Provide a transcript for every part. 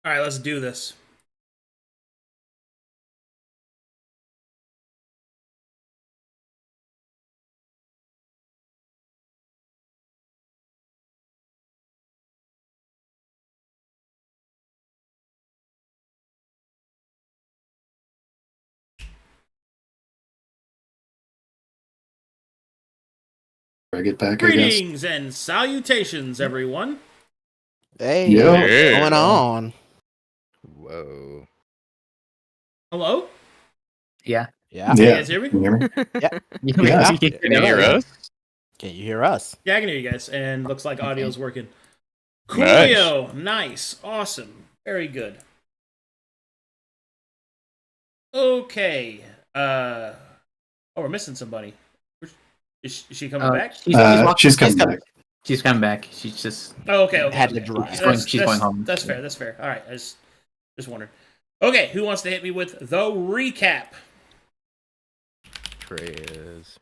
All right, let's do this. I get back, I guess. Greetings and salutations, everyone. Hey, Yo. what's going on? Whoa. Hello? Yeah. Yeah. Can you Yeah. guys hear me? Can you hear me? Yeah. You can Can you hear us? Can you hear us? Yeah, I can hear you guys, and looks like audio's working. Nice. Coolio, nice, awesome, very good. Okay, we're missing somebody. Is she coming back? She's coming back. She's coming back. She's just Okay. Had to Okay. drive. She's going home. That's fair. That's fair. All right, I just wondered. Okay, who wants to hit me with the recap? Trey is.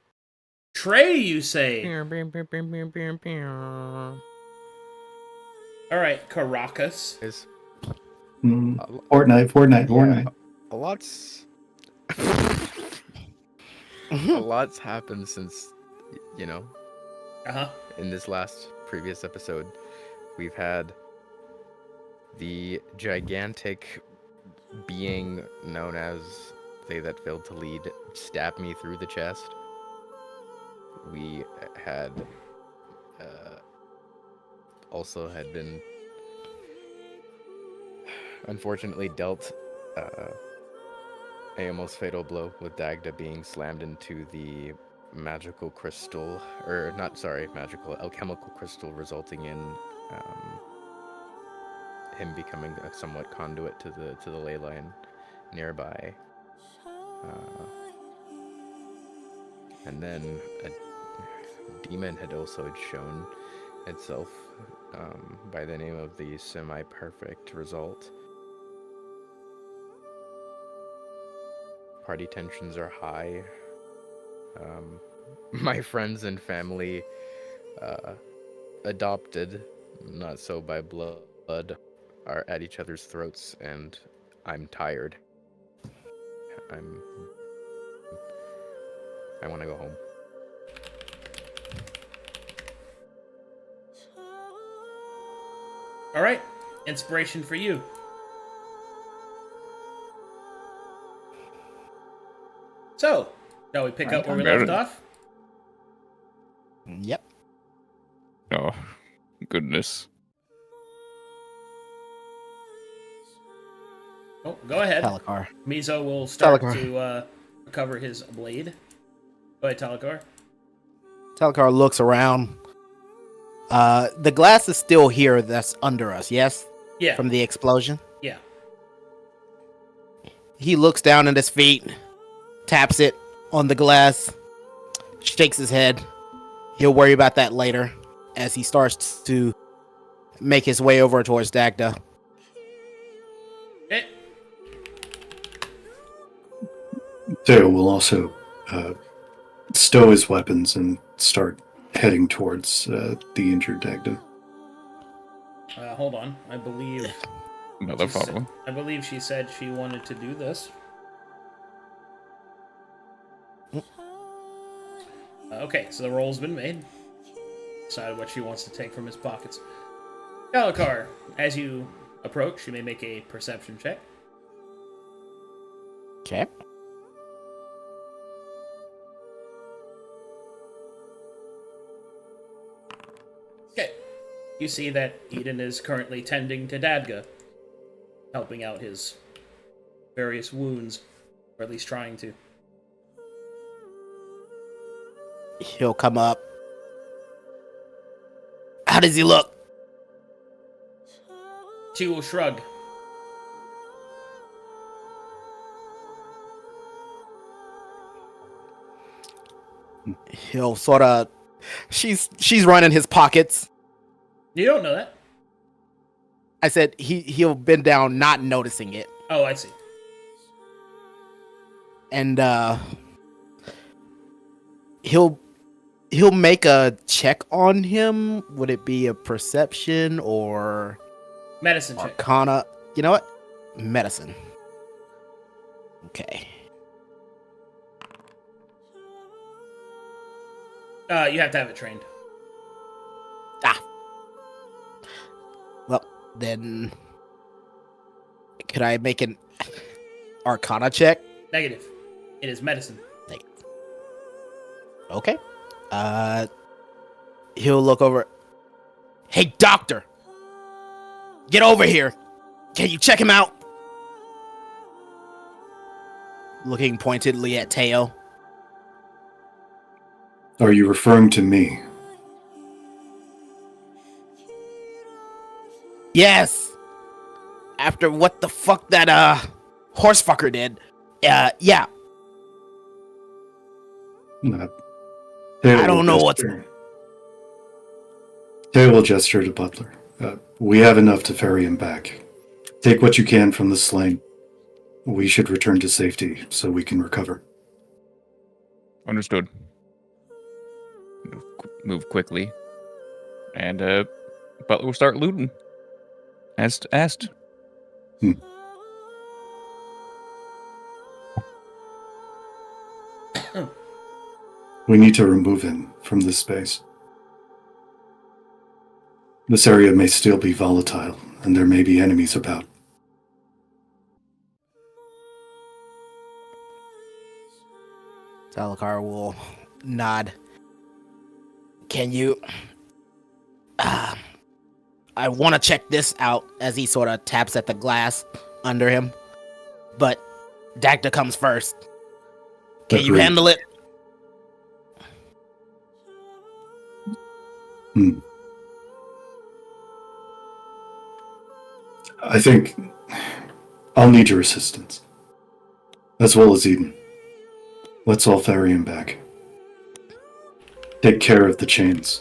Trey, you say? All right, Caracas. Is Fortnite. a lot's happened since Uh-huh. in this last previous episode. We've had the gigantic being known as They That Failed to Lead stab me through the chest. We had also had been unfortunately dealt a almost fatal blow with Dagda being slammed into the magical crystal, or not, sorry, magical alchemical crystal, resulting in him becoming a somewhat conduit to the ley line nearby. And then a demon had also shown itself by the name of the Semi-Perfect Result. Party tensions are high. My friends and family, adopted, not so by blood, are at each other's throats, and I'm tired. I want to go home. All right, inspiration for you. So, shall we pick up where we left off? Yep. Oh, goodness. Oh, go ahead. Talakar. Mizo will start Talakar. to recover his blade. Go ahead, Talakar. Talakar looks around. The glass is still here that's under us, yes? Yeah. From the explosion? Yeah. He looks down at his feet, taps it on the glass, shakes his head. He'll worry about that later as he starts to make his way over towards Dagda. Okay. So we'll also stow his weapons and start heading towards the injured Dagda. Hold on. I believe Another problem. I believe she said she wanted to do this. Okay, so the roll's been made. Decide what she wants to take from his pockets. Galakar, as you approach, you may make a perception check. Okay. Okay. You see that Eden is currently tending to Dadga, helping out his various wounds, or at least trying to. He'll come up. How does he look? She will shrug. He'll sort of... She's running his pockets. You don't know that. I said he'll bend down, not noticing it. Oh, I see. And he'll make a check on him. Would it be a perception or Medicine check. arcana? You know what? Medicine. Okay. You have to have it trained. Well, then, could I make an Arcana check? Negative. It is medicine. Okay. He'll look over. Hey, doctor! Get over here! Can you check him out? Looking pointedly at Teo. Are you referring to me? Yes! After what the fuck that, horse fucker did. Yeah. I don't know what's... Tail will gesture to Butler. We have enough to ferry him back. Take what you can from the slain. We should return to safety so we can recover. Understood. Move quickly. And, Butler will start looting. As asked. We need to remove him from this space. This area may still be volatile, and there may be enemies about. Talakar will nod. Can you... I want to check this out as he sort of taps at the glass under him. But Dagda comes first. Can you Agreed. handle it? I think I'll need your assistance, as well as Eden. Let's all ferry him back. Take care of the chains.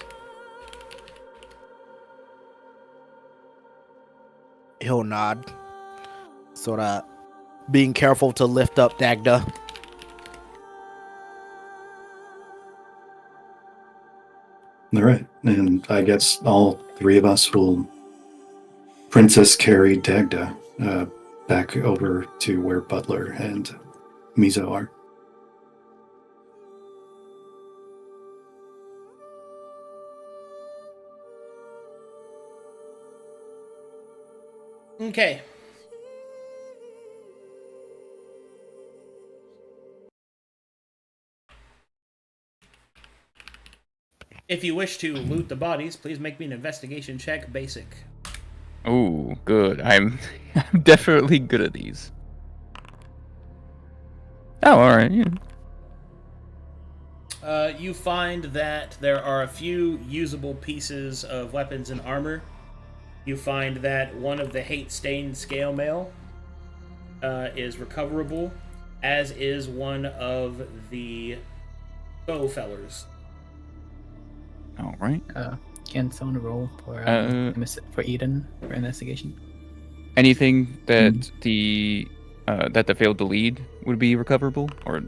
He'll nod. Sort of being careful to lift up Dagda. All right, and I guess all three of us will Princess carry Dagda back over to where Butler and Mizo are. Okay. If you wish to loot the bodies, please make me an investigation check, basic. Ooh, good. I'm definitely good at these. Oh, alright. Yeah. You find that there are a few usable pieces of weapons and armor. You find that one of the hate-stained scale mail is recoverable, as is one of the bow fellers. Alright. Can someone roll for Eden for investigation? Anything that the failed to lead would be recoverable, or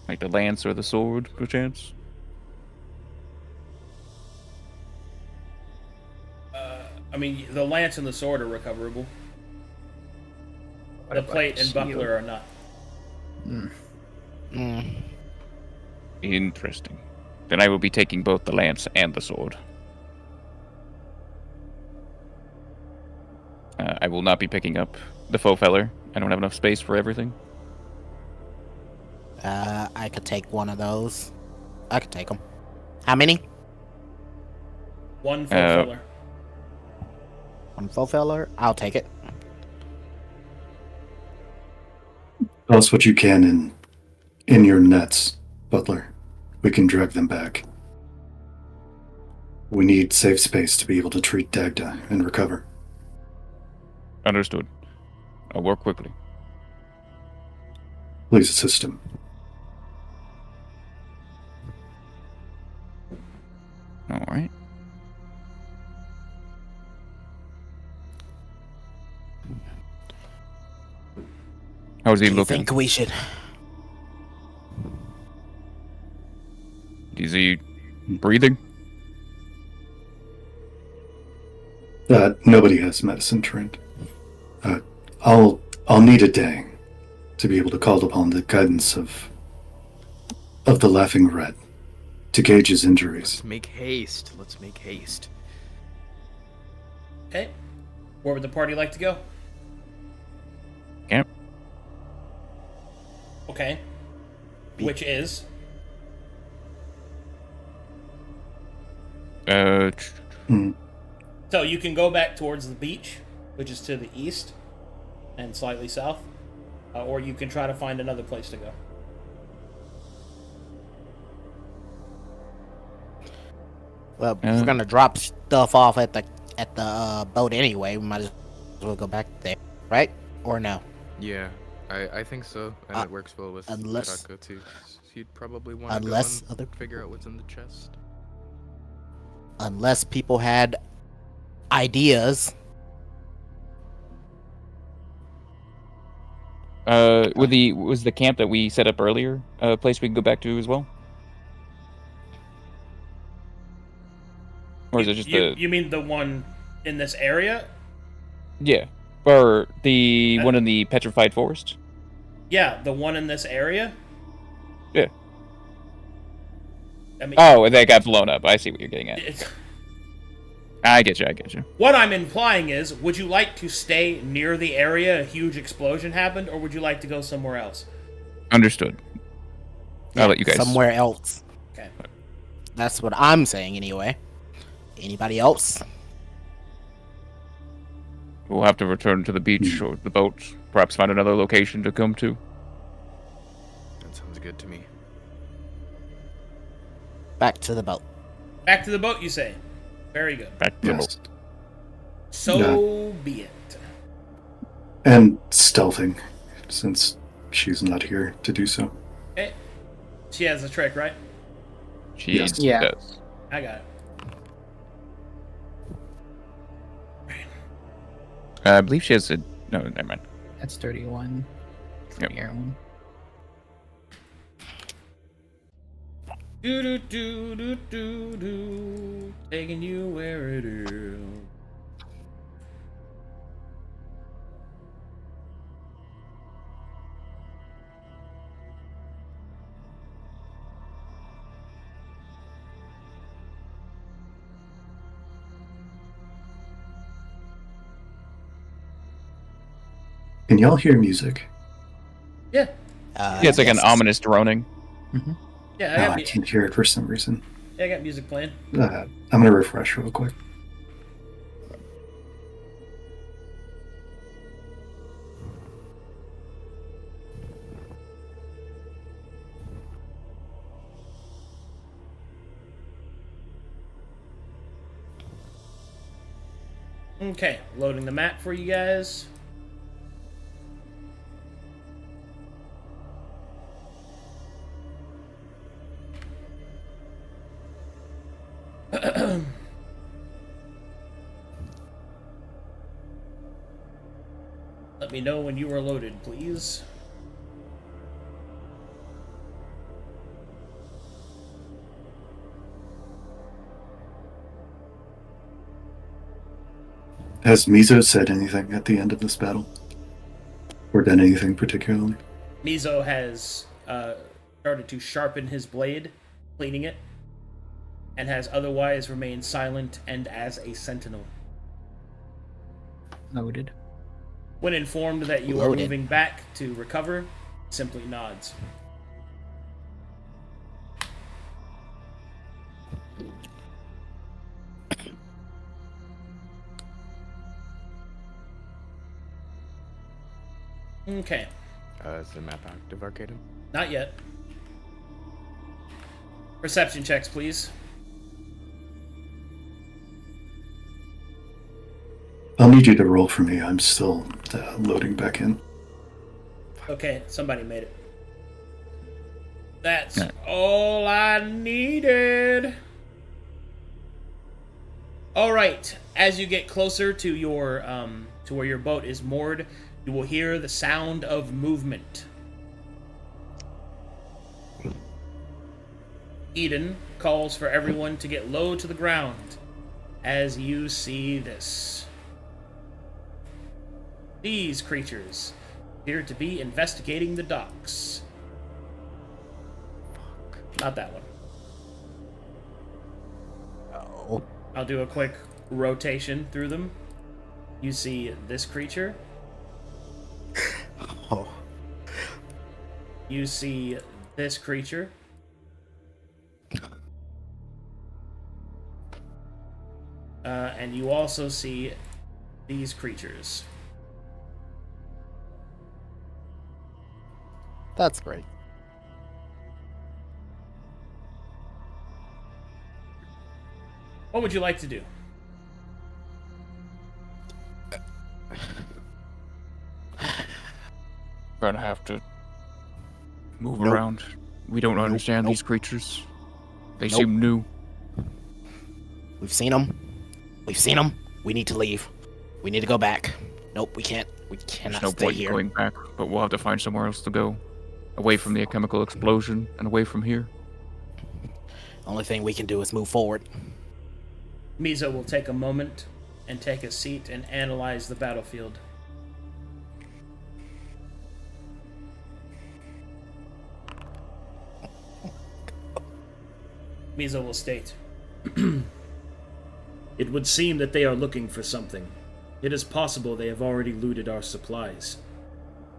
like the lance or the sword, perchance? I mean, the lance and the sword are recoverable. What The about plate and shield? buckler are not. Interesting. Then I will be taking both the lance and the sword. I will not be picking up the faux feller. I don't have enough space for everything. I could take one of those. I could take them. How many? One full feller. One full feller? I'll take it. Tell us what you can in your nets, Butler. We can drag them back. We need safe space to be able to treat Dagda and recover. Understood. I'll work quickly. Please assist him. Alright. How's he Do you looking? think we should... Is he Breathing. Nobody has medicine trained. I'll need a day to be able to call upon the guidance of the Laughing Red to gauge his injuries. Let's make haste. Let's make haste. Okay. Where would the party like to go? Camp. Okay. Which is? So you can go back towards the beach, which is to the east and slightly south, or you can try to find another place to go. Well, if we're gonna drop stuff off at the boat anyway, we might as well go back there, right? Or no? Yeah, I think so, and it works well with unless- Tarako too. He'd probably want to go unless and other- figure out what's in the chest. Unless people had ideas. Was the camp that we set up earlier a place we can go back to as well? Or is it just You mean the one in this area? Yeah. Or the one in the petrified forest? Yeah, the one in this area? Yeah. I mean, Oh, that got blown up. I see what you're getting at. I get you. What I'm implying is, would you like to stay near the area a huge explosion happened, or would you like to go somewhere else? Understood. I'll let you guys. Somewhere else. Okay. That's what I'm saying anyway. Anybody else? We'll have to return to the beach or the boat. Perhaps find another location to come to. That sounds good to me. Back to the boat. Back to the boat, you say? Very good. Back to the boat. So be it. And stealthing, since she's not here to do so. Okay. She has a trick, right? She Yes. Yeah. does. I got it. I believe she has a... No, never mind. That's 31. Yep. Heroin. Do do do do do do, taking you where it is. Can y'all hear music? Yeah, Yeah, it's like an yes. ominous droning. yeah, No, I can't hear it for some reason. I got music playing. I'm gonna refresh real quick. Okay, loading the map for you guys. Let me know when you are loaded, please. Has Mizo said anything at the end of this battle? Or done anything particularly? Mizo has started to sharpen his blade, cleaning it, and has otherwise remained silent and as a sentinel. Noted. When informed that you are Loaded. moving back to recover, simply nods. Okay, Is the map active, Arcadum? not yet. Perception checks, please. I'll need you to roll for me. I'm still loading back in. Okay, somebody made it. That's Alright. all I needed. All right. As you get closer to your to where your boat is moored, you will hear the sound of movement. Eden calls for everyone to get low to the ground as you see this. These creatures appear to be investigating the docks. Not that one. Oh. I'll do a quick rotation through them. You see this creature. Oh. You see this creature. And you also see these creatures. That's great. What would you like to do? Gonna have to move Nope. around. We don't understand Nope. these creatures. They Nope. seem new. We've seen them. We've seen them. We need to leave. We need to go back. Nope, we can't. We There's cannot no stay point in here. going back, but we'll have to find somewhere else to go. Away from the chemical explosion and away from here. Only thing we can do is move forward. Mizo will take a moment and take a seat and analyze the battlefield. Mizo will state, "It would seem that they are looking for something. It is possible they have already looted our supplies.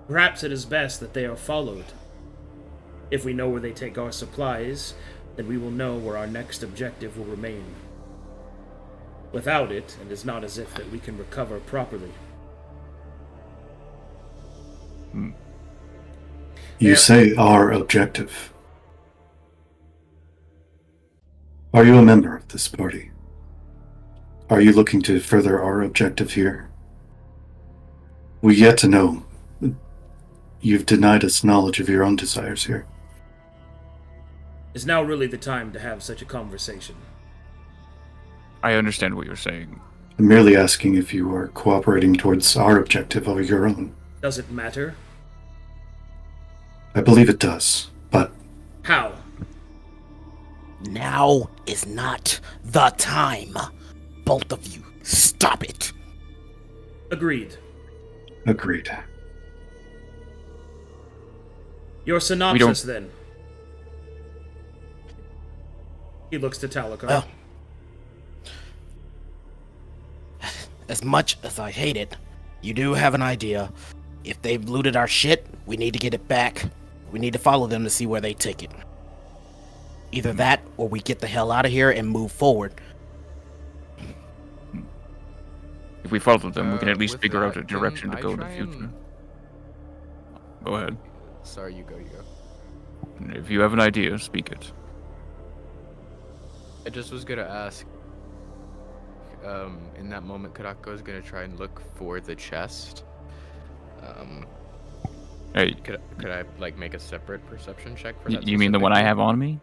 Perhaps it is best that they are followed. If we know where they take our supplies, then we will know where our next objective will remain. Without it, it is not as if that we can recover properly." You Yeah. say our objective. Are you a member of this party? Are you looking to further our objective here? We yet to know. You've denied us knowledge of your own desires here. Is now really the time to have such a conversation? I understand what you're saying. I'm merely asking if you are cooperating towards our objective over your own. Does it matter? I believe it does, but How? Now is not the time. Both of you, stop it. Agreed. agreed. Your synopsis, then. He looks to Talakar. Well, as much as I hate it, you do have an idea. If they've looted our shit, we need to get it back. We need to follow them to see where they take it. Either that, or we get the hell out of here and move forward. If we follow them, we can at least with figure out a that, direction to can go I in the try future. and- Go ahead. Sorry, you go. If you have an idea, speak it. I just was gonna ask. In that moment, Kadako is gonna try and look for the chest. Hey, Could I like make a separate perception check for that? you mean the one I specifically? have on me?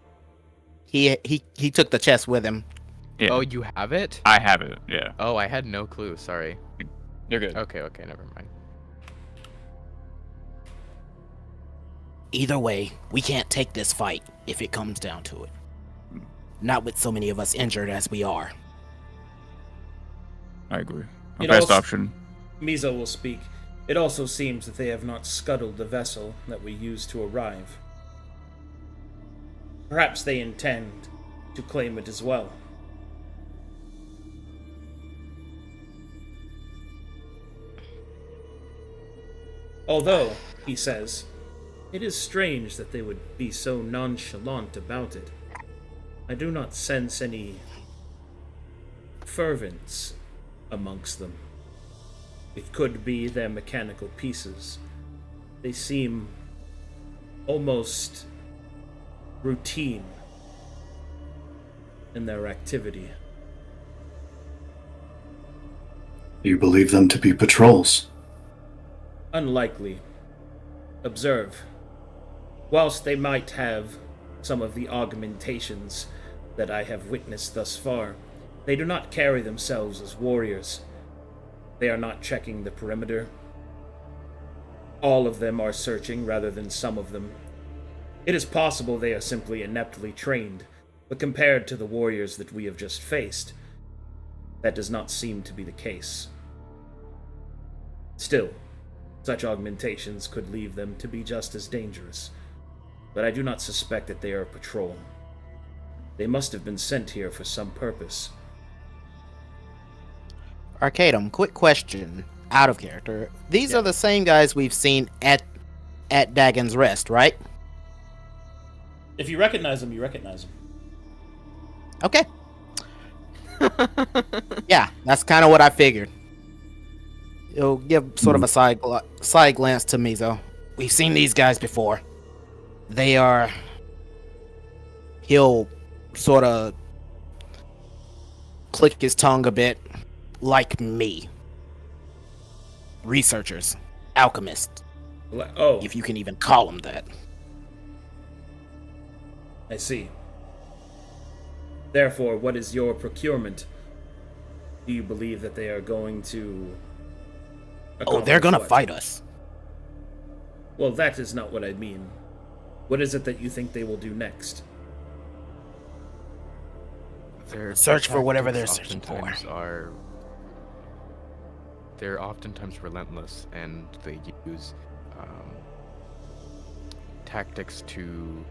He took the chest with him. Yeah. Oh, you have it? I have it, yeah. Oh, I had no clue. Sorry. You're good. Okay, never mind. Either way, we can't take this fight if it comes down to it. Not with so many of us injured as we are. I agree. A It best also- option. Mizo will speak. It also seems that they have not scuttled the vessel that we used to arrive. Perhaps they intend to claim it as well. Although, he says, it is strange that they would be so nonchalant about it. I do not sense any fervence amongst them. It could be their mechanical pieces. They seem almost routine in their activity. You believe them to be patrols? Unlikely. Observe. Whilst they might have some of the augmentations that I have witnessed thus far, they do not carry themselves as warriors. They are not checking the perimeter. All of them are searching rather than some of them. It is possible they are simply ineptly trained But compared to the warriors that we have just faced, that does not seem to be the case. Still, such augmentations could leave them to be just as dangerous, but I do not suspect that they are a patrol. They must have been sent here for some purpose. Arcadum, quick question, out of character. These are the same guys we've seen at Dagon's Rest, right? If you recognize them, you recognize them. Okay. Yeah, that's kind of what I figured. He'll give sort of a side glance to Mizo. We've seen these guys before. They are... He'll sort of click his tongue a bit, like me. Researchers, alchemists, Oh, if you can even call them that. I see. Therefore, what is your procurement? Do you believe that they are going to... Oh, they're gonna what? fight us. Well, that is not what I mean. What is it that you think they will do next? Their Search for whatever they're tactics searching for. oftentimes they're oftentimes relentless, and they use tactics to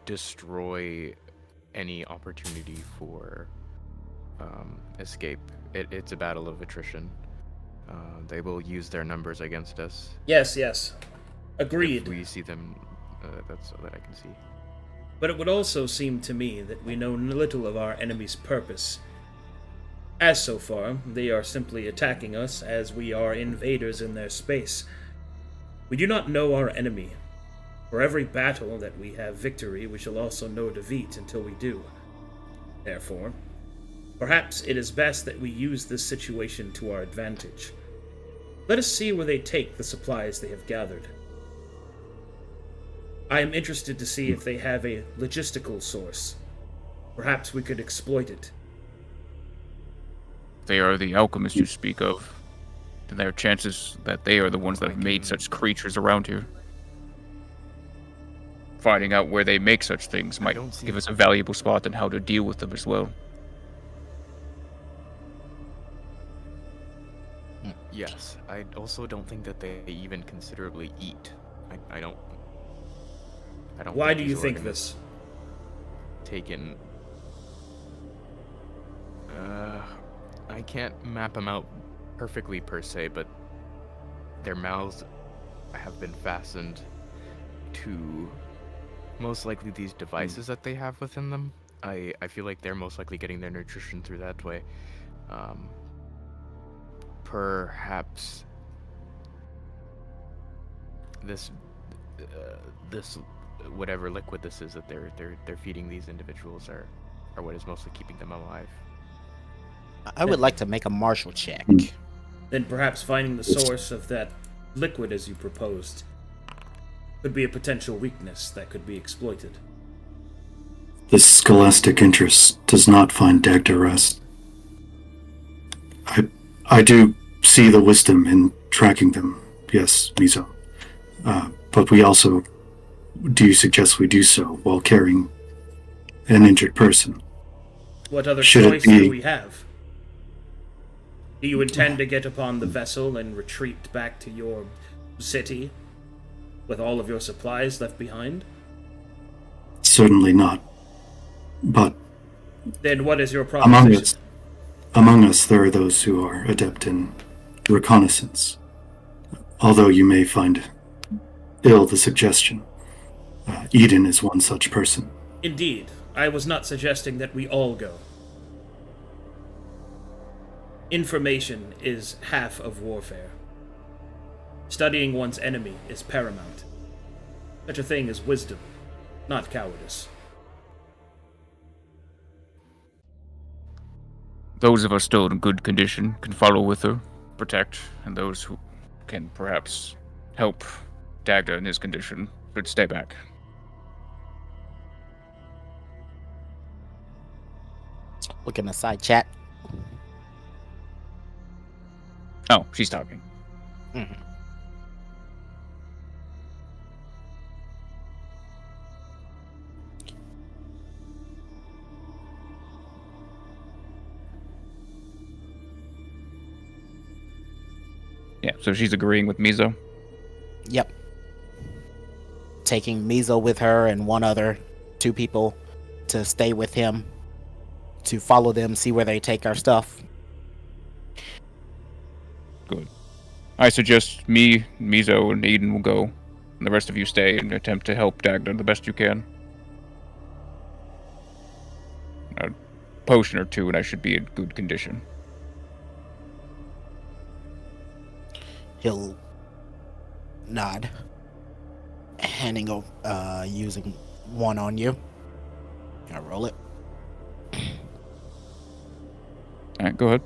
destroy any opportunity for escape. It's a battle of attrition. They will use their numbers against us. Yes. Agreed. If we see them, that's so that I can see. But it would also seem to me that we know little of our enemy's purpose. As so far, they are simply attacking us as we are invaders in their space. We do not know our enemy. For every battle that we have victory, we shall also know defeat until we do. Therefore, perhaps it is best that we use this situation to our advantage. Let us see where they take the supplies they have gathered. I am interested to see if they have a logistical source. Perhaps we could exploit it. They are the alchemists you speak of. And there are chances that they are the ones that have made such creatures around here. Finding out where they make such things might give us a valuable spot on how to deal with them as well. Yes, I also don't think that they even considerably eat. I don't. Why do these you think organisms this? Taken. I can't map them out perfectly per se, but their mouths have been fastened to most likely these devices that they have within them. I feel like they're most likely getting their nutrition through that way. Perhaps this whatever liquid this is that they're feeding these individuals are what is mostly keeping them alive. I would like to make a martial check. Then perhaps finding the source of that liquid as you proposed could be a potential weakness that could be exploited. This scholastic interest does not find Dagda rest. I do see the wisdom in tracking them, yes, Mizo. But we also... Do you suggest we do so while carrying an injured person? What other Should it choice be- do we have? Do you intend to get upon the vessel and retreat back to your city with all of your supplies left behind? Certainly not. But Then what is your among proposition? us there are those who are adept in reconnaissance. Although you may find ill the suggestion. Eden is one such person. Indeed, I was not suggesting that we all go. Information is half of warfare. Studying one's enemy is paramount. Such a thing is wisdom, not cowardice. Those of us still in good condition can follow with her, protect, and those who can perhaps help Dagda in his condition should stay back. Look in the side chat. Oh, she's talking. Yeah, so she's agreeing with Mizo. Yep. Taking Mizo with her and two people to stay with him, to follow them, see where they take our stuff. Good. I suggest me, Mizo, and Eden will go, and the rest of you stay and attempt to help Dagda the best you can. A potion or two, and I should be in good condition. He'll nod, handing over, using one on you. Can I roll it? Alright, go ahead.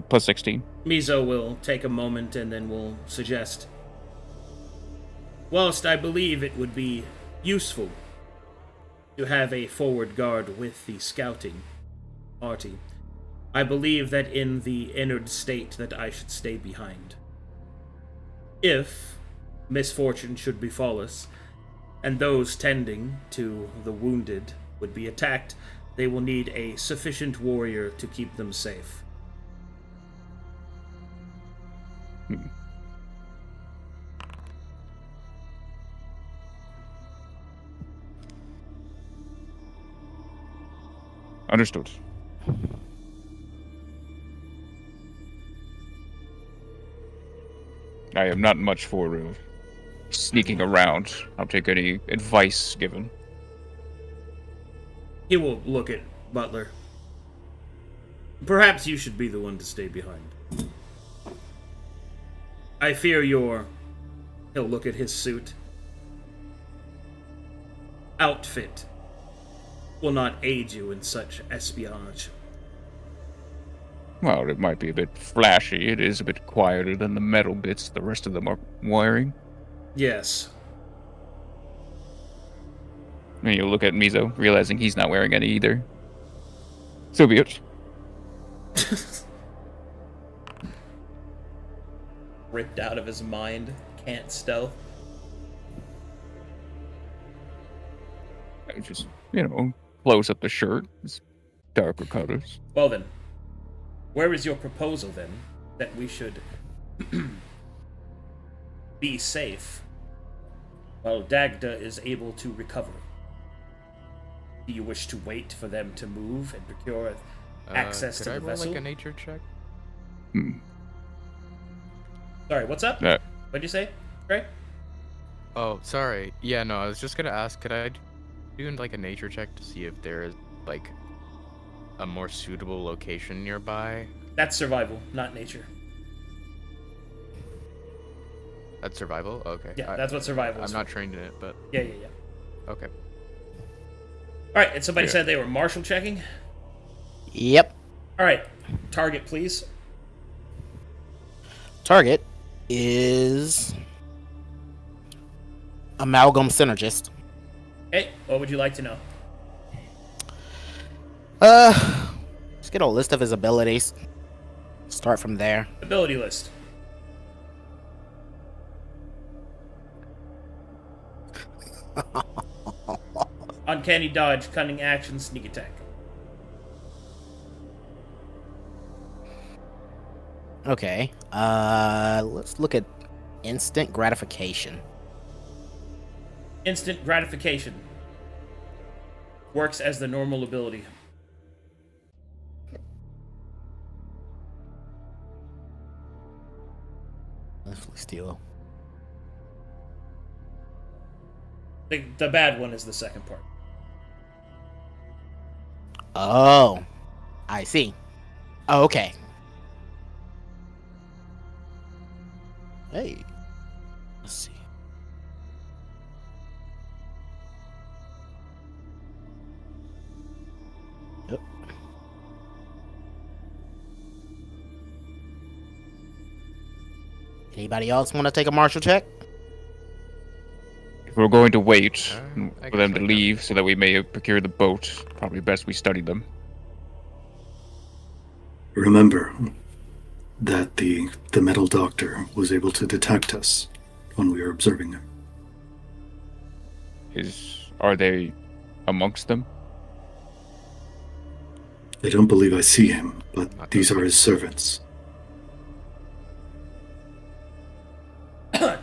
Plus 16. Mizo will take a moment and then will suggest, whilst I believe it would be useful to have a forward guard with the scouting party, I believe that in the inward state that I should stay behind. If misfortune should befall us, and those tending to the wounded would be attacked, they will need a sufficient warrior to keep them safe. Understood. I am not much for sneaking around. I'll take any advice given. He will look at Butler. Perhaps you should be the one to stay behind. I fear your... He'll look at his suit. Outfit will not aid you in such espionage. Well, it might be a bit flashy. It is a bit quieter than the metal bits the rest of them are wearing. Yes. And you look at Mizo, realizing he's not wearing any either. So be it. Ripped out of his mind. Can't stealth. I just, close up the shirt. It's darker colors. Well then, where is your proposal then, that we should be safe while Dagda is able to recover? Do you wish to wait for them to move and procure access to the vessel? Could I roll like a nature check? Sorry, what's up? What'd you say, Trey? Oh, sorry. Yeah, no, I was just gonna ask, could I do like a nature check to see if there is like a more suitable location nearby? That's survival, not nature. That's survival? Okay. Yeah, that's what survival is. I'm not trained in it, but... Yeah. Okay. Alright, and somebody said they were martial checking? Yep. Alright, target please. Target is Amalgam Synergist. Hey, what would you like to know? Let's get a list of his abilities. Start from there. Ability list. Uncanny dodge, cunning action, sneak attack. Okay. Let's look at instant gratification. Instant gratification. Works as the normal ability. Let's steal. The bad one is the second part. Oh, I see. Oh, okay. Hey, let's see. Yep. Anybody else want to take a martial check? If we're going to wait I for them guess to I can. leave so that we may procure the boat, probably best we study them. Remember that the metal doctor was able to detect us when we were observing him. Are they amongst them? I don't believe I see him, but Not these that are his servants.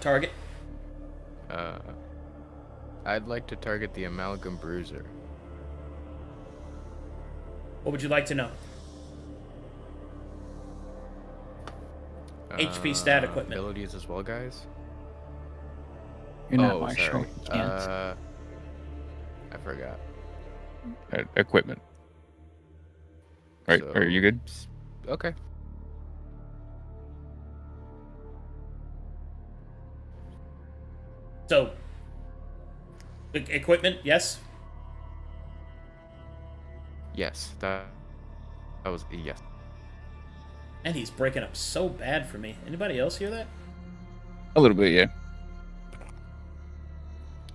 target? I'd like to target the Amalgam Bruiser. What would you like to know? HP stat equipment. Abilities as well, guys. You're not Oh, Marshall. sorry. You can't. I forgot. Equipment. Right, So- are you good? Okay. So, equipment, yes? Yes, that was yes. And he's breaking up so bad for me. Anybody else hear that? A little bit, yeah.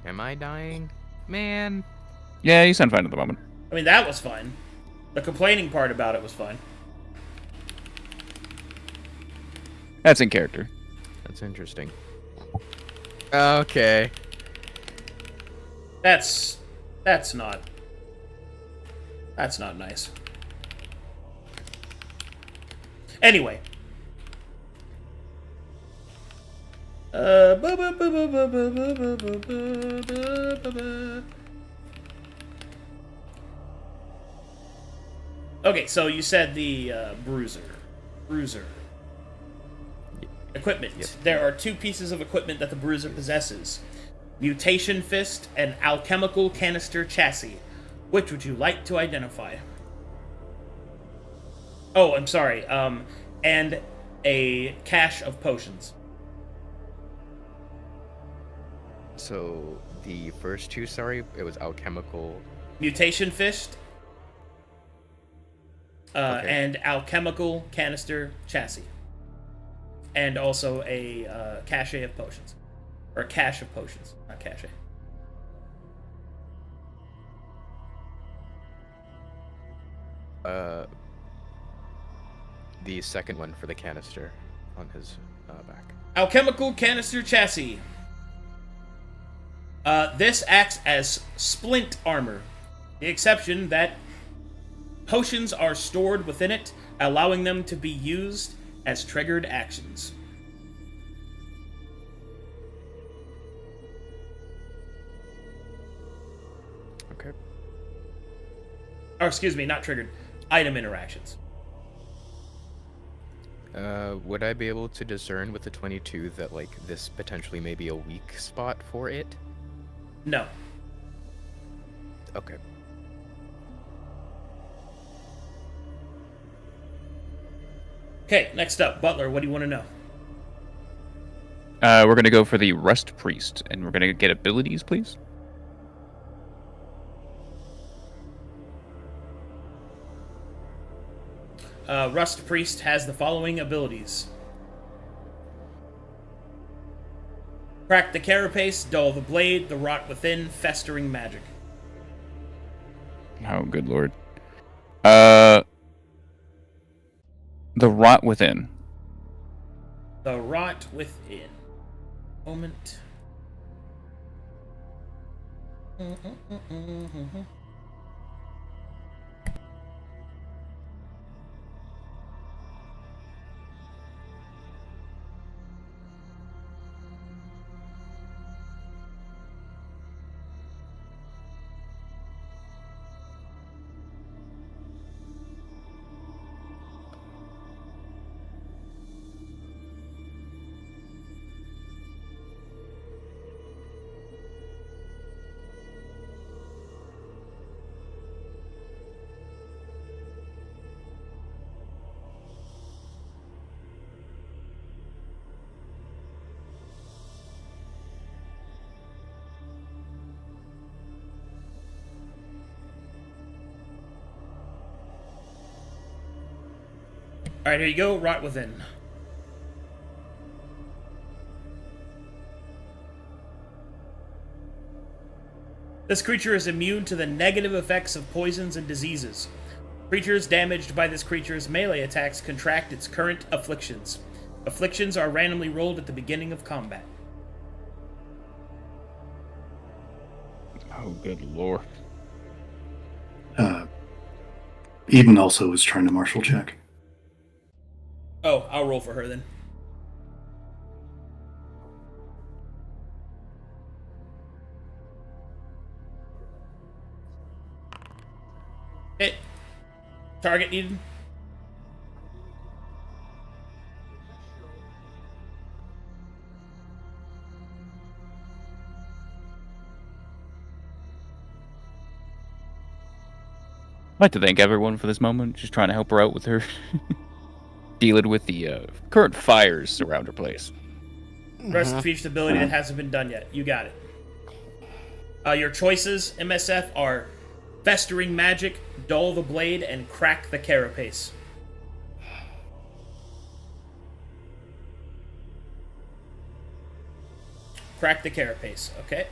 Am I dying? Man. Yeah, you sound fine at the moment. I mean, that was fine. The complaining part about it was fine. That's in character. That's interesting. Okay. That's not nice. Anyway. Okay, so you said the bruiser. Equipment. Yep. There are two pieces of equipment that the bruiser possesses. Mutation Fist and Alchemical Canister Chassis. Which would you like to identify? Oh, I'm sorry. And a cache of potions. So the first two, sorry, it was alchemical. Mutation Fist. Okay. And Alchemical Canister Chassis. And also a cache of potions. Or cache of potions, not cache. The second one for the canister on his back. Alchemical Canister Chassis. This acts as splint armor. The exception that potions are stored within it, allowing them to be used as triggered actions. Okay. Or excuse me, not triggered. Item interactions. Would I be able to discern with the 22 that, like, this potentially may be a weak spot for it? No. Okay. Okay, next up, Butler, what do you want to know? We're gonna go for the Rust Priest, and we're gonna get abilities, please. Rust Priest has the following abilities. Crack the carapace, dull the blade, the rot within, festering magic. Oh, good lord. The Rot Within. The rot within. Moment. Alright, here you go. Rot within. This creature is immune to the negative effects of poisons and diseases. Creatures damaged by this creature's melee attacks contract its current afflictions. Afflictions are randomly rolled at the beginning of combat. Oh, good lord. Eden also was trying to martial check. Oh, I'll roll for her then. Hit. Target needed. I'd like to thank everyone for this moment. Just trying to help her out with her dealing with the current fires around her place. Rest of features ability that hasn't been done yet. You got it. Your choices, MSF, are Festering Magic, Dull the Blade, and Crack the Carapace. Crack the Carapace, okay?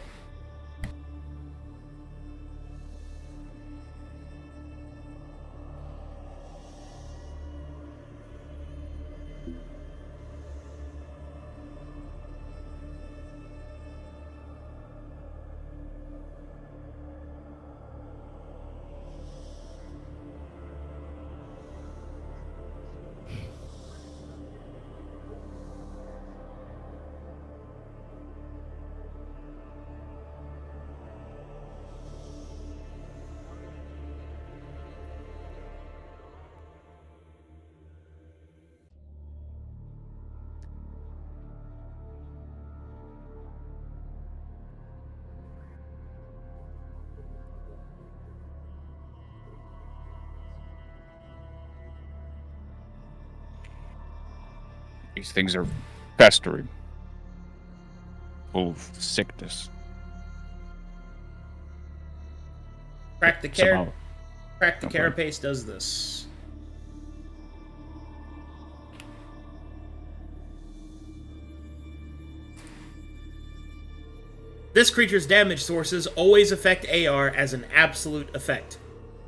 These things are festering, full of sickness. Crack the Somehow. Carapace does this. This creature's damage sources always affect AR as an absolute effect.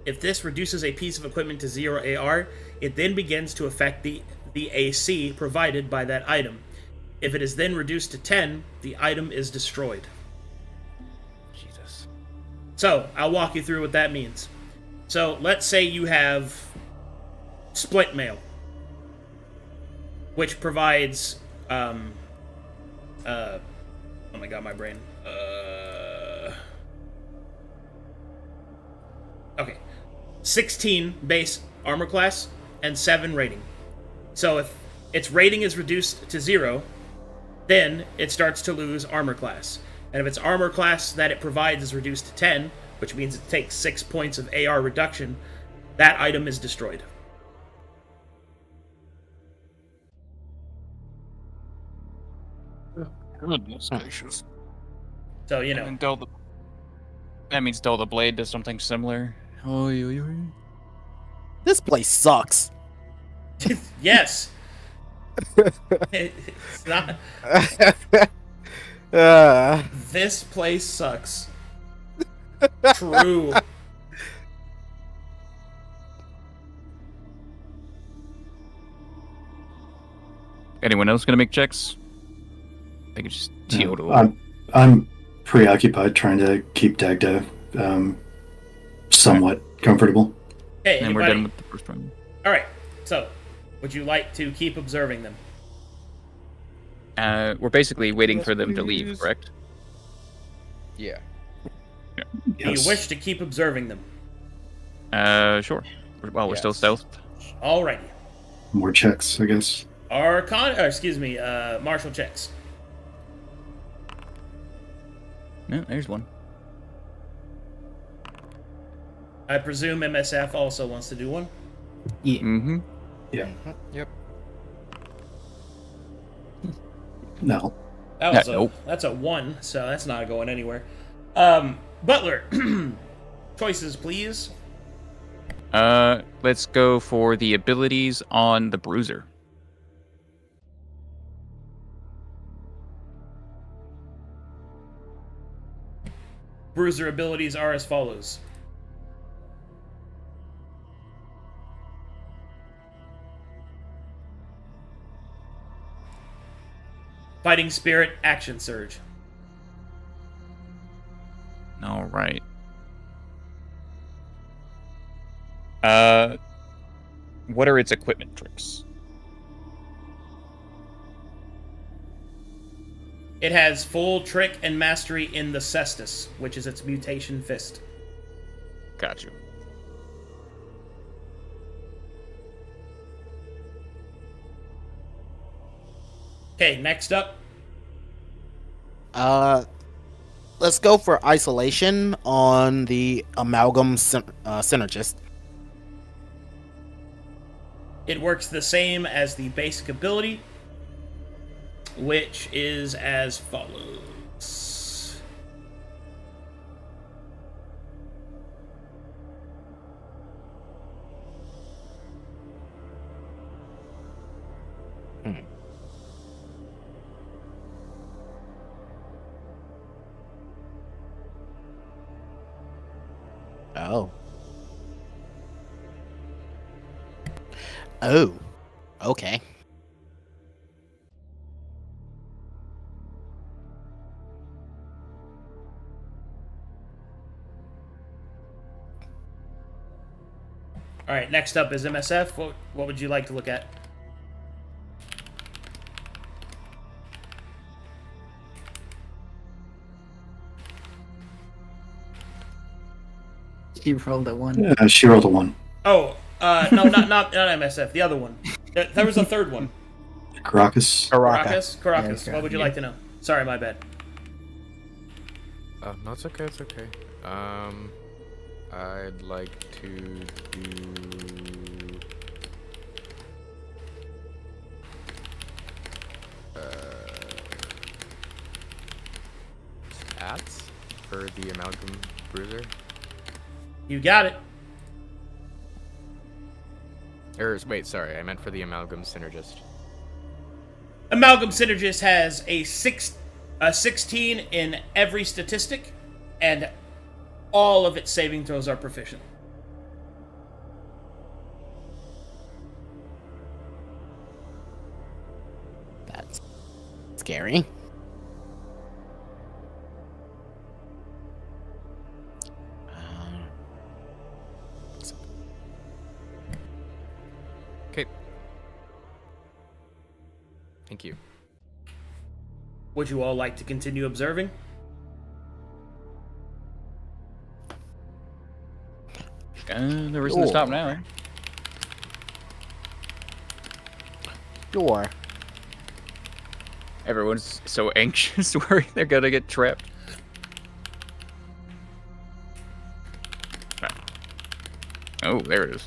If this reduces a piece of equipment to 0 AR, it then begins to affect the AC provided by that item. If it is then reduced to 10, the item is destroyed. Jesus. So, I'll walk you through what that means. So, let's say you have Split Mail, which provides, oh my god, my brain. Okay. 16 base armor class and 7 rating. So if its rating is reduced to 0, then it starts to lose armor class. And if its armor class that it provides is reduced to 10, which means it takes 6 points of AR reduction, that item is destroyed. Goodness gracious. So, you know. And that means Dull the Blade does something similar. Oh, This place sucks. Yes! It's not... This place sucks. True. Anyone else gonna make checks? I can just No, teal I'm preoccupied trying to keep Dagda somewhat comfortable. Hey, and anybody? we're done with the first one. Alright, so, would you like to keep observing them? We're basically waiting for them to leave, correct? Yeah. Do Yes. you wish to keep observing them? Sure. While we're still Yes. stealth. Alrighty. More checks, I guess. Martial checks. No, there's one. I presume MSF also wants to do one? Yeah. Mm-hmm. Yeah. Yep. No. Nope. That's a 1, so that's not going anywhere. Butler, choices, please. Let's go for the abilities on the Bruiser. Bruiser abilities are as follows. Fighting Spirit, Action Surge. All right. What are its equipment tricks? It has full trick and mastery in the Cestus, which is its mutation fist. Got you. Okay, next up. Let's go for isolation on the amalgam synergist. It works the same as the basic ability, which is as follows. Oh. Oh. Okay. All right, next up is MSF. What would you like to look at? She rolled a 1. She rolled a 1. Oh, no, not MSF. The other one. There was a third one. Caracas. Caracas. Yeah, What would you like to know? Sorry, my bad. No, it's okay. It's okay. I'd like to do. Stats for the amalgam bruiser. You got it. Or wait, sorry, I meant for the amalgam synergist. Amalgam Synergist has a 16 in every statistic, and all of its saving throws are proficient. That's scary. Okay. Thank you. Would you all like to continue observing? The reason to stop now. Sure. Everyone's so anxious, worried they're gonna get trapped. Oh, there it is.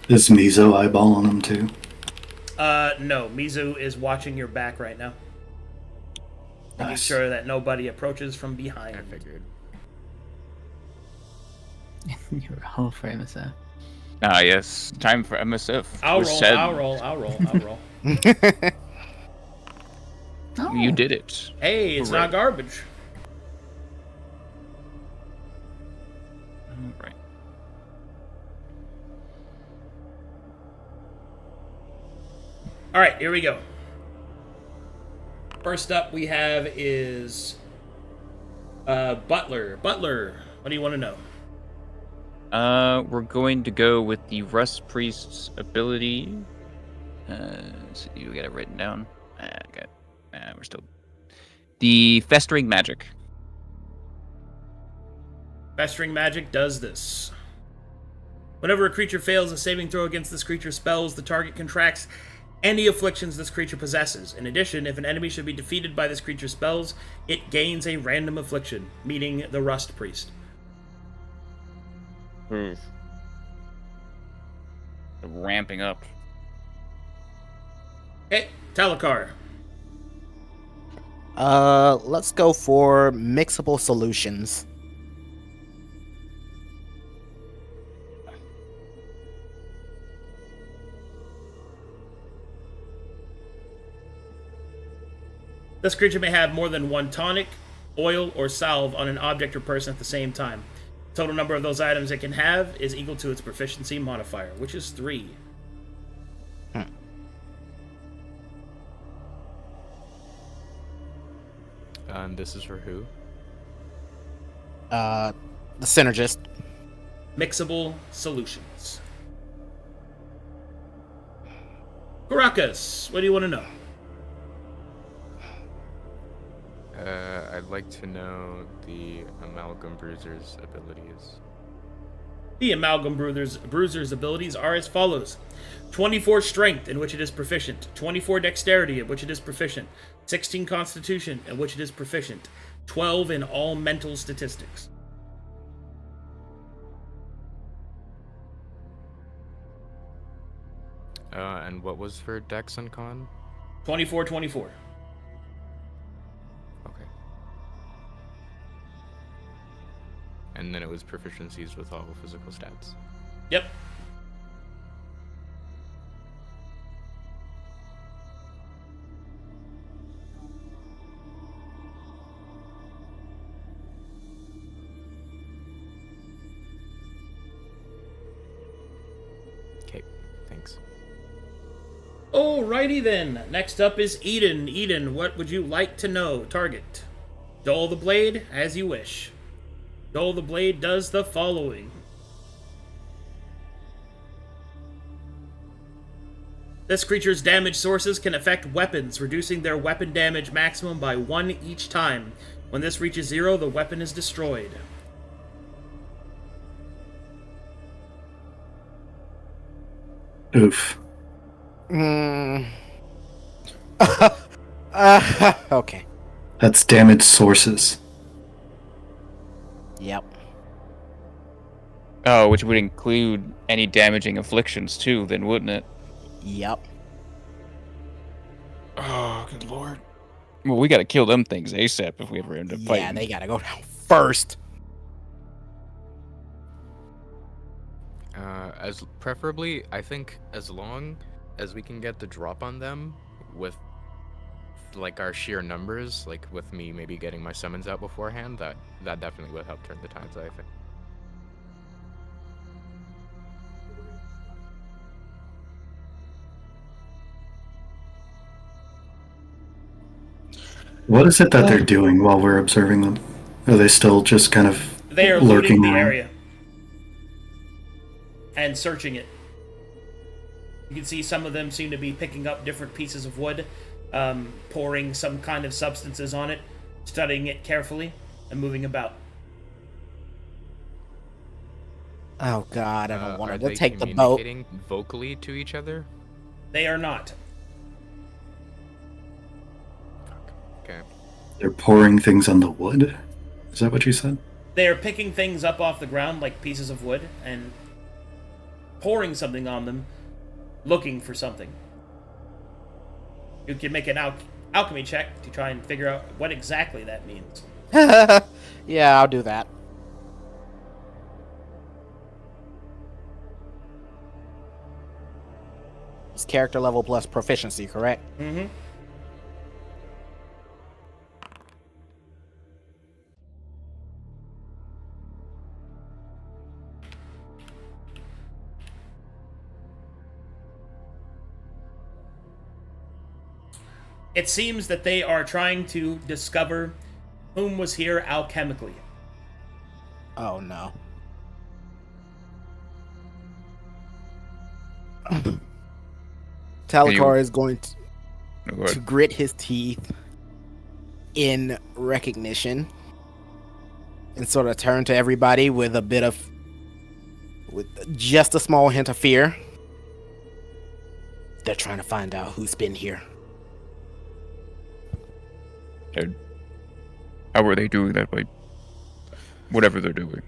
Is Mizo eyeballing him too? No. Mizu is watching your back right now. Making Nice. sure that nobody approaches from I behind. figured. You roll for MSF. Ah, yes. Time for MSF. I'll Was roll, said. I'll roll. Oh, You did it. Hey, it's not garbage. Right. Alright, here we go. First up we have is Butler. Butler, what do you want to know? We're going to go with the Rust Priest's ability. So you got it written down. Okay. We're still. The Festering Magic. Festering Magic does this. Whenever a creature fails a saving throw against this creature's spells, the target contracts any afflictions this creature possesses. In addition, if an enemy should be defeated by this creature's spells, it gains a random affliction, meaning the Rust Priest. Ramping up. Okay, Talakar. Let's go for mixable solutions. This creature may have more than one tonic, oil, or salve on an object or person at the same time. The total number of those items it can have is equal to its proficiency modifier, which is 3. And this is for who? The synergist. Mixable solutions. Caracas, what do you want to know? I'd like to know the Amalgam Bruiser's abilities. The Amalgam Bruiser's abilities are as follows: 24 Strength, in which it is proficient; 24 Dexterity, in which it is proficient; 16 Constitution, in which it is proficient; 12 in all mental statistics. And what was for Dex and Con? 24, 24. Okay. And then it was proficiencies with all physical stats. Yep. Okay, thanks. Alrighty then. Next up is Eden. Eden, what would you like to know? Target. Dull the blade as you wish. Dull the blade does the following. This creature's damage sources can affect weapons, reducing their weapon damage maximum by 1 each time. When this reaches 0, the weapon is destroyed. Oof. Okay. That's damage sources. Yep. Oh, which would include any damaging afflictions too, then, wouldn't it? Yep. Oh, good lord. Well, we gotta kill them things ASAP if we ever end up fighting. Yeah, they gotta go down first. As preferably, I think as long as we can get the drop on them with like our sheer numbers, like with me maybe getting my summons out beforehand, that definitely would help turn the tides, I think. What is it that they're doing while we're observing them? Are they still just kind of They are lurking looting the around? area and searching it. You can see some of them seem to be picking up different pieces of wood, pouring some kind of substances on it, studying it carefully, and moving about. Oh god, I don't Are want to they take the boat. communicating vocally to each other? They are not. Okay. They're pouring things on the wood? Is that what you said? They are picking things up off the ground like pieces of wood and pouring something on them, looking for something. You can make an alchemy check to try and figure out what exactly that means. Yeah, I'll do that. It's character level plus proficiency, correct? Mm-hmm. It seems that they are trying to discover whom was here alchemically. Oh no. Talakar is going to grit his teeth in recognition and sort of turn to everybody with just a small hint of fear. They're trying to find out who's been here. How are they doing that by whatever they're doing?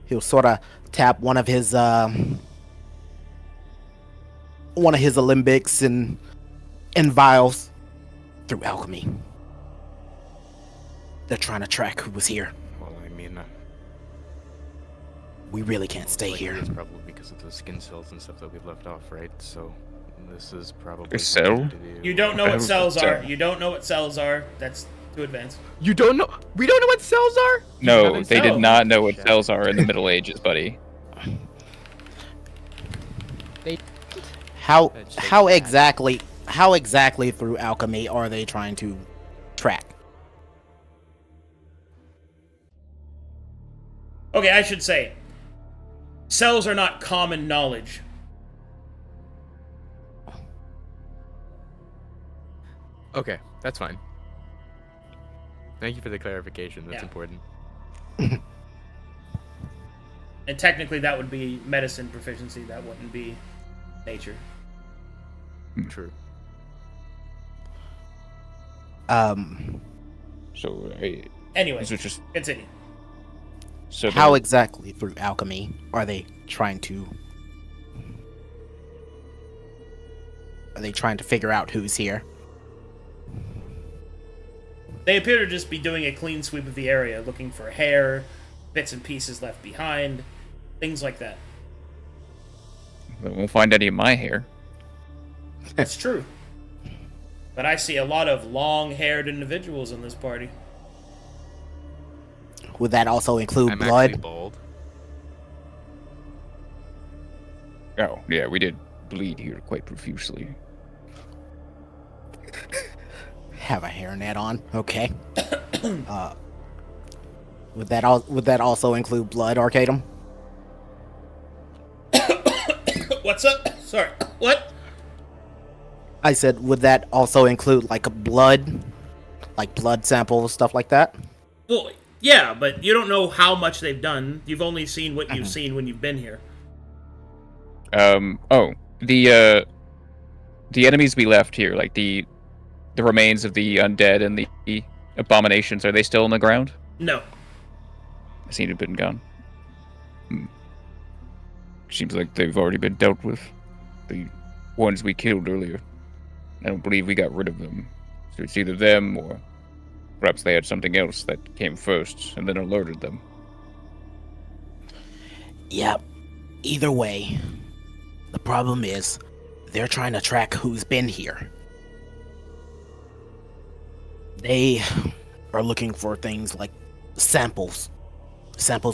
He'll sort of tap one of his alembics and vials through alchemy. They're trying to track who was here. Well, I mean, We really can't stay here. It's probably because of those skin cells and stuff that we left off, right? So this is probably A cell? something to do. You don't know what Okay. cells are. Cell. You don't know what cells are. That's too advanced. You don't know? We don't know what cells are? No, haven't they did know. not know what cells are in the Middle Ages, buddy. How That's so how bad. exactly through alchemy are they trying to track? Okay, I should say, cells are not common knowledge. Okay, that's fine. Thank you for the clarification. That's Yeah. important. And technically, that would be medicine proficiency. That wouldn't be nature. True. So, hey, Anyway, these are just continue. so. How they're- exactly through alchemy are they trying to? Are they trying to figure out who's here? They appear to just be doing a clean sweep of the area, looking for hair, bits and pieces left behind, things like that. They won't find any of my hair. That's true. But I see a lot of long-haired individuals in this party. Would that also include I'm blood? actually bald. Oh, yeah, we did bleed here quite profusely. Have a hairnet on. Okay. Would that also include blood, Arcadum? What's up? Sorry. What? I said, would that also include like blood samples, stuff like that? Well, yeah, but you don't know how much they've done. You've only seen what you've seen when you've been here. Oh, the enemies we left here, like the remains of the undead and the abominations, are they still on the ground? No. I seem to have been gone. Seems like they've already been dealt with. The ones we killed earlier. I don't believe we got rid of them. So it's either them or perhaps they had something else that came first and then alerted them. Yep. Either way, the problem is they're trying to track who's been here. They are looking for things like samples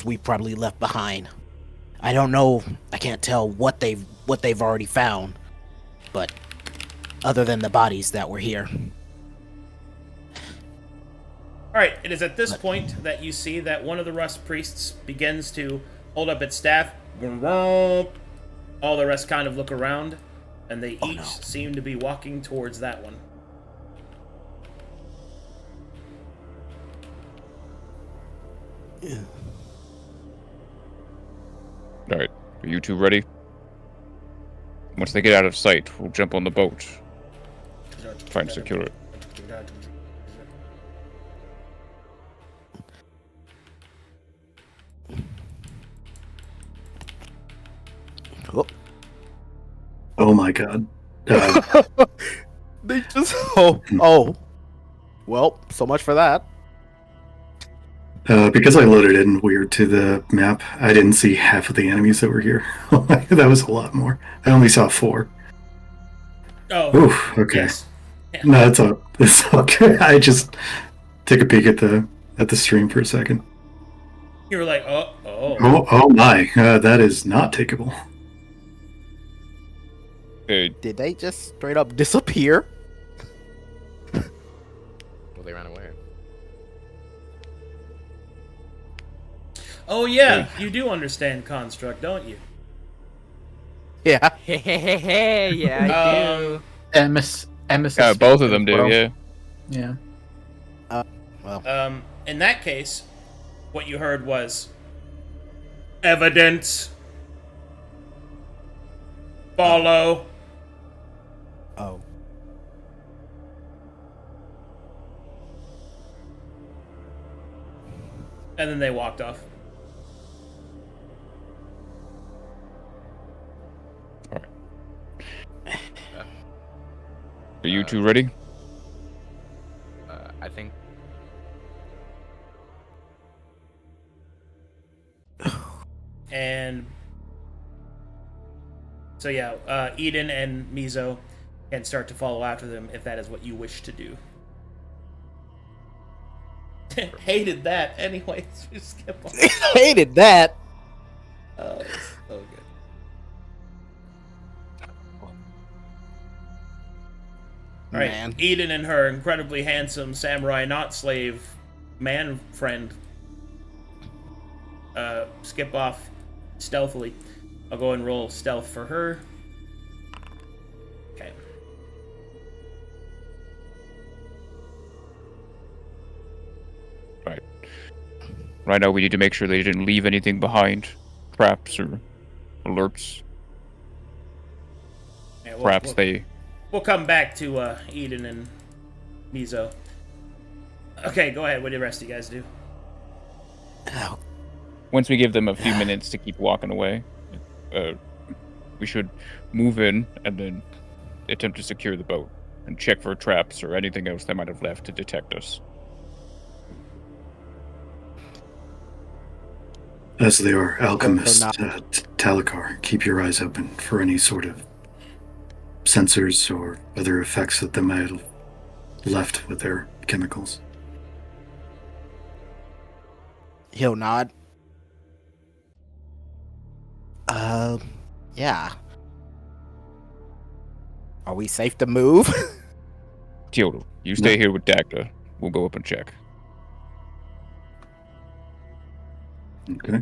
we probably left behind. I don't know. I can't tell what they've already found, but other than the bodies that were here. Alright, it is at this point that you see that one of the Rust Priests begins to hold up its staff. All the rest kind of look around, and they each seem to be walking towards that one. Alright, are you two ready? Once they get out of sight, we'll jump on the boat. Try and secure it. Oh, Oh my god. they just oh. Well, so much for that. Because I loaded in weird to the map, I didn't see half of the enemies that were here. That was a lot more. I only saw 4. Oh, Oof, okay. yes. No, it's okay. I just took a peek at the stream for a second. You were like, oh. Oh my, that is not takeable. Did they just straight up disappear? Well, they ran away. Oh yeah, you do understand construct, don't you? Yeah. Yeah, I do. Emis Both of them do, well. yeah. Yeah. Well, In that case, what you heard was evidence. Follow. oh. And then they walked off. Are you two ready? I think. And so yeah, Eden and Mizo can start to follow after them if that is what you wish to do. Hated that. Anyways, just skip on. Hated that. Oh, it's so good. All right, Man. Eden and her incredibly handsome samurai not slave man friend skip off stealthily. I'll go and roll stealth for her. Okay. . Right now, we need to make sure they didn't leave anything behind. Traps or alerts. Yeah, Perhaps they... We'll come back to Eden and Mizo. Okay, go ahead. What do the rest of you guys do? Oh, Once we give them a few minutes to keep walking away, we should move in and then attempt to secure the boat and check for traps or anything else they might have left to detect us. As they are alchemists, not- Talakar, keep your eyes open for any sort of sensors or other effects that they might have left with their chemicals. he'll nod. Yeah. Are we safe to move? Teodor, you stay here with Dagda. We'll go up and check. Okay.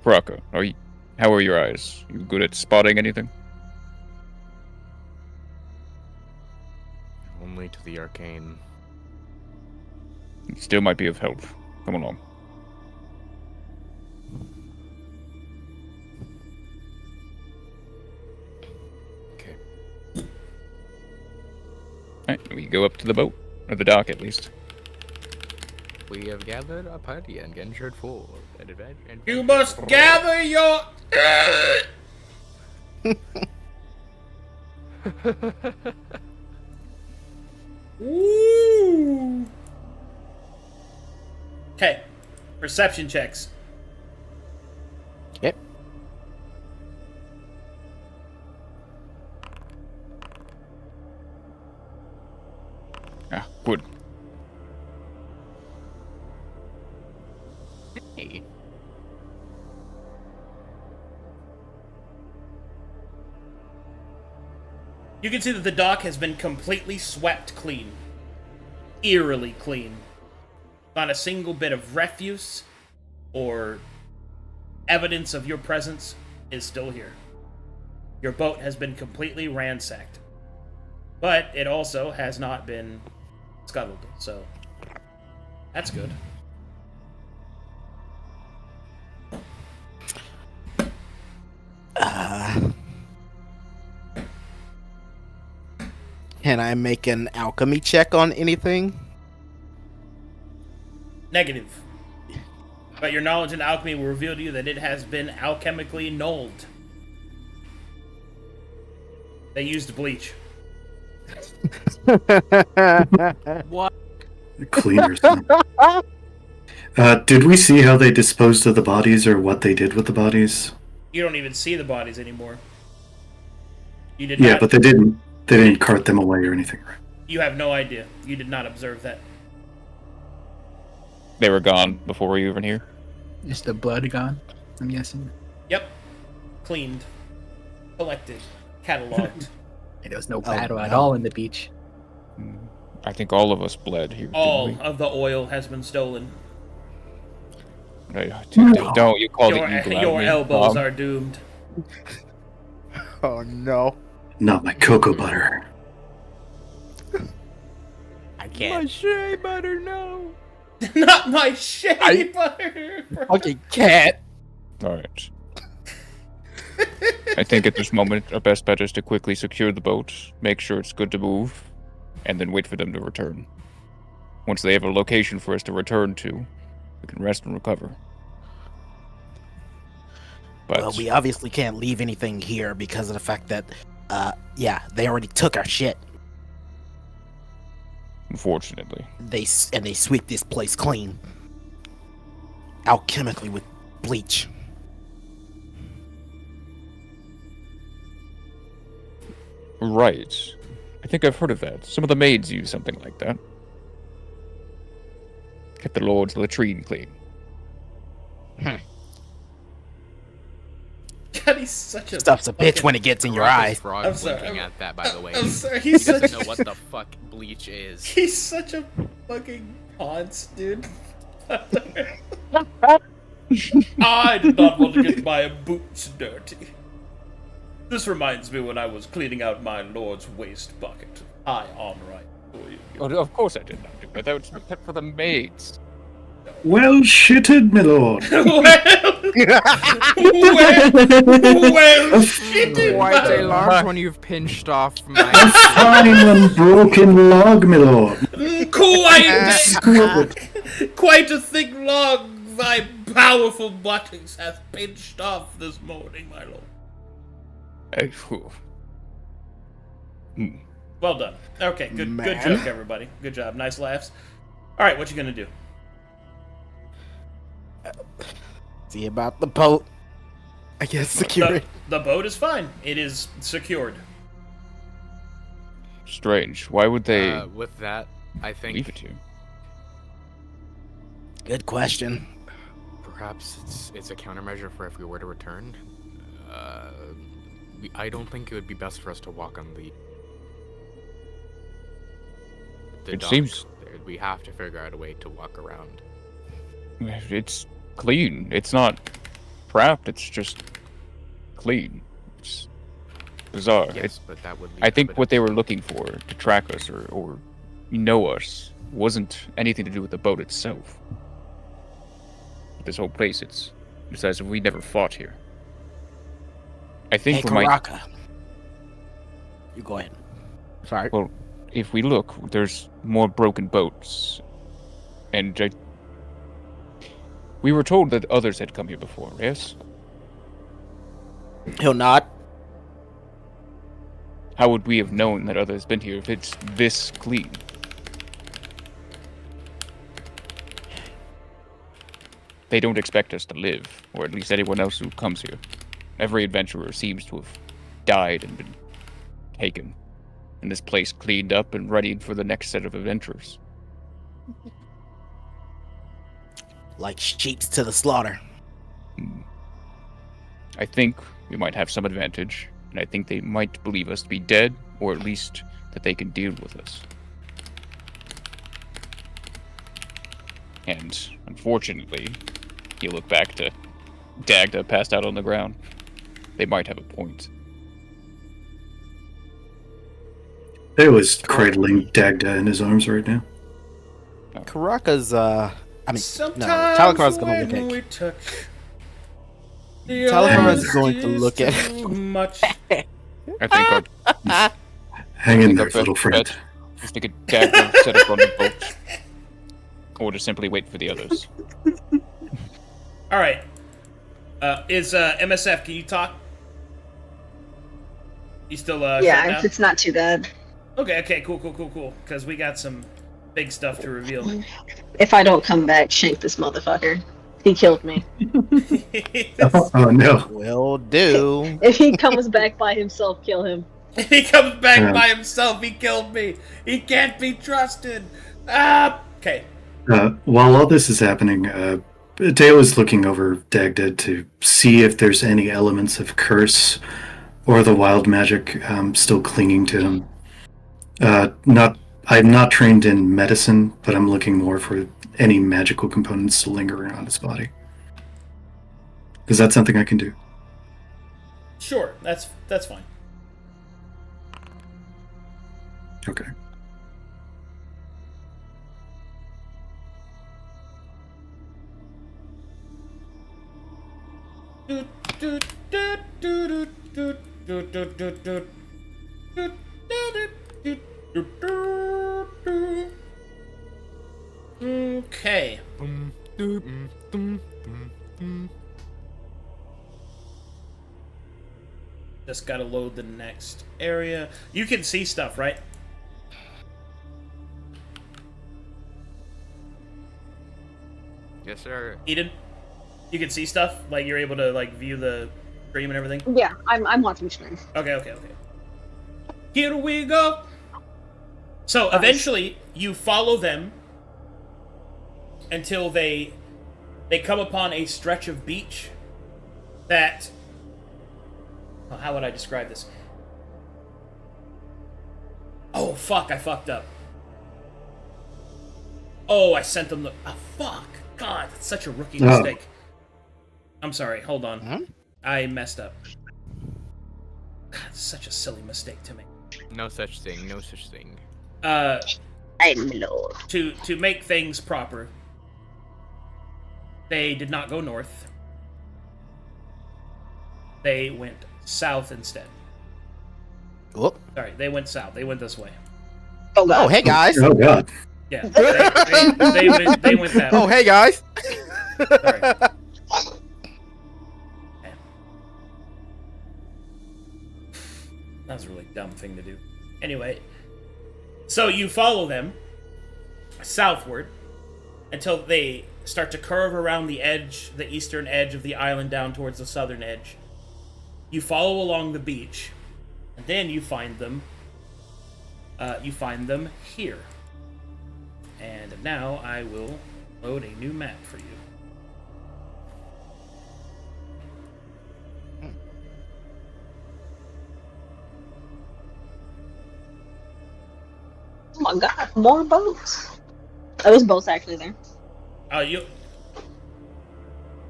Baraka, how are your eyes? You good at spotting anything? Only to the arcane. It still might be of help. Come along. Okay. Alright, we go up to the boat. Or the dock, at least. We have gathered a party and ventured forth. You must gather your. Woo! Okay, perception checks. Yep. Ah, good. Hey. You can see that the dock has been completely swept clean. Eerily clean. Not a single bit of refuse or evidence of your presence is still here. Your boat has been completely ransacked. But it also has not been scuttled, so that's good. Can I make an alchemy check on anything? Negative. But your knowledge in alchemy will reveal to you that it has been alchemically nulled. They used bleach. What? Cleaners. Did we see how they disposed of the bodies or what they did with the bodies? You don't even see the bodies anymore. You did Yeah, not. but they didn't cart them away or anything, right? You have no idea. You did not observe that. They were gone before we were even here. Is the blood gone? I'm guessing. Yep. Cleaned. Collected. Cataloged. There was no battle at no. all in the beach. I think all of us bled here. All didn't of the oil has been stolen. we? Don't you call Your, the eagle out your me, elbows Mom. are doomed. Oh no. Not my cocoa butter. I can't. shea butter, no. Not my shea butter! Fucking cat. Alright. I think at this moment, our best bet is to quickly secure the boat, make sure it's good to move, and then wait for them to return. Once they have a location for us to return to, we can rest and recover. But Well, we obviously can't leave anything here because of the fact that, they already took our shit. unfortunately, They sweep this place clean, alchemically with bleach. right. I think I've heard of that. Some of the maids use something like that. Kept the Lord's latrine clean. God, he's such a Stuff's a bitch when it gets in your eye. Frog I'm sorry, blinking I'm- at that, by the way. I'm sorry, He he's doesn't such know what the fuck bleach is. he's such a fucking ponce, dude. I did not want to get my boots dirty. This reminds me when I was cleaning out my lord's waste bucket. I on right for you. Oh, of course I did not do it. That was kept for the maids. Well shitted, my lord. well, shit, Quite a man. large one you've pinched off A my... fine and broken log, my lord. Quite a thick log thy powerful buttocks hath pinched off this morning, my lord. Well done. Okay, good Man. joke, everybody. Good job. Nice laughs. All right, what you gonna do? See about the boat. I guess security. The boat is fine. It is secured. Strange. Why would they with that, I leave think it here? Good question. perhaps it's a countermeasure for if we were to return. I don't think it would be best for us to walk on the It dock. seems- We have to figure out a way to walk around. It's clean. It's not trapped. It's just clean. It's bizarre. Yes, but that would. Leave I a think bit what of- they were looking for to track us or know us wasn't anything to do with the boat itself. This whole place, it's as if we never fought here. I think Hey, we might. Karaka. You go ahead. Sorry. Well, if we look, there's more broken boats, and we were told that others had come here before. Yes. He'll nod. How would we have known that others been here if it's this clean? They don't expect us to live, or at least anyone else who comes here. Every adventurer seems to have died and been taken, and this place cleaned up and ready for the next set of adventurers. Like sheep to the slaughter. I think we might have some advantage, and I think they might believe us to be dead, or at least that they can deal with us. And unfortunately, you look back to Dagda passed out on the ground. They might have a point. It was cradling Dagda in his arms right now. Karaka's, I mean, no, Sometimes Talakara's gonna look when at we touch, Talakara's going to look at too much. I think our Hang in I there, think our little best friend. bet is to get Dagda set up on the boat, or to simply wait for the others. All right. Is MSF? Can you talk? You still shut Yeah, down? it's not too bad. Okay, cool. Because we got some big stuff to reveal. If I don't come back, shank this motherfucker. He killed me. Oh no. will do. If he comes back by himself, kill him. He comes back Yeah. by himself. He killed me. He can't be trusted. Ah. Okay. While all this is happening, Dale is looking over Dagda to see if there's any elements of curse or the wild magic still clinging to him. I'm not trained in medicine, but I'm looking more for any magical components to linger around his body. Is that something I can do? Sure. That's fine. Okay. Okay. Just gotta load the next area. You can see stuff, right? Yes, sir. Eden? You can see stuff? Like, you're able to, like, view the stream and everything? Yeah, I'm watching stream. Okay. Here we go! So, Nice. eventually, you follow them until they come upon a stretch of beach that... Well, how would I describe this? Oh, fuck, I fucked up. Oh, I sent them the... Oh, fuck. God, that's such a rookie mistake. I'm sorry, hold on. Huh? I messed up. God, it's such a silly mistake to make. No such thing. No such thing. Hey, my lord. To make things proper, they did not go north. They went south instead. Whoop. Sorry, they went south. They went this way. Oh, hey guys. Oh god. Yeah, they went that way. Oh, hey guys. Sorry. Okay. That was a really dumb thing to do. Anyway, so you follow them southward until they start to curve around the edge, the eastern edge of the island down towards the southern edge. You follow along the beach, and then you find them. You find them here. And now I will load a new map for you. Oh my god, more boats. Oh, there's boats actually there. Oh, you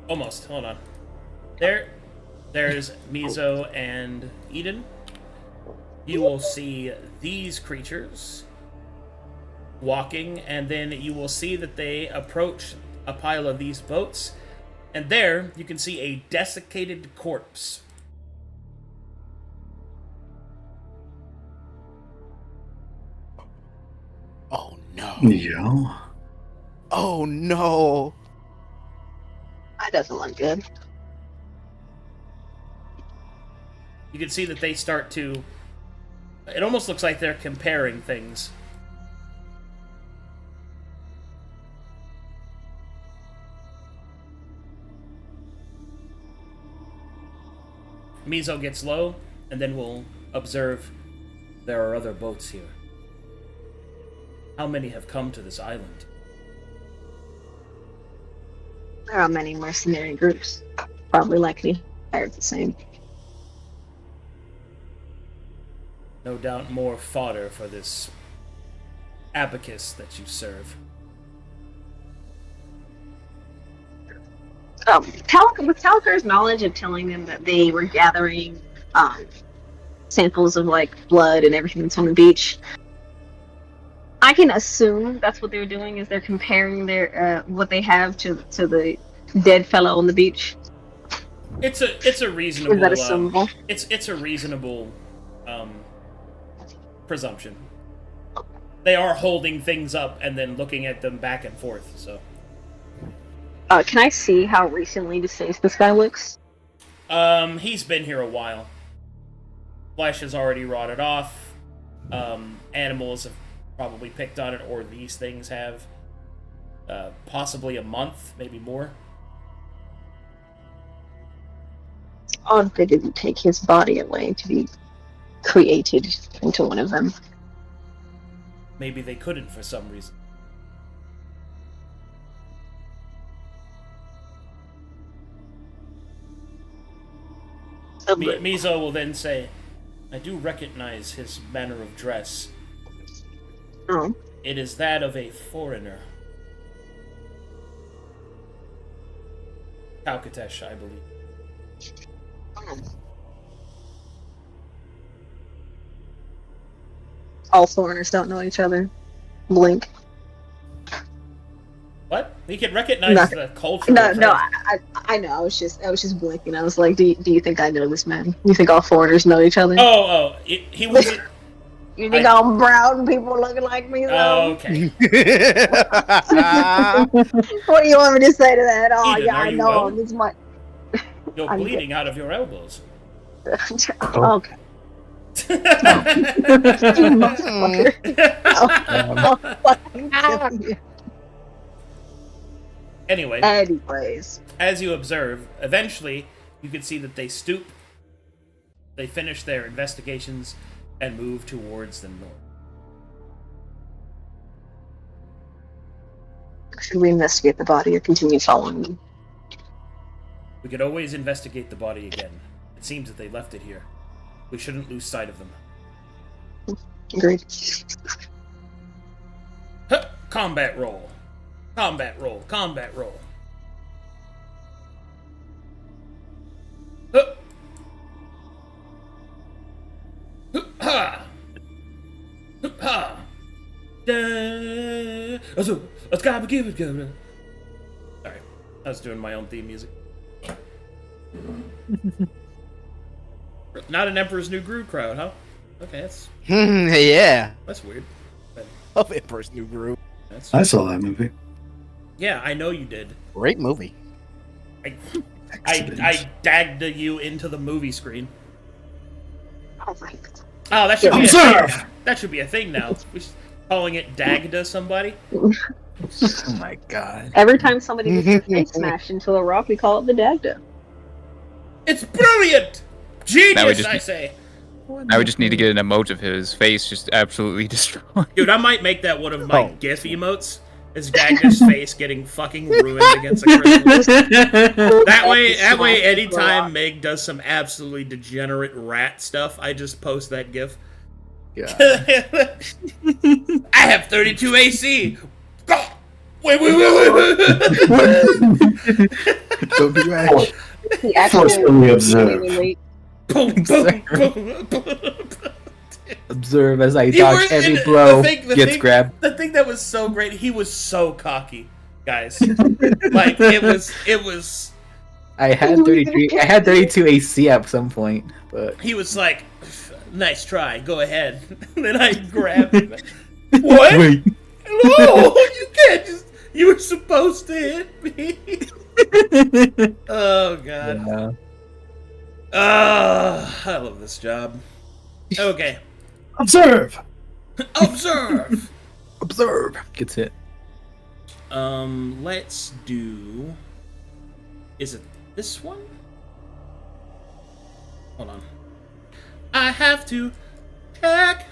almost. Hold on. There's Mizo and Eden. You will see these creatures walking, and then you will see that they approach a pile of these boats, and there you can see a desiccated corpse. Oh no. Yeah. Oh no. That doesn't look good. You can see that they start to... It almost looks like they're comparing things. Mizo gets low, and then we'll observe there are other boats here. How many have come to this island? There are many mercenary groups. Probably likely hired the same. No doubt more fodder for this abacus that you serve. With Talker's knowledge of telling them that they were gathering samples of like blood and everything that's on the beach, I can assume that's what they're doing. Is they're comparing their what they have to the dead fellow on the beach. It's a reasonable. Is that assumable? It's a reasonable presumption. They are holding things up and then looking at them back and forth. So, can I see how recently deceased this guy looks? He's been here a while. Flesh has already rotted off. Animals have probably picked on it, or these things have. Possibly a month, maybe more. Odd they didn't take his body away to be created into one of them. Maybe they couldn't for some reason. Mizo will then say, I do recognize his manner of dress. Oh. It is that of a foreigner. Kalkatesh, I believe. All foreigners don't know each other. Blink. What? He can recognize Nothing. the culture. No, I know. I was just blinking. I was like, do you think I know this man? You think all foreigners know each other? He was. You think all brown people looking like me though? Oh, okay. What do you want me to say to that? Oh Eden, yeah, are I you know. well? This is my. You're I'm bleeding out of your elbows. Okay. You motherfucker. Anyway, Anyways. as you observe, eventually you can see that they stoop, they finish their investigations, and move towards the north. Should we investigate the body or continue following them? We could always investigate the body again. It seems that they left it here. We shouldn't lose sight of them. Agreed. Huh, combat roll. Combat roll. Combat roll. Huh. Huh, ha. Huh, ha. Da, Let's gotta give it. Sorry, I was doing my own theme music. Not an Emperor's New Groove crowd, huh? Okay, Yeah. that's weird. But Of Emperor's New Groove. that's I saw that movie. yeah, I know you did. Great movie. I dagged you into the movie screen. Oh my god. Oh, that should be Observe! a thing. That should be a thing now. We should, calling it Dagda somebody. Oh my god. Every time somebody gets their face smashed into a rock, we call it the Dagda. It's brilliant! Now we Genius, just- I say. Now we just need to get an emote of his face just absolutely destroyed. Dude, I might make that one of my Oh. GIF emotes. Is Dagda's face getting fucking ruined against a crystal? That way, anytime Meg does some absolutely degenerate rat stuff, I just post that GIF. God. I have 32 AC. Wait. Don't be rash. He actually Forcefully observe. wait. Boom, boom, boom. Observe as I You dodge were- every the blow. thing- Gets grabbed. The thing that was so great, he was so cocky, guys. Like it was. I had 33. I had 32 AC at some point, but He was like, "Nice try, go ahead." And then I grabbed him. What? wait. No, you can't just. You were supposed to hit me. Oh god. Yeah. I love this job. Okay. Observe! Observe. Observe. Gets hit. Let's do. Is it this one? Hold on. I have to check.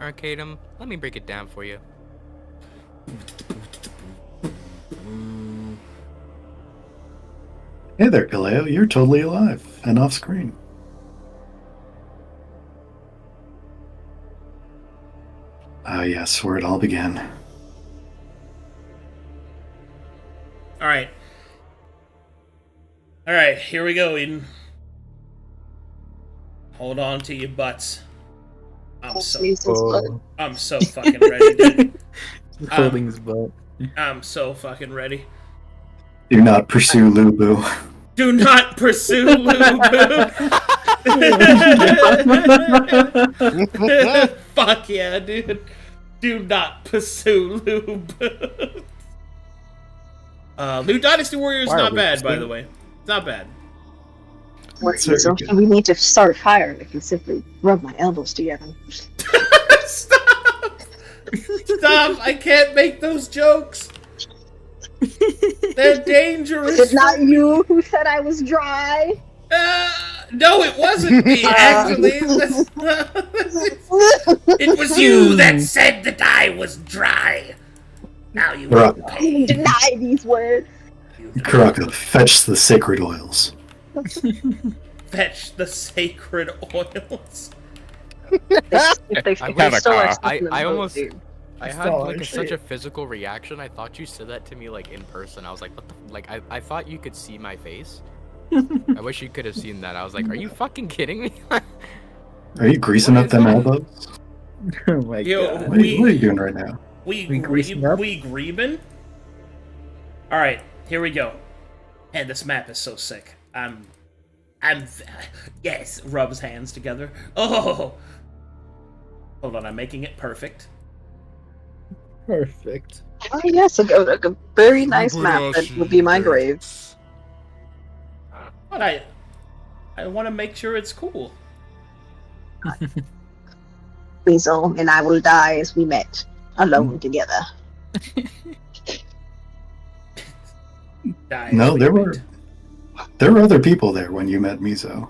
Arcadum, let me break it down for you. Hey there, Galeo. You're totally alive and off screen. Ah, yes, where it all began. All right. All right, here we go, Eden. Hold on to your butts. I'm so fucking ready, dude. Holding his butt. I'm so fucking ready. Do not pursue Lubu. Do not pursue Lubu. Fuck yeah, dude. Do not pursue Lubu. Loot Dynasty Warrior is Why are not we bad, by pursuing? the way. It's not bad. So we need to start fire. I can simply rub my elbows together. Stop! Stop! I can't make those jokes. They're dangerous. It's not you who said I was dry. No, it wasn't me, actually. It was you that said that I was dry. Now you Right. will pay. Deny these words. Karaka, fetch the sacred oils. Fetch the sacred oils. If they Have a still are car. stuck in the I boat, almost- dude. I had saw like it, such shit. a physical reaction. I thought you said that to me like in person. I was like, what the like I thought you could see my face. I wish you could have seen that. I was like, are you fucking kidding me? Are you greasing What up is them that? elbows? Oh my Yo, god. What are you doing right now? We We greasing up? greebin'? Alright, here we go. And this map is so sick. Yes, rubs hands together. Oh! Hold on, I'm making it perfect. Perfect. Oh yes, a very nice map that would be my grave. But I want to make sure it's cool. Weasel and I will die as we met, alone together. Die No, as there we were met. there were other people there when you met Mizo,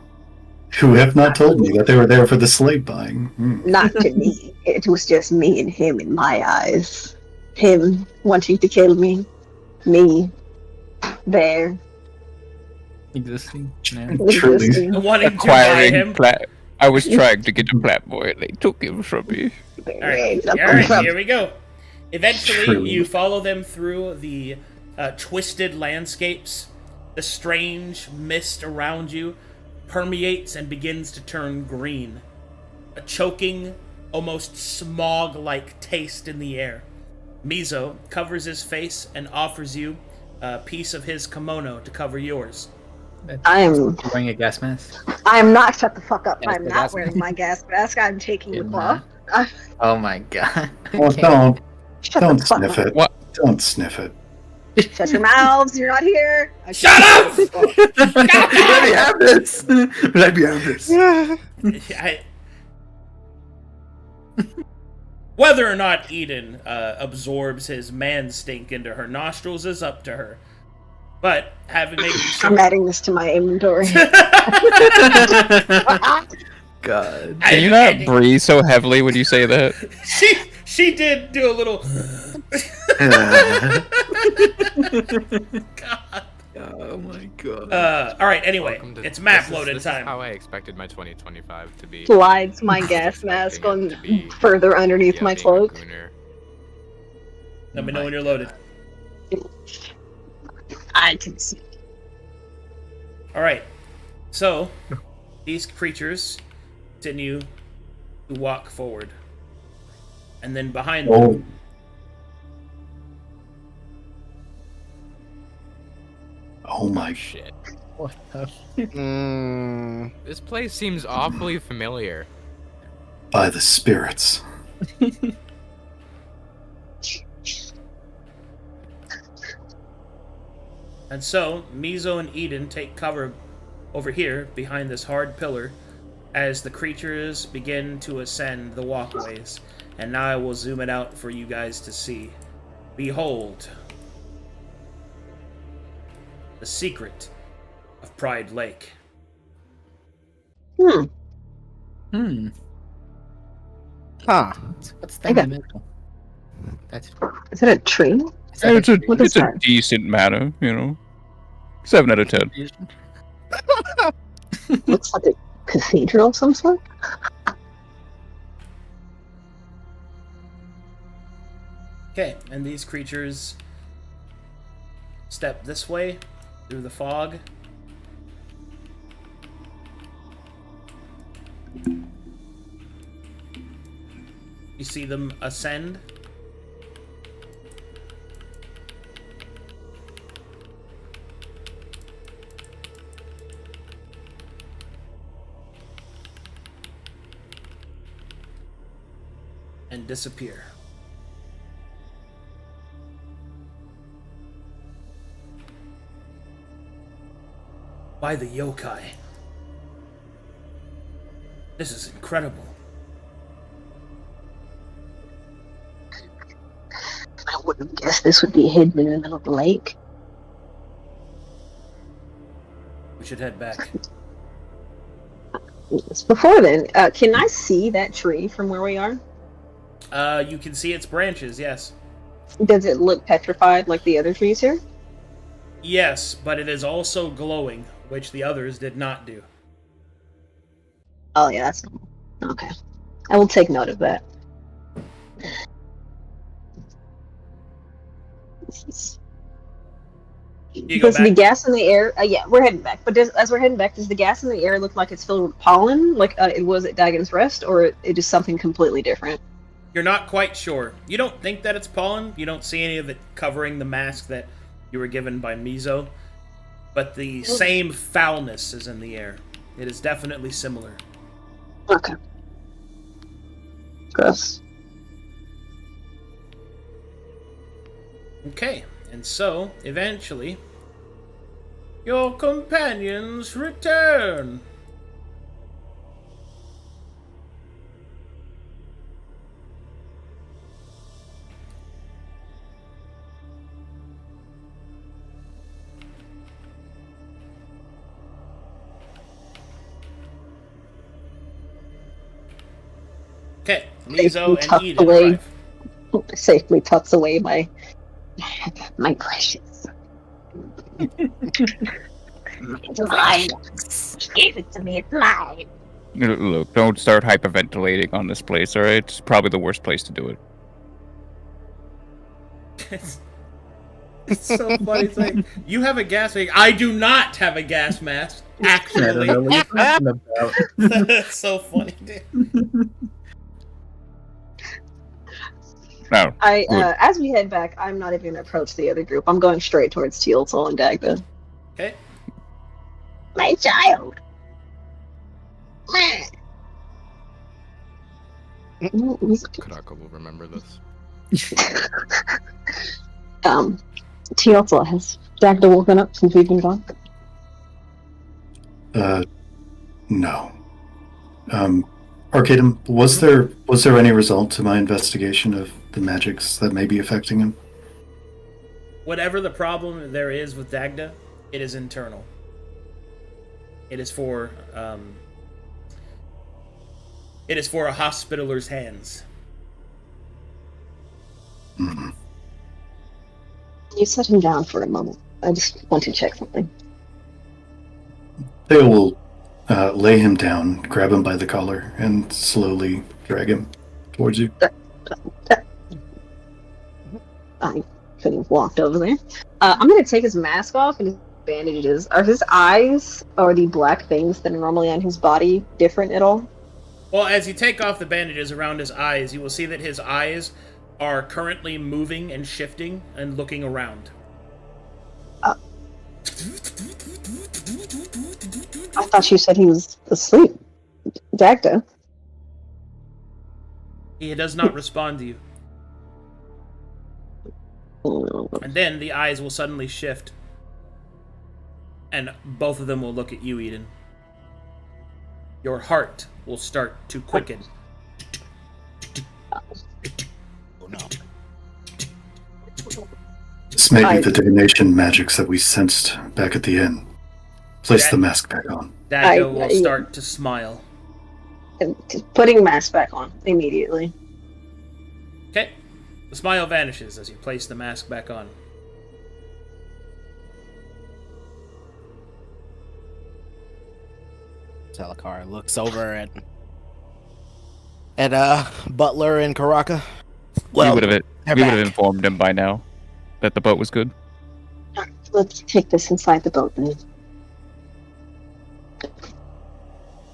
who have not told me that they were there for the slave buying. Not to me. It was just me and him in my eyes. Him wanting to kill me. Me. There. Existing. Yeah. Truly. Existing. Wanting to buy him. Acquiring plat. I was trying to get a plat boy and they took him from me. Alright, here we go. Eventually, True. you follow them through the twisted landscapes. The strange mist around you permeates and begins to turn green. A choking, almost smog-like taste in the air. Mizo covers his face and offers you a piece of his kimono to cover yours. I am wearing a gas mask. I am not. Shut the fuck up. Yes, I'm the not gas wearing my gas mask. I'm taking the You're cloth. Oh my god. Well, Shut don't the fuck sniff up. it. What? Don't sniff it. Shut your mouths. You're not here. Shut up! Let me have this. Let me have this. Whether or not Eden absorbs his man stink into her nostrils is up to her. But having made I'm adding this to my inventory. God. Can you not breathe so heavily when you say that? She did do a little. God. Oh my god. All right. Anyway, Welcome to- it's map this is- loaded this time. Is how I expected my 2025 to be. Slides my I was gas mask expecting on it to be, further underneath my being a cloak. gooner. Let me know when you're loaded. I can see. All right. So these creatures continue to walk forward, and then behind them. Oh, oh my Shit. What the? This place seems awfully familiar. by the spirits. And so, Mizo and Eden take cover over here behind this hard pillar as the creatures begin to ascend the walkways. And now I will zoom it out for you guys to see. Behold, the secret of Pride Lake. Hmm. Hmm. Huh. What's that in the middle? That's. Is it a tree? Is that It's a, What is it's a that? decent matter, you know. 7 out of 10. Looks like a cathedral of some sort. Okay, and these creatures step this way through the fog. You see them ascend. And disappear. By the yokai. This is incredible. I wouldn't have guessed this would be hidden in the middle of the lake. We should head back. Before then, can I see that tree from where we are? You can see its branches, yes. Does it look petrified like the other trees here? Yes, but it is also glowing, which the others did not do. Oh yeah, that's normal. Okay. I will take note of that. You go Does the back. gas in the air? Yeah, we're heading back. But as we're heading back, does the gas in the air look like it's filled with pollen, like it was at Dagon's Rest, or it is something completely different? You're not quite sure. You don't think that it's pollen. You don't see any of it covering the mask that you were given by Mizo. But the same foulness is in the air. It is definitely similar. Okay. Gross. Okay, and so, eventually, your companions return. Okay, Mizo and Eden arrive. Safely tucks away my precious. It's mine. Give it to me. It's mine. Look, don't start hyperventilating on this place, alright? It's probably the worst place to do it. It's so funny. It's like, you have a gas mask. I do not have a gas mask, I don't know actually. what you're talking about. That's so funny, dude. No. I good. as we head back, I'm not even gonna approach the other group. I'm going straight towards Teal'c and Dagda. Okay. My child. Karaka will remember this. Teal'c, has Dagda woken up since we've been gone? No. Arcadum, was there any result to my investigation of the magics that may be affecting him? Whatever the problem there is with Dagda, it is internal. It is for a hospitaler's hands. Mm-hmm. You set him down for a moment. I just want to check something. Theo will lay him down, grab him by the collar, and slowly drag him towards you. I could have walked over there. I'm going to take his mask off and his bandages. Are his eyes or the black things that are normally on his body different at all? Well, as you take off the bandages around his eyes, you will see that his eyes are currently moving and shifting and looking around. I thought you said he was asleep. Dagda. He does not respond to you. And then the eyes will suddenly shift. And both of them will look at you, Eden. Your heart will start to quicken. Oh no. This may be the divination magics that we sensed back at the inn. Place the mask back on. Dagda will start to smile. Putting mask back on immediately. Okay. The smile vanishes as you place the mask back on. Telakar looks over at Butler and Karaka. We would have back. informed him by now that the boat was good. Let's take this inside the boat then.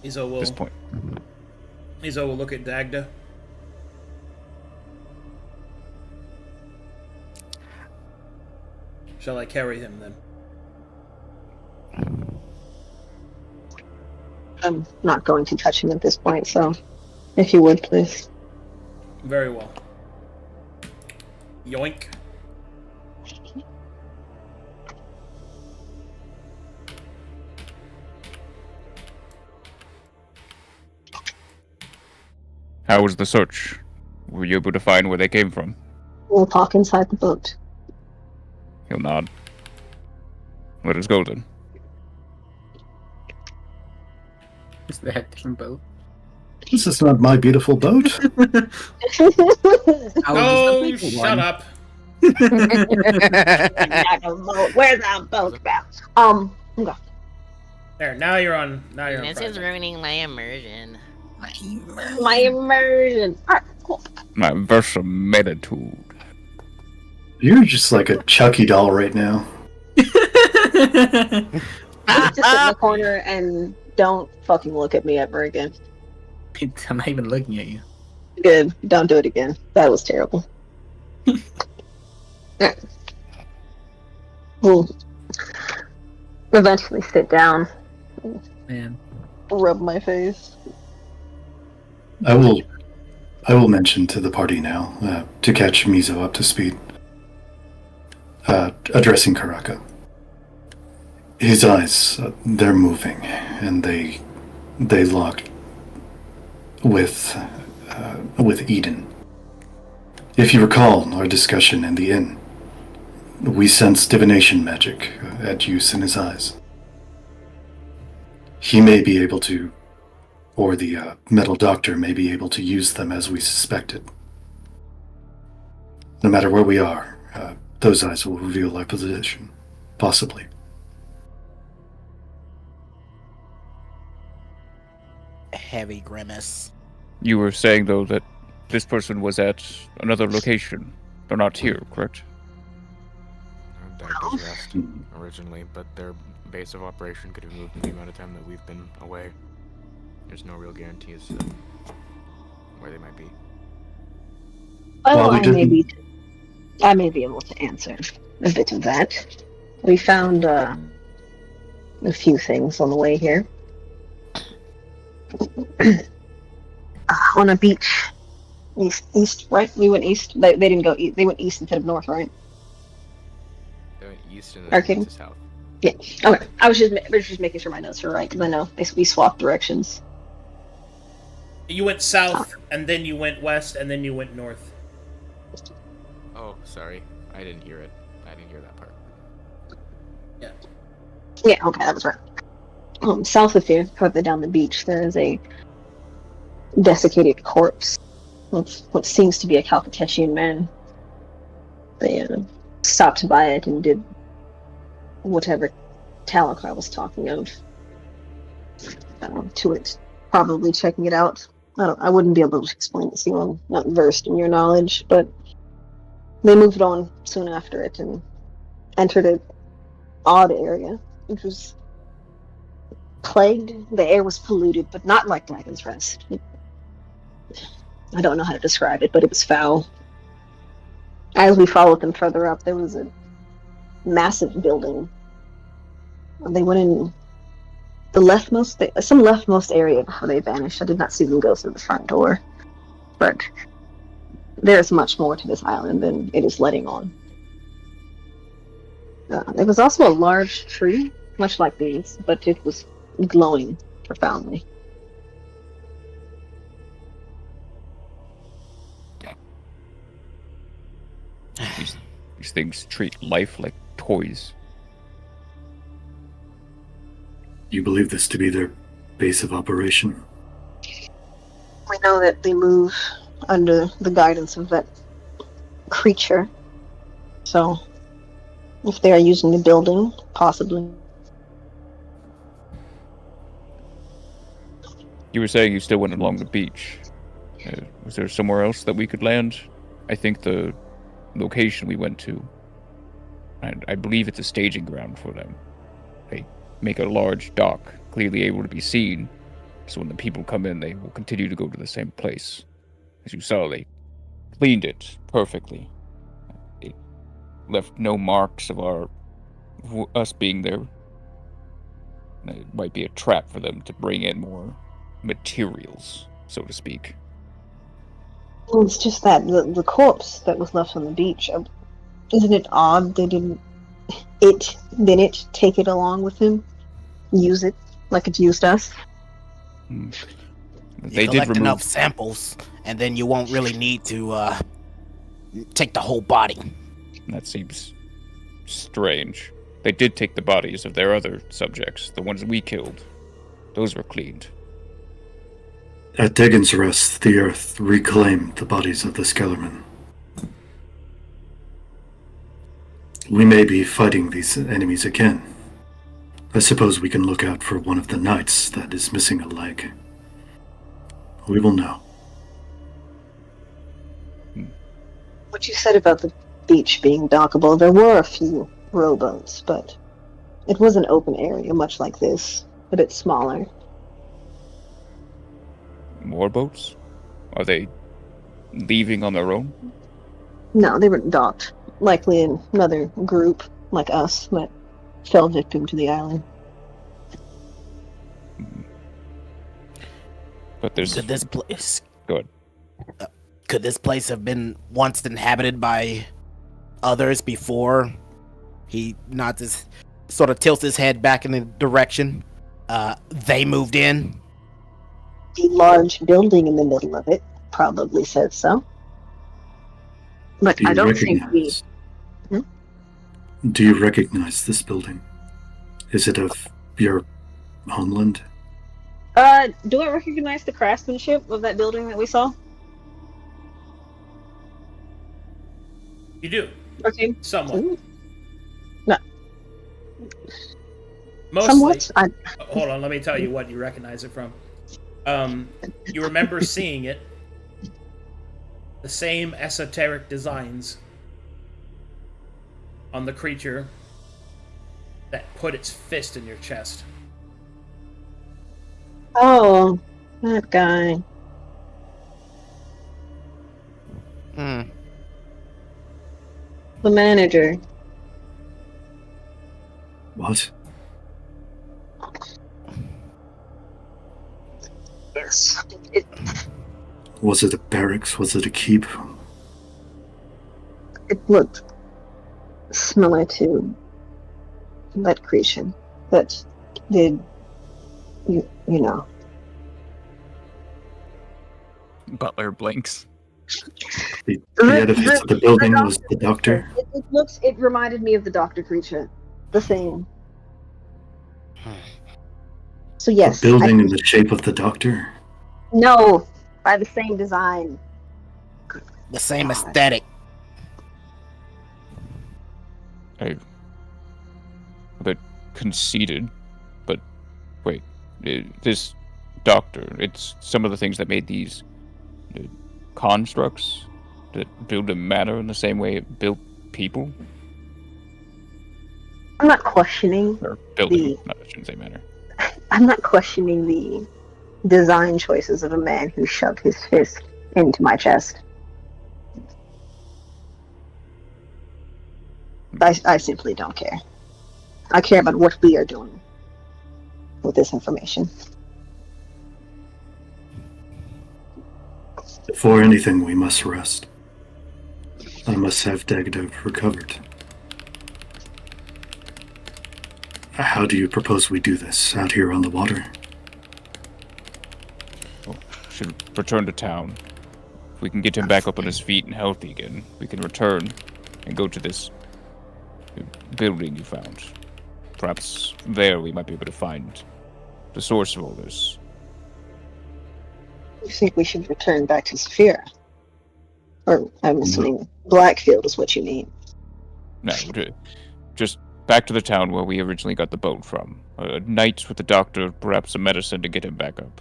Izo At this point. will look at Dagda. Shall I carry him then? I'm not going to touch him at this point, so if you would, please. Very well. Yoink. How was the search? Were you able to find where they came from? We'll talk inside the boat. He'll nod. Where is Golden? Is that a different boat? This is not my beautiful boat. Oh, shut up. Where's our boat about? Okay. There, now you're on. Now you're on. This is project. ruining my immersion. My immersion. Alright, cool. My verisimilitude. You're just like a Chucky doll right now. Just sit in the corner and don't fucking look at me ever again. I'm not even looking at you. Good. Don't do it again. That was terrible. We'll eventually sit down. Man. Rub my face. I will mention to the party now to catch Mizo up to speed. Addressing Karaka. His eyes, they're moving, and they locked with Eden. If you recall our discussion in the inn, we sense divination magic at use in his eyes. He may be able to, or the metal doctor may be able to use them as we suspected. No matter where we are, those eyes will reveal our position, possibly. Heavy grimace. You were saying, though, that this person was at another location. They're not here, correct? Dagda's rest originally, but their base of operation could have moved in the amount of time that we've been away. There's no real guarantee as to where they might be. Well, we I may be able to answer a bit of that. We found a few things on the way here. On a beach, east, right? We went east. They didn't go east. They went east instead of north, right? They went east and then Arcadum? went to south. Yeah. Okay. I was just making sure my notes were right because I know we swapped directions. You went south, and then you went west, and then you went north. Oh, sorry. I didn't hear it. I didn't hear that part. Yeah. Yeah. Okay, that was right. South of here, further down the beach, there is a desiccated corpse. What seems to be a Calcutetian man. They stopped by it and did whatever Talakar was talking of to it. Probably checking it out. I wouldn't be able to explain it to you. I'm not versed in your knowledge, but they moved on soon after it and entered an odd area, which was plagued. The air was polluted, but not like Dragon's Rest. I don't know how to describe it, but it was foul. As we followed them further up, there was a massive building. They went in some leftmost area before they vanished. I did not see them go through the front door, but there's much more to this island than it is letting on. There was also a large tree, much like these, but it was glowing profoundly. These things treat life like toys. You believe this to be their base of operation? We know that they move under the guidance of that creature. So, if they are using the building, possibly. You were saying you still went along the beach. Was there somewhere else that we could land? I think the location we went to, I believe it's a staging ground for them. They make a large dock, clearly able to be seen, so when the people come in, they will continue to go to the same place. As you saw, they cleaned it perfectly. It left no marks of us being there. It might be a trap for them to bring in more materials, so to speak. Well, it's just that the corpse that was left on the beach. Isn't it odd they didn't take it along with him? Use it like it's used us? They collect did remove enough samples, and then you won't really need to take the whole body. That seems strange. They did take the bodies of their other subjects, the ones we killed. Those were cleaned. At Dragon's Rest, the Earth reclaimed the bodies of the Skellermen. We may be fighting these enemies again. I suppose we can look out for one of the knights that is missing a leg. We will know. What you said about the beach being dockable, there were a few rowboats, but it was an open area, much like this, a bit smaller. More boats? Are they leaving on their own? No, they were docked. Likely another group, like us, that fell victim to the island. But there's... Could this place... Go ahead. Could this place have been once inhabited by others before he nods his... sort of tilts his head back in the direction they moved in? The large building in the middle of it probably says so. But Do you I don't think we... recognize- Do you recognize this building? Is it of your homeland? Do I recognize the craftsmanship of that building that we saw? You do. Okay. Somewhat. No. Mostly. Somewhat? Hold on, let me tell you what you recognize it from. You remember seeing it. The same esoteric designs on the creature that put its fist in your chest. Oh, that guy. Hmm. The manager. What? Yes. Was it a barracks? Was it a keep? It looked similar to that creature that did, you know. Butler blinks. The edifice of the building was the doctor? It reminded me of the doctor creature. The same. So yes. A building in the shape of the doctor? No, by the same design. The same aesthetic. A bit conceited, but wait, this doctor, it's some of the things that made these constructs that build a matter in the same way it built people? I'm not questioning Or building, I shouldn't say matter. I'm not questioning the design choices of a man who shoved his fist into my chest. I simply don't care. I care about what we are doing with this information. Before anything, we must rest. I must have Dagda recovered. How do you propose we do this? Out here on the water? Well, should return to town. If we can get him back up on his feet and healthy again, we can return and go to this building you found. Perhaps there we might be able to find the source of all this. You think we should return back to Saphira? Or, I'm assuming Blackfield is what you mean. No, just back to the town where we originally got the boat from. A night with the doctor, perhaps some medicine to get him back up.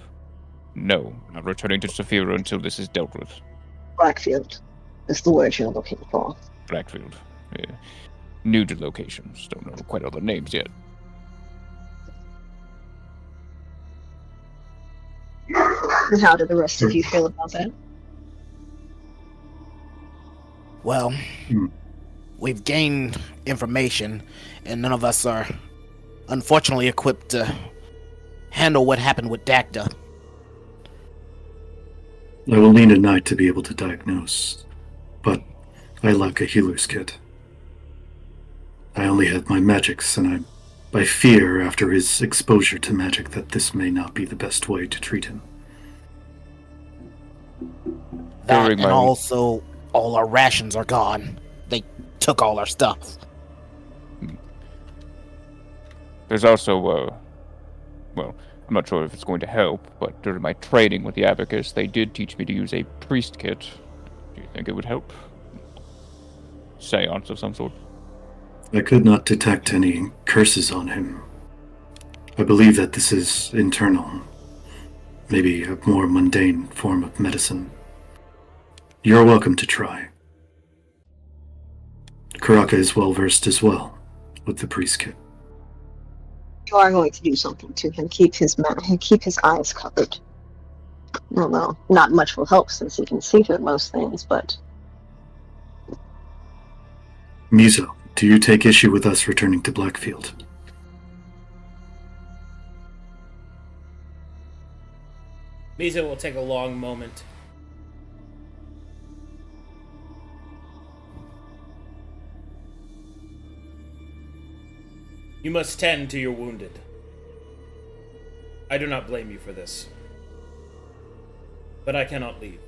No, not returning to Saphira until this is dealt with. Blackfield is the word you're looking for. Blackfield. Yeah. New to locations. Don't know quite all the names yet. And how do the rest of you feel about that? Well, we've gained information, and none of us are unfortunately equipped to handle what happened with Dagda. I will need a night to be able to diagnose, but I lack a healer's kit. I only have my magics, and I fear after his exposure to magic that this may not be the best way to treat him. That, and also, all our rations are gone. They took all our stuff. There's also, well, I'm not sure if it's going to help, but during my training with the Abacus, they did teach me to use a priest kit. Do you think it would help? Seance of some sort? I could not detect any curses on him. I believe that this is internal. Maybe a more mundane form of medicine. You're welcome to try. Karaka is well versed as well with the priest kit. You are going to do something to him. Keep his eyes covered. Well, not much will help since he can see through most things, but... Mizo, do you take issue with us returning to Blackfield? Mizo will take a long moment. You must tend to your wounded. I do not blame you for this. But I cannot leave.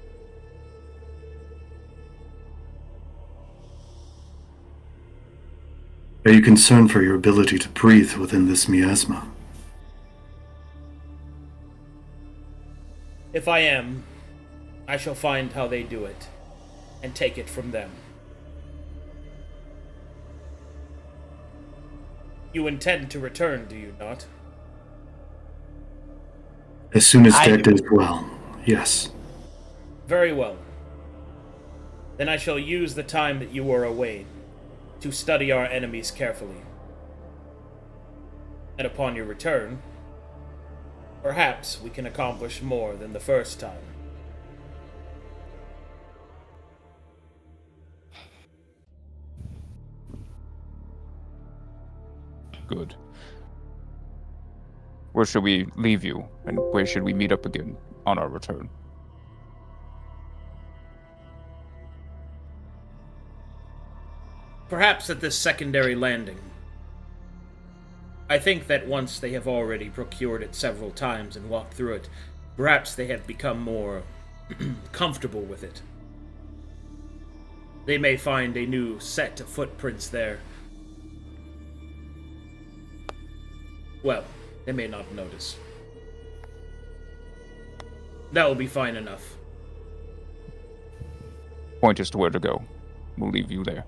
Are you concerned for your ability to breathe within this miasma? If I am, I shall find how they do it, and take it from them. You intend to return, do you not? As soon as Dagda is well, yes. Very well. Then I shall use the time that you are away to study our enemies carefully. And upon your return, perhaps we can accomplish more than the first time. good. Where should we leave you, and where should we meet up again on our return? Perhaps at this secondary landing. I think that once they have already procured it several times and walked through it, perhaps they have become more comfortable with it. They may find a new set of footprints there. Well, they may not notice. That will be fine enough. Point us to where to go. We'll leave you there.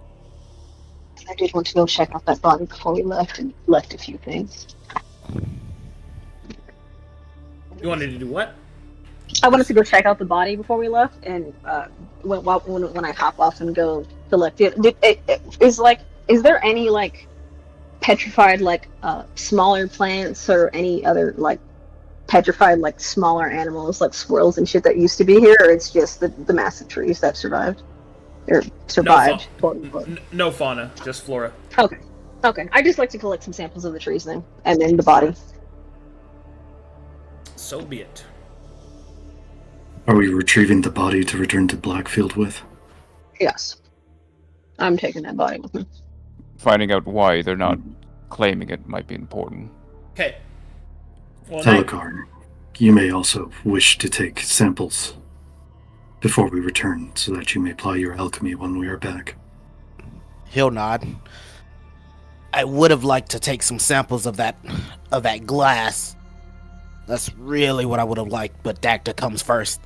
I did want to go check out that body before we left and left a few things. You wanted to do what? I wanted to go check out the body before we left, and when I hop off and go collect it, is there any like petrified like smaller plants or any other like petrified like smaller animals like squirrels and shit that used to be here, or it's just the massive trees that survived or survived? No fauna, just flora. Okay. I just like to collect some samples of the trees then, and then the body. So be it. Are we retrieving the body to return to Blackfield with? Yes. I'm taking that body with me. Finding out why they're not claiming it might be important. Okay. Well, Telecar, you may also wish to take samples before we return, so that you may apply your alchemy when we are back. He'll nod. I would have liked to take some samples of that glass. That's really what I would have liked, but Dagda comes first.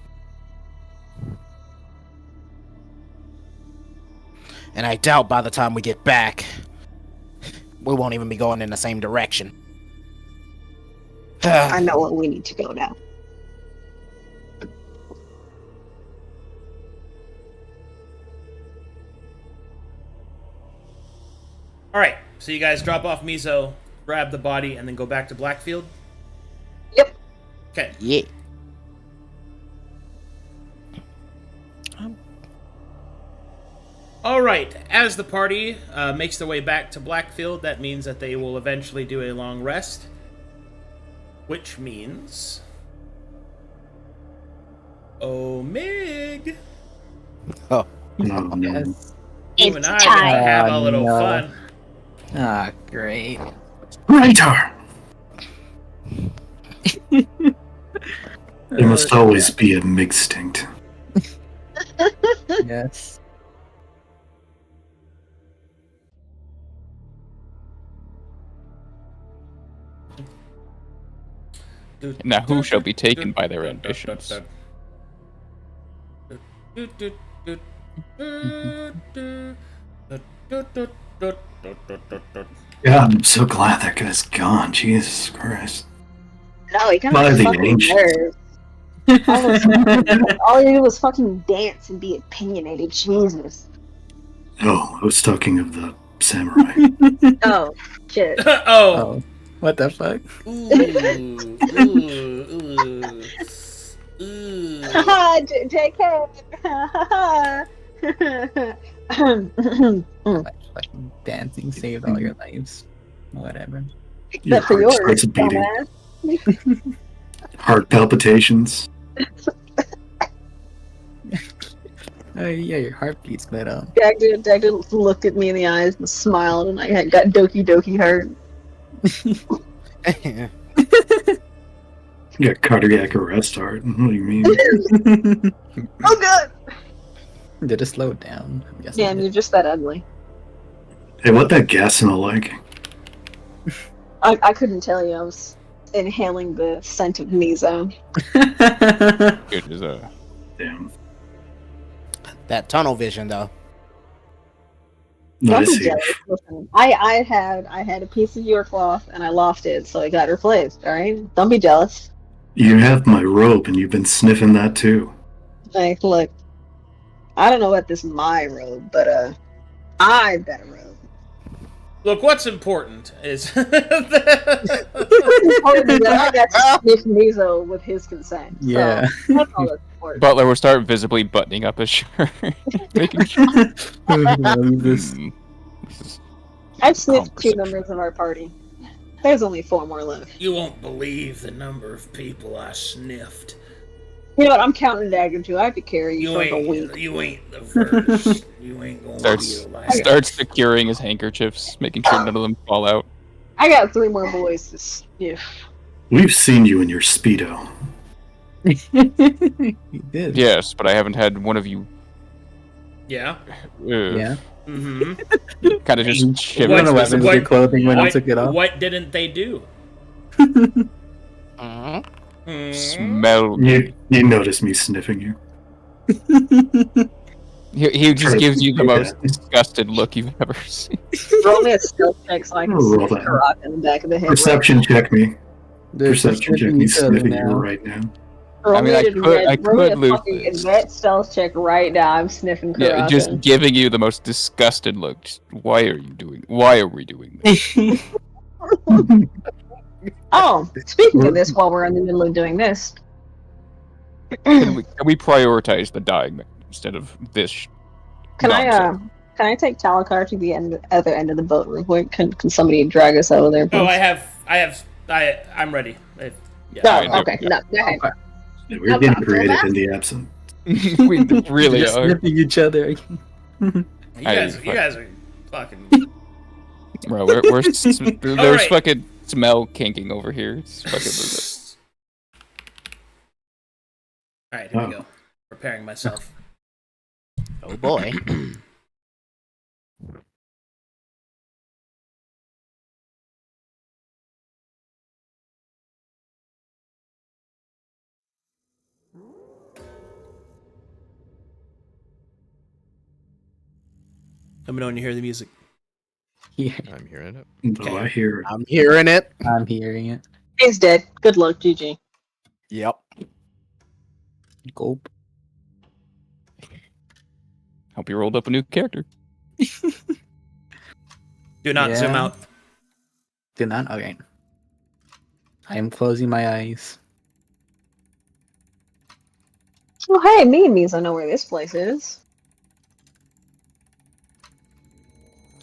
And I doubt by the time we get back, we won't even be going in the same direction. I know where we need to go now. Alright, so you guys drop off Mizo, grab the body, and then go back to Blackfield? Yep. Okay. Yeah. Alright, as the party makes their way back to Blackfield, that means that they will eventually do a long rest. Which means... Mig! Oh. No. Yes. You and I It's get to time. have a little No. fun. Ah, great. Radar! There must always be a Migstinct. Yes. Now who shall be taken by their ambitions? Yeah, I'm so glad that guy's gone. Jesus Christ. No, he kind By of the fucking ancient. nerves. All he did was fucking dance and be opinionated. Jesus. Oh, I was talking of the samurai. Oh, shit. Oh! Oh, what the fuck? Ooh. Haha, JK. Fucking dancing saved all your lives. Whatever. Your Except for heart yours, starts beating. dumbass. Heart palpitations. Oh yeah, your heart beats, but Dagda looked at me in the eyes and smiled, and I got Doki hurt. You got cardiac arrest heart. What do you mean? Oh, good. did it slow down? I'm guessing Damn, it you're just that ugly. Hey, what that gas smell like? I couldn't tell you. I was inhaling the scent of Mizo. did. Good as a... Damn. That tunnel vision, though. Don't Nice. be jealous. Listen, I had a piece of your cloth and I lost it, so it got replaced. All right, don't be jealous. You have my robe, and you've been sniffing that too. Like, look, I don't know what this is my robe, but I got a robe. Look, what's important is... I got to sniff Mizo with his consent. So Yeah. that's all that's important. Butler will start visibly buttoning up his shirt. Making sure... This- Hmm, this is... I've sniffed 2 members of our party. There's only 4 more left. You won't believe the number of people I sniffed. You know what? I'm counting dagger too. I have to carry you You for like a week. ain't the first. You ain't gonna Starts be the last. starts securing his handkerchiefs, making sure none of them fall out. I got 3 more boys to sniff. We've seen you in your Speedo. You did. Yes, but I haven't had one of you. Yeah. Yeah. Mm-hmm. Kind of just You shiver. don't know what happened to your clothing when I took it off. What didn't they do? Mhm. Smell. You notice me sniffing you. He just Try to gives you the do most that. disgusted look you've ever seen. Roll me a stealth check so I can Roll sniff that. Karak in the back of the head. Perception check me. They're Perception check sniffing me each other sniffing you now. right now. Roll I mean, me I a could- I roll me could a lose fucking this. advanced stealth check right now. I'm sniffing Karak. Yeah, just giving you the most disgusted look. Just, why are we doing this? Oh, speaking of this, while we're in the middle of doing this, Can we prioritize the dying man instead of this? can nonsense? I take Talakar to the other end of the boat real quick? Can somebody drag us out of there, please? I'm ready. Yeah. No, I do. okay, no, go ahead. Yeah, we're getting creative in the absent. We really Just are. sniffing each other. You guys are fucking. Bro, there's Alright. fucking smell kinking over here. It's fucking. All right, here we go. Preparing myself. Oh boy. Let me know when you hear the music. Yeah, I'm hearing it. Though I hear I'm hearing it. I'm hearing it. He's dead. Good luck, GG. Yep. Gulp. Hope you rolled up a new character. Do not zoom Yeah. out. Did not? Okay. I am closing my eyes. Oh, hey, me means I know where this place is.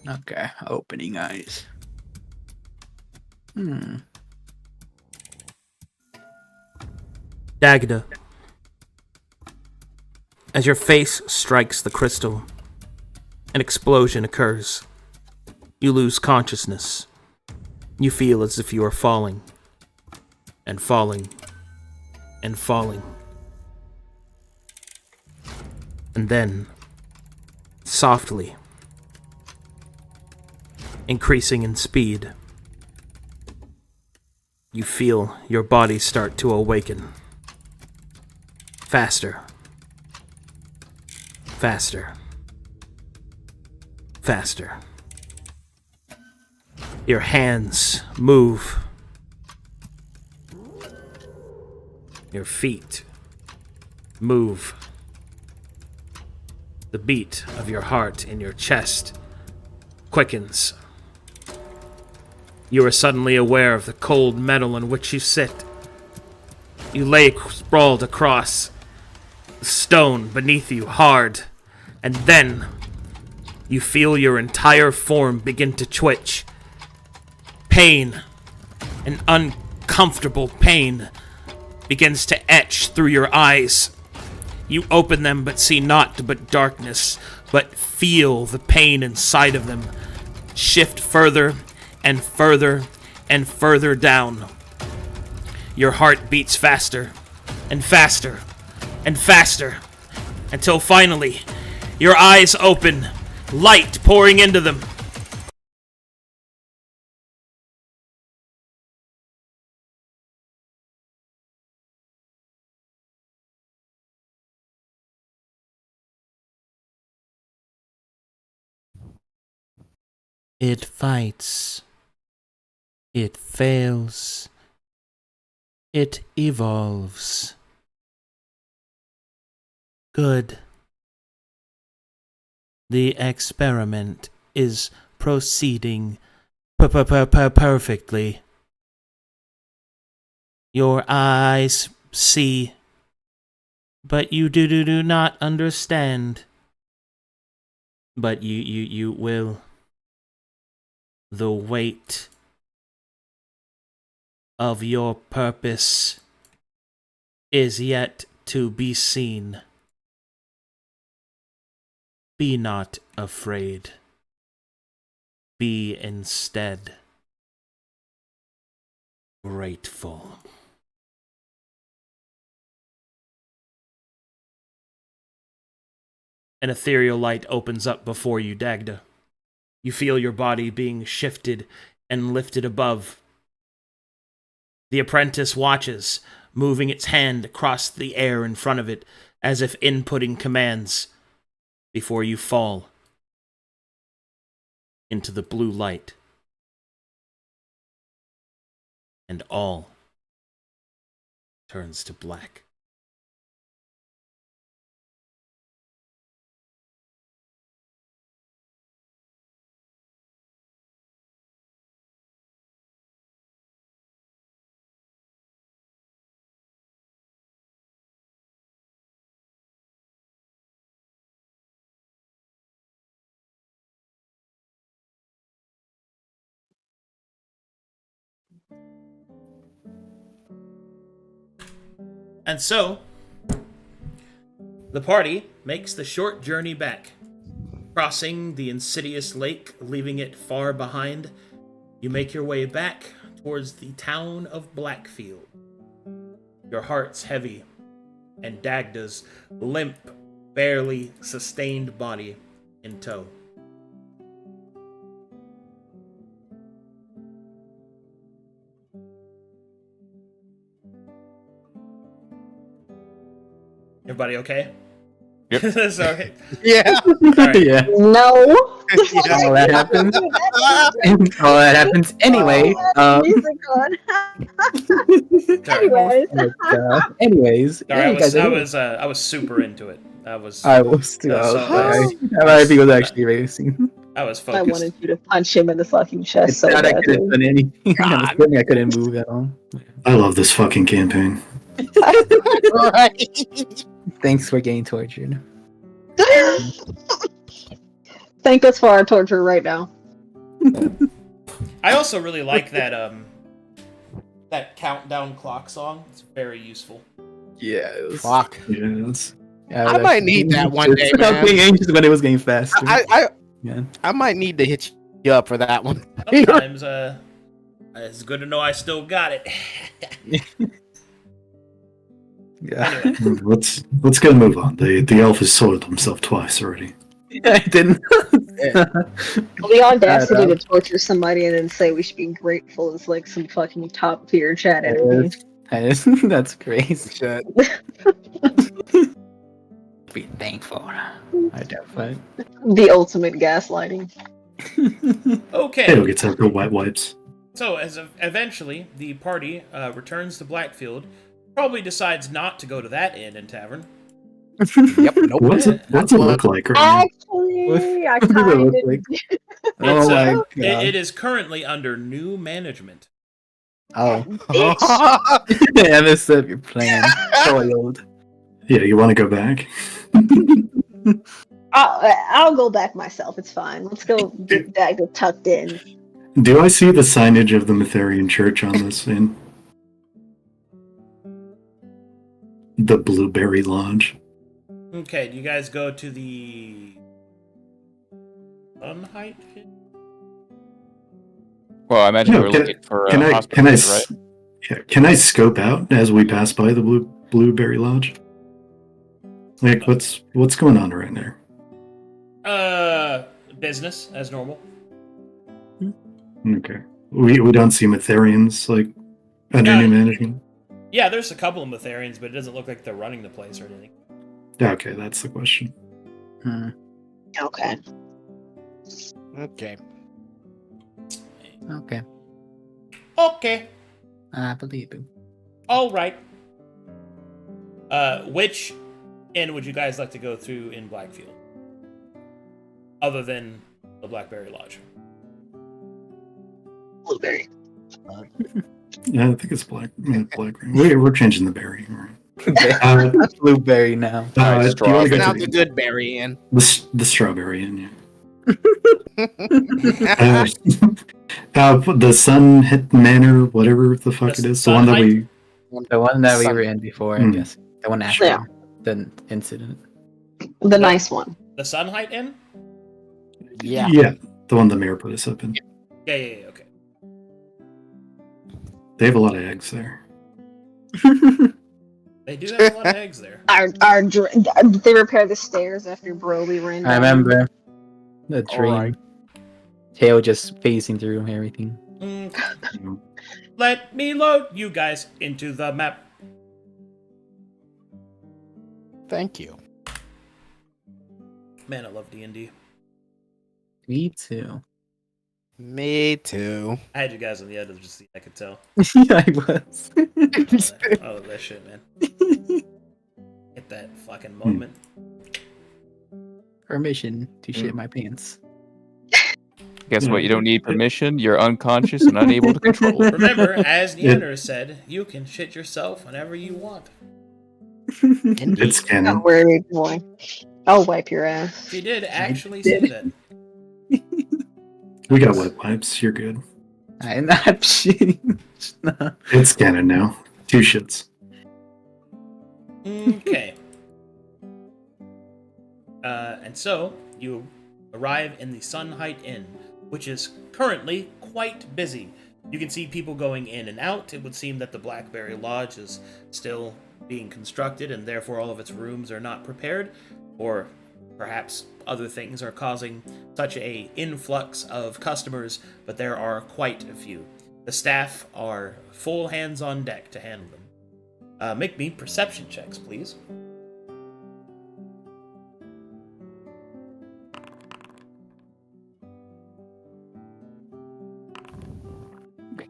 Okay, opening eyes. Dagda. As your face strikes the crystal, an explosion occurs. You lose consciousness. You feel as if you are falling, and falling, and falling. And then, softly, increasing in speed, you feel your body start to awaken. Faster. Faster. Faster. Your hands move. Your feet move. The beat of your heart in your chest quickens. You are suddenly aware of the cold metal on which you sit. You lay sprawled across the stone beneath you, hard, and then you feel your entire form begin to twitch. Pain, an uncomfortable pain, begins to etch through your eyes. You open them but see naught but darkness, but feel the pain inside of them shift further and further and further down. Your heart beats faster and faster and faster until finally your eyes open, light pouring into them. It fights. It fails. It evolves. Good. The experiment is proceeding perfectly. Your eyes see, but you do not understand. But you will. The weight of your purpose is yet to be seen. Be not afraid. Be instead grateful. An ethereal light opens up before you, Dagda. You feel your body being shifted and lifted above. The apprentice watches, moving its hand across the air in front of it, as if inputting commands, before you fall into the blue light. And all turns to black. And so, the party makes the short journey back. Crossing the insidious lake, leaving it far behind, you make your way back towards the town of Blackfield. Your heart's heavy, and Dagda's limp, barely sustained body in tow. Everybody okay? Yep. Sorry. Yeah. Alright. Yeah. No. All that happens. All that happens anyway. Music on. Sorry. Anyways. Anyways, Sorry, hey, guys, I was super into it. I was too. My feet was actually racing. I was I focused. wanted you to punch him in the fucking chest so I badly. couldn't done anything. I was feeling I couldn't move at all. I love this fucking campaign. Right. Thanks for getting tortured. Thank us for our torture right now. I also really like that countdown clock song. It's very useful. Yeah, it was. Fuck. Yes. Yeah, I might need that one day, I was man. being anxious when it was getting faster. I Yeah. I might need to hit you up for that one. Sometimes it's good to know I still got it. Yeah. Anyway, Let's get a move on. The elf has soiled himself twice already. I didn't. The audacity to torture somebody and then say we should be grateful is like some fucking top tier chat energy. That's crazy. Shit. Be thankful. I definitely. The ultimate gaslighting. okay. He'll get out the wet wipes. So eventually the party returns to Blackfield. Probably decides not to go to that inn and tavern. Yep. Nope. What's it look like right now? Actually, I What does it kind look of. like? It's, Oh my god. it is currently under new management. Oh. Bitch. Yeah, this is your plan. Soiled. Yeah, you want to go back? I'll go back myself. It's fine. Let's go get that tucked in. Do I see the signage of the Metherian Church on this inn? The Blueberry Lodge. Okay, do you guys go to the Sunheight Inn? Well, I imagine No, we're looking for Can a I hospital, right? yeah, can I scope out as we pass by the Blueberry Lodge? Like what's going on right there? Business as normal. Okay. We don't see Metherians like under Yeah. new management. Yeah, there's a couple of Metherians, but it doesn't look like they're running the place or anything. Okay, that's the question. Okay. Okay. Okay. Okay, I believe you. all right. Which inn would you guys like to go through in Blackfield? Other than the Blackberry Lodge. Blueberry. Yeah, I think it's blackberry. We're changing the berry. Right? Blueberry now. Do you want to go Now to the good berry in. the strawberry inn? Yeah. The Sun Hit Manor, whatever the fuck it is, the one that we. The one that we Sun- were in before, I Hmm. guess. The one after Yeah. the incident. The nice one. The Sunlight Inn? Yeah. The one the mayor put us up in. Yeah, okay. They have a lot of eggs there. They do have a lot of eggs there. Did they repair the stairs after Broly ran down? I remember the dream. Alright. Tail just phasing through everything. Let me load you guys into the map. Thank you. Man, I love D&D. Me too. Me too. I had you guys on the edge of the seat, I could tell. Yeah, I was. Oh, that shit, man. Hit that fucking moment. Permission to shit my pants. Guess what? You don't need permission. You're unconscious and unable to control. Remember, as Neander said, you can shit yourself whenever you want. It's Don't canon. worry, boy. I'll wipe your ass. She did actually say that. We got wet wipes. You're good. I'm not shitting. No. It's canon now. 2 shits. Okay. And so, you arrive in the Sunlight Inn, which is currently quite busy. You can see people going in and out. It would seem that the Blackberry Lodge is still being constructed, and therefore all of its rooms are not prepared, or perhaps other things are causing such a influx of customers, but there are quite a few. The staff are full hands on deck to handle them. Make me perception checks, please.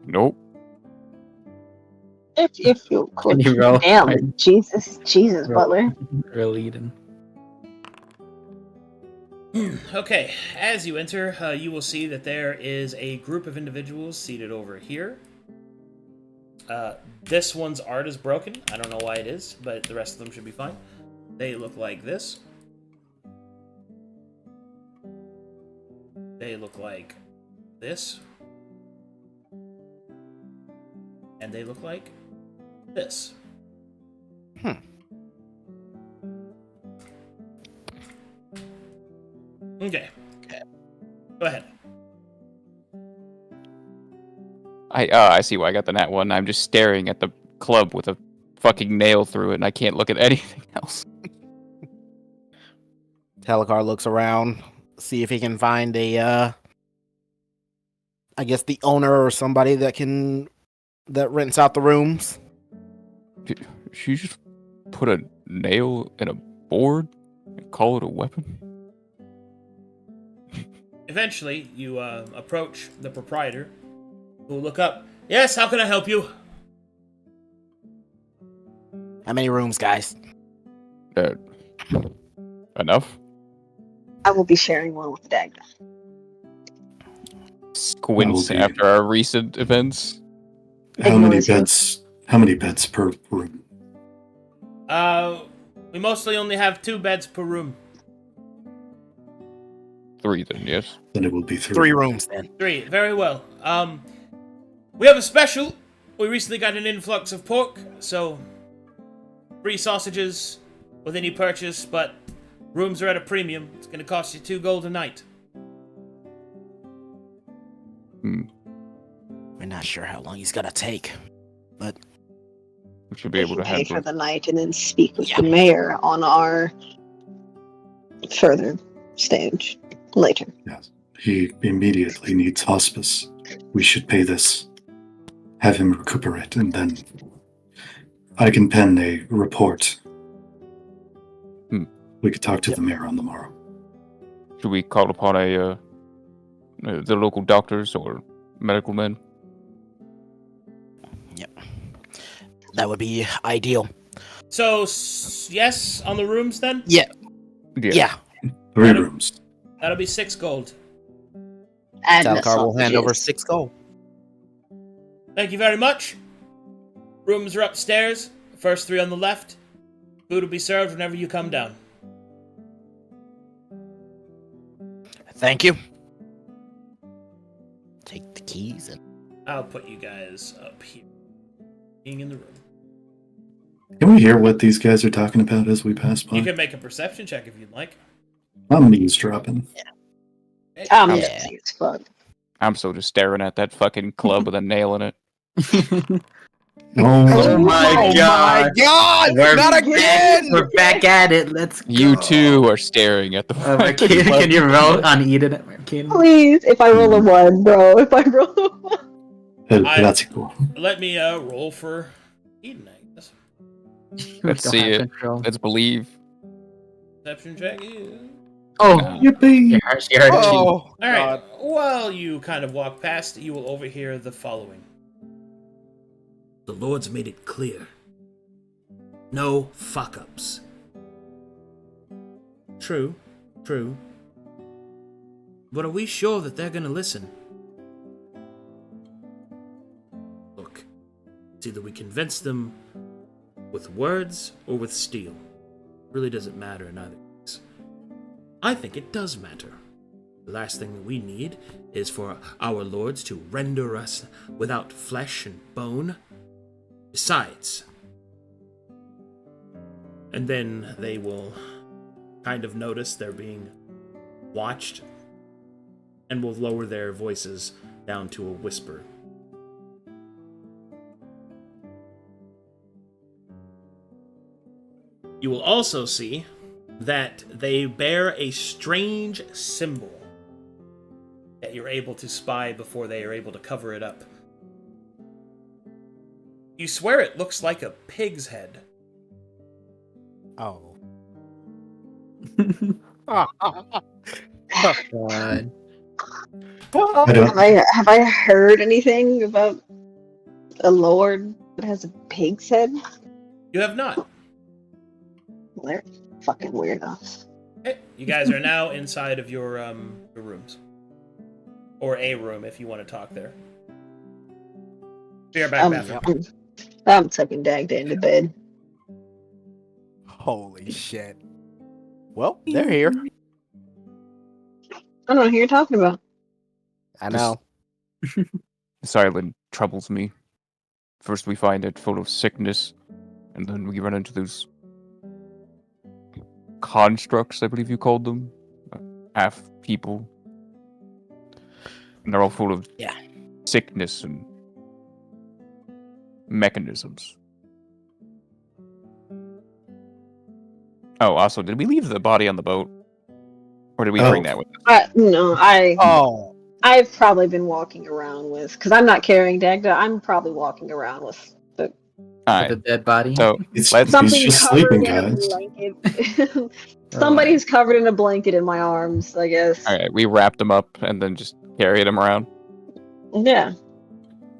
Nope. If you could. Can you roll? Damn, Jesus, Butler. Really, then. Okay, as you enter, you will see that there is a group of individuals seated over here. This one's art is broken. I don't know why it is, but the rest of them should be fine. They look like this. They look like this. And they look like this. Okay. Go ahead. I see why I got the nat one. I'm just staring at the club with a fucking nail through it, and I can't look at anything else. Telecar looks around, see if he can find a, I guess the owner or somebody that rents out the rooms. She just put a nail in a board and call it a weapon? Eventually, you approach the proprietor, who will look up. Yes, how can I help you? How many rooms, guys? Enough? I will be sharing one with Dagda. Squints That will be- after our recent events. How many Ignores you. beds? How many beds per room? We mostly only have 2 beds per room. 3 then, yes. Then it will be 3. 3 rooms then. 3, very well. We have a special. We recently got an influx of pork, so free sausages with any purchase, but rooms are at a premium. It's going to cost you 2 gold a night. We're not sure how long he's gonna take, but We should be We able can to pay handle for it. the night and then speak with the mayor on our further stage later. Yes. He immediately needs hospice. We should pay this. Have him recuperate, and then I can pen a report. We could talk to the mayor on the morrow. Should we call upon the local doctors or medical men? that would be ideal. So, yes, on the rooms then? Yeah. 3 rooms. That'll be 6 gold. And the Talcar will hand over sausages. 6 gold. Thank you very much. Rooms are upstairs. First 3 on the left. Food will be served whenever you come down. Thank you. Take the keys and I'll put you guys up here, being in the room. Can we hear what these guys are talking about as we pass by? You can make a perception check if you'd like. I'm eavesdropping. I'm Yeah. lazy as fuck. I'm still just staring at that fucking club with a nail in it. Oh my god! God! We're Not back- again! We're back at it. Let's go. You too are staring at the fucking club. Can you roll on Eden? Can Please, if I roll a 1, bro. If I roll a 1. That's cool. Let me roll for Eden, I guess. Let's see it. Let's believe. Perception check is... Oh, Yippee! she heard it. All right. While you kind of walk past, you will overhear the following. The Lord's made it clear. No fuck-ups. True. But are we sure that they're gonna listen? Look, it's either we convince them with words or with steel. It really doesn't matter in either case. I think it does matter. The last thing that we need is for our lords to render us without flesh and bone. Besides, and then they will kind of notice they're being watched and will lower their voices down to a whisper. You will also see that they bear a strange symbol that you're able to spy before they are able to cover it up. You swear it looks like a pig's head. Oh. God. I don't- Have I heard anything about a lord that has a pig's head? You have not. Well, they're fucking weirdos. Okay, you guys are now inside of your rooms. Or a room if you want to talk there. Be right back, bathroom. I'm tucking Dagda into bed. Holy shit. Well, they're here. I don't know who you're talking about. I know. This island troubles me. First we find it full of sickness, and then we run into those constructs, I believe you called them. Half people. And they're all full of sickness and mechanisms. Oh, also, did we leave the body on the boat? Or did we bring that with us? No, Oh. I've probably been walking around with, because I'm not carrying Dagda, I'm probably walking around with the Alright, The dead body. so It's, Let's- he's something just covered sleeping, in a guys. blanket. Somebody's covered in a blanket in my arms, I guess. alright, we wrapped them up and then just carried them around. Yeah.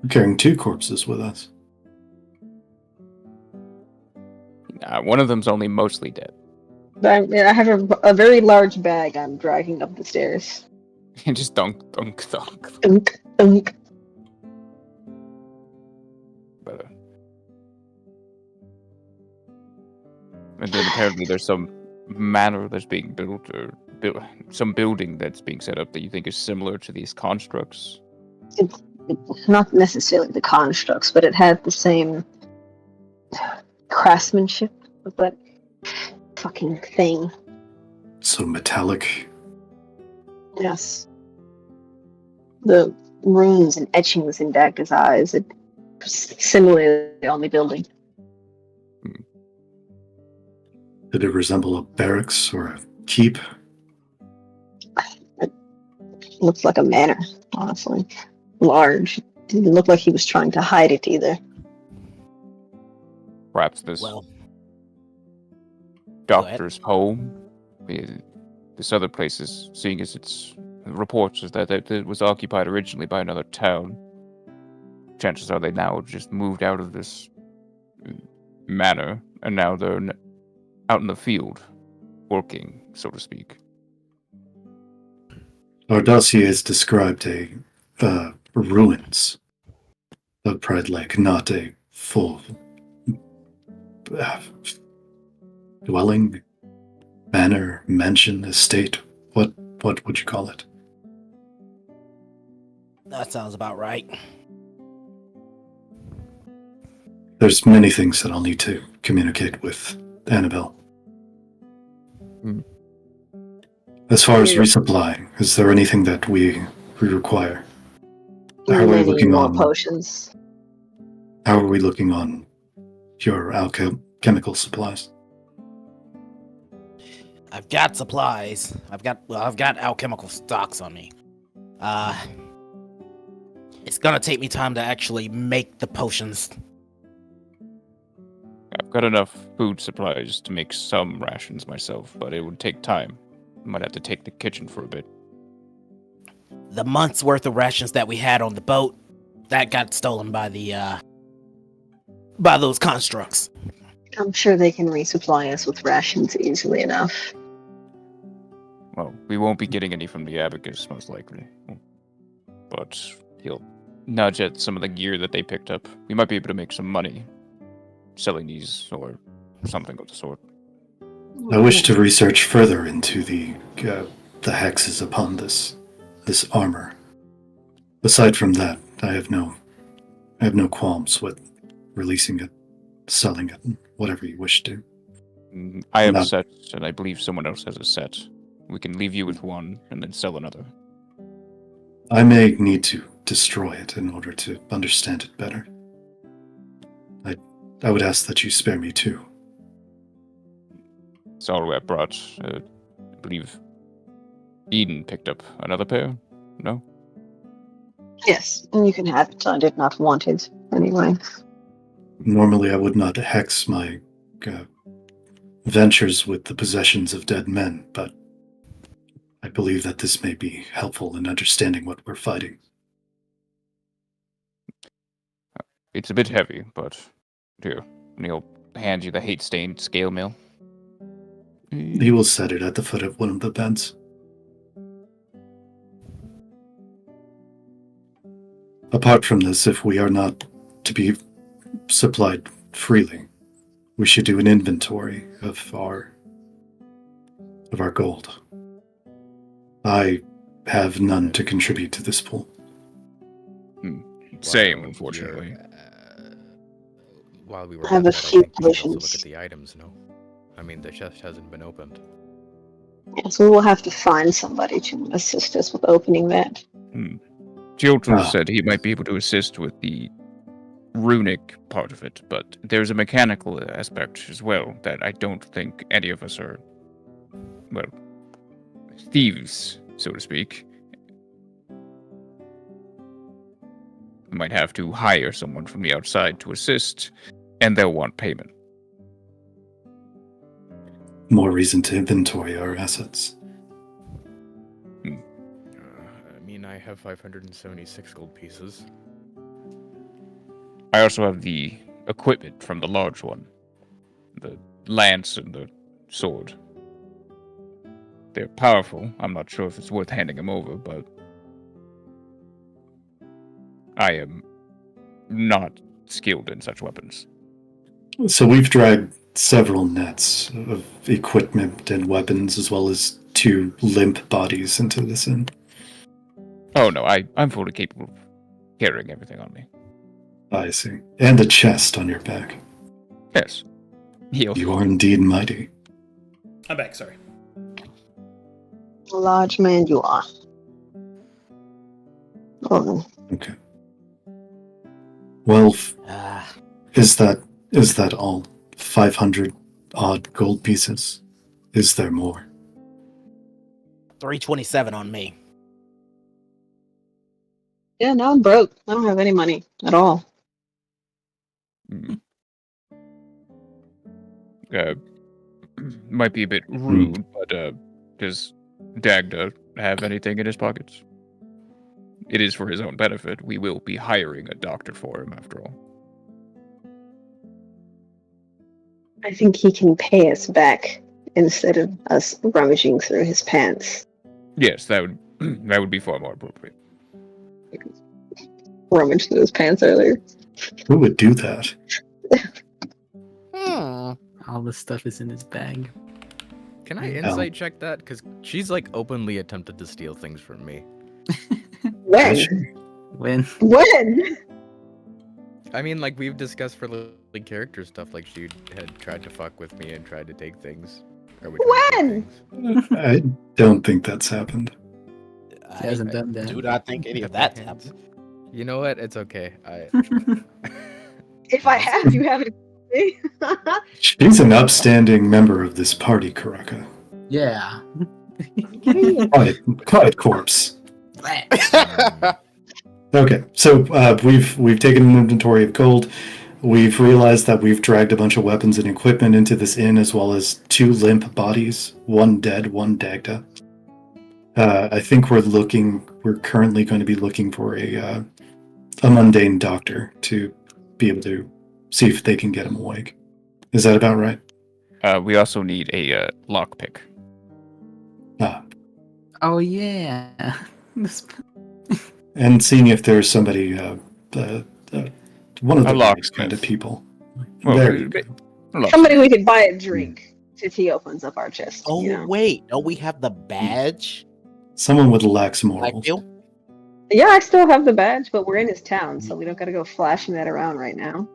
We're carrying 2 corpses with us. One of them's only mostly dead. But I have a very large bag I'm dragging up the stairs. Just dunk, dunk, dunk. Unk, unk. But, and then apparently there's some manor that's being built, or some building that's being set up that you think is similar to these constructs. Not necessarily the constructs, but it had the same craftsmanship of that fucking thing. So metallic. Yes. The runes and etchings in Dagda's eyes, it was similarly on the building. Did it resemble a barracks or a keep? It looks like a manor, honestly. Large. Didn't look like he was trying to hide it either. Perhaps this Well, doctor's home. This other place is, seeing as its reports is that it was occupied originally by another town. Chances are they now just moved out of this manor, and now they're out in the field, working, so to speak. Our dossier has described ruins of Pride Lake, not a full dwelling, manor, mansion, estate. What would you call it? That sounds about right. There's many things that I'll need to communicate with Annabelle. As far as resupply, is there anything that we require? How are we Many looking more on? potions. How are we looking on your alchemical supplies? I've got supplies. I've got alchemical stocks on me. It's gonna take me time to actually make the potions. I've got enough food supplies to make some rations myself, but it would take time. Might have to take the kitchen for a bit. The month's worth of rations that we had on the boat, that got stolen by those constructs. I'm sure they can resupply us with rations easily enough. Well, we won't be getting any from the Abacus, most likely. But he'll nudge at some of the gear that they picked up. We might be able to make some money selling these or something of the sort. I wish to research further into the hexes upon this armor. Aside from that, I have no qualms with releasing it, selling it, whatever you wish to. I have a set, and I believe someone else has a set. We can leave you with one and then sell another. I may need to destroy it in order to understand it better. I would ask that you spare me too. It's all I brought. I believe Eden picked up another pair? No? Yes, and you can have it. I did not want it anyway. Normally I would not hex my ventures with the possessions of dead men, but I believe that this may be helpful in understanding what we're fighting. It's a bit heavy, but here, he'll hand you the hate-stained scale mail. He will set it at the foot of one of the beds. Apart from this, if we are not to be supplied freely, we should do an inventory of our gold. I have none to contribute to this pool. Same, unfortunately. While we were I have at a that, few I think we should also look potions. at the items, no? I mean, the chest hasn't been opened. Yes, we will have to find somebody to assist us with opening that. Jolton said he might be able to assist with the runic part of it, but there's a mechanical aspect as well that I don't think any of us are, well, thieves, so to speak. We might have to hire someone from the outside to assist, and they'll want payment. More reason to inventory our assets. I mean, I have 576 gold pieces. I also have the equipment from the large one. The lance and the sword. They're powerful. I'm not sure if it's worth handing them over, but I am not skilled in such weapons. So we've dragged several nets of equipment and weapons, as well as 2 limp bodies into this inn. Oh no, I'm fully capable of carrying everything on me. I see. And a chest on your back. Yes. You are indeed mighty. I'm back, sorry. A large man you are. Oh, Okay. Well, is that all? 500 odd gold pieces? Is there more? 327 on me. yeah, now I'm broke. I don't have any money at all. Might be a bit rude, but does Dagda have anything in his pockets? It is for his own benefit. We will be hiring a doctor for him, after all. I think he can pay us back instead of us rummaging through his pants. Yes, that would be far more appropriate. Rummaged through his pants earlier. Who would do that? All the stuff is in his bag. Can I insight check that? Because she's like openly attempted to steal things from me. When? Has she? When? When? I mean, like, we've discussed for like character stuff, like she had tried to fuck with me and tried to take things. Or we tried to take When? things. I don't think that's happened. He hasn't done that. Do not think any of Cut my that hands. happened. You know what? It's okay. If I have, you haven't. She's an upstanding member of this party, Karaka. Yeah. Quiet corpse. Okay, so we've taken an inventory of gold. We've realized that we've dragged a bunch of weapons and equipment into this inn, as well as 2 limp bodies, 1 dead, 1 Dagda. I think we're currently going to be looking for a mundane doctor to be able to see if they can get him awake. Is that about right? We also need a lockpick. Ah, Oh yeah. and seeing if there's somebody, one of A the locksmith. kind of people. Well, There you go. Somebody we could buy a drink if he opens up our chest. Oh you know? wait, don't we have the badge? Someone with lax I morals. feel. Yeah, I still have the badge, but we're in his town, so we don't gotta go flashing that around right now.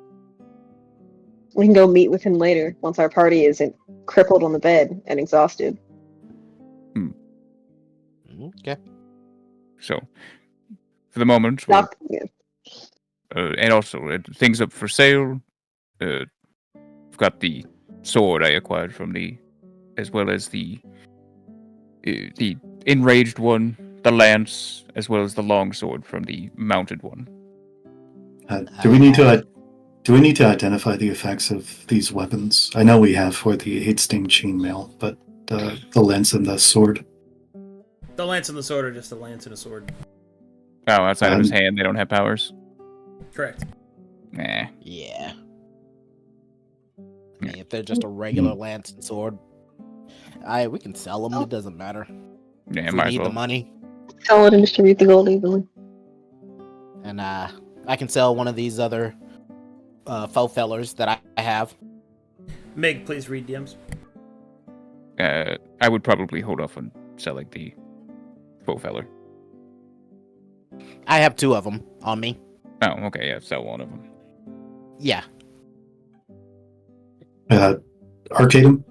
We can go meet with him later once our party isn't crippled on the bed and exhausted. Okay. So, for the moment, we're, Not, yeah. and also things up for sale. I've got the sword I acquired from as well as the enraged one, the lance, as well as the long sword from the mounted one. Do we need to identify the effects of these weapons? I know we have for the hate-stained chainmail, but the lance and the sword. The lance and the sword are just a lance and a sword. Oh, outside of his hand, they don't have powers. Correct. Nah. Yeah. I mean, if they're just a regular lance and sword, we can sell them. It doesn't matter. Yeah, If we might as need well. the money, Sell it and distribute the gold evenly. and I can sell one of these other faux fellers that I have. Meg, please read DMs. I would probably hold off on selling the faux feller. I have 2 of them on me. Oh, okay, yeah, sell one of them. Yeah. Arcadum?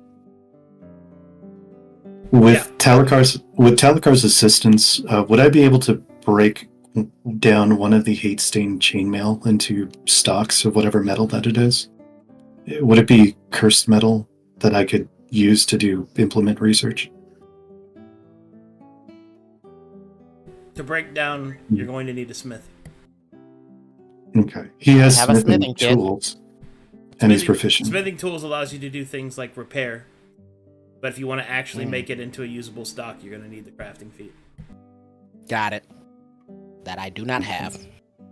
With Talakar's assistance, would I be able to break down one of the hate-stained chainmail into stocks of whatever metal that it is? Would it be cursed metal that I could use to implement research? To break down, you're going to need a smith. Okay. He has Have a smithing smithing kit. tools, and he's proficient. Smithing tools allows you to do things like repair. But if you want to actually make it into a usable stock, you're going to need the crafting feat. Got it. That I do not have.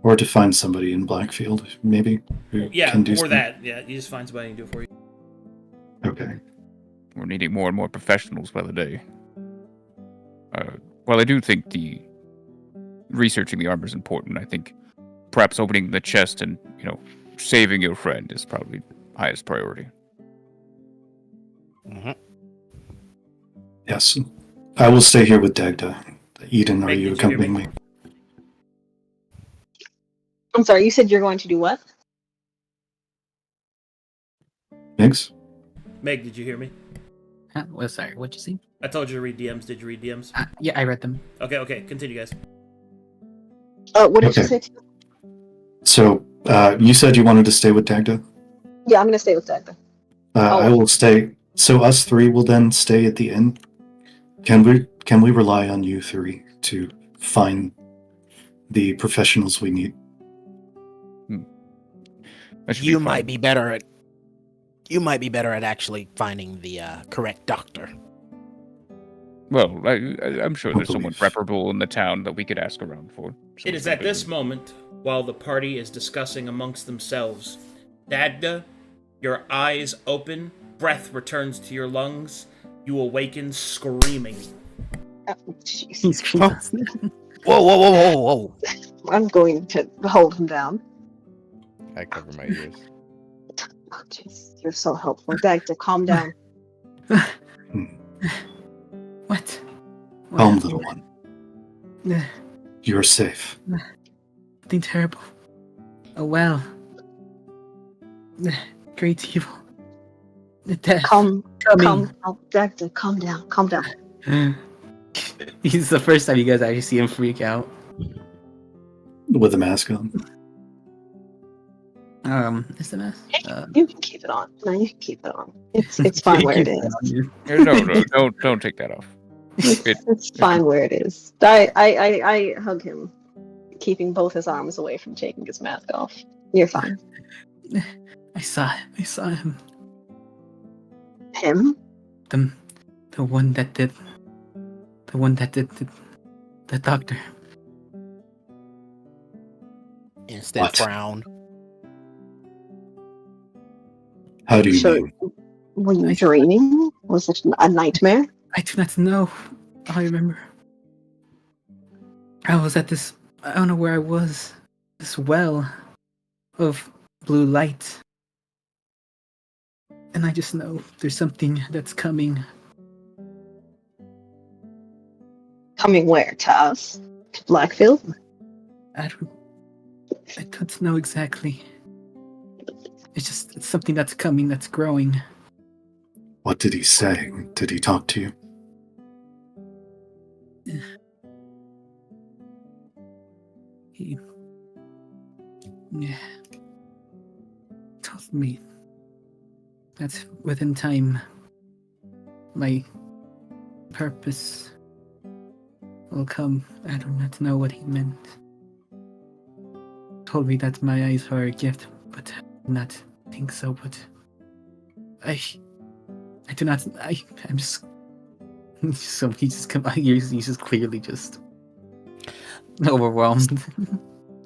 Or to find somebody in Blackfield, maybe, who Yeah, can do or something. that. Yeah, you just find somebody and do it for you. Okay. We're needing more and more professionals by the day. Well, I do think the researching the armor is important. I think perhaps opening the chest and, saving your friend is probably highest priority. Mm-hmm. Yes. I will stay here with Dagda. Eden, are Meg, you did you hear accompanying me? me? I'm sorry, you said you're going to do what? Miggs? Meg, did you hear me? Huh? Well, sorry, what'd you see? I told you to read DMs. Did you read DMs? Yeah, I read them. Okay, continue, guys. What did you Okay. say? So, you said you wanted to stay with Dagda? Yeah, I'm gonna stay with Dagda. I will stay. So us 3 will then stay at the inn? Can we rely on you 3 to find the professionals we need? That should You be might fine. be better at. You might be better at actually finding the correct doctor. Well, I'm sure there's someone believe. preferable in the town that we could ask around for. It is at this moment, while the party is discussing amongst themselves, Dagda, your eyes open, breath returns to your lungs, you awaken screaming. Oh, jeez. He's crazy. Whoa! I'm going to hold him down. I cover my ears. Oh, jeez, you're so helpful. Dagda, calm down. What? Calm, little one. You're safe. Something terrible. Oh well. Great evil. The death. Calm Coming. Doctor, calm down. Calm down. This is the first time you guys actually see him freak out. With the mask on. Is the mask? You can keep it on. No, you can keep it on. It's fine where it is. No, don't take that off. It's fine where it is. I hug him, keeping both his arms away from taking his mask off. You're fine. I saw him. Him? The one that did the doctor. Instant What? frown. How do you So, mean? were you dreaming? Was it a nightmare? I do not know. I remember. I was at this. I don't know where I was. This well of blue light. And I just know there's something that's coming. Coming where? To us? To Blackfield? I don't know exactly. It's something that's coming, that's growing. What did he say? Did he talk to you? He told me that within time my purpose will come. I do not know what he meant. Told me that my eyes were a gift, but I do not think so. But I do not. I'm just. So he's just clearly just overwhelmed.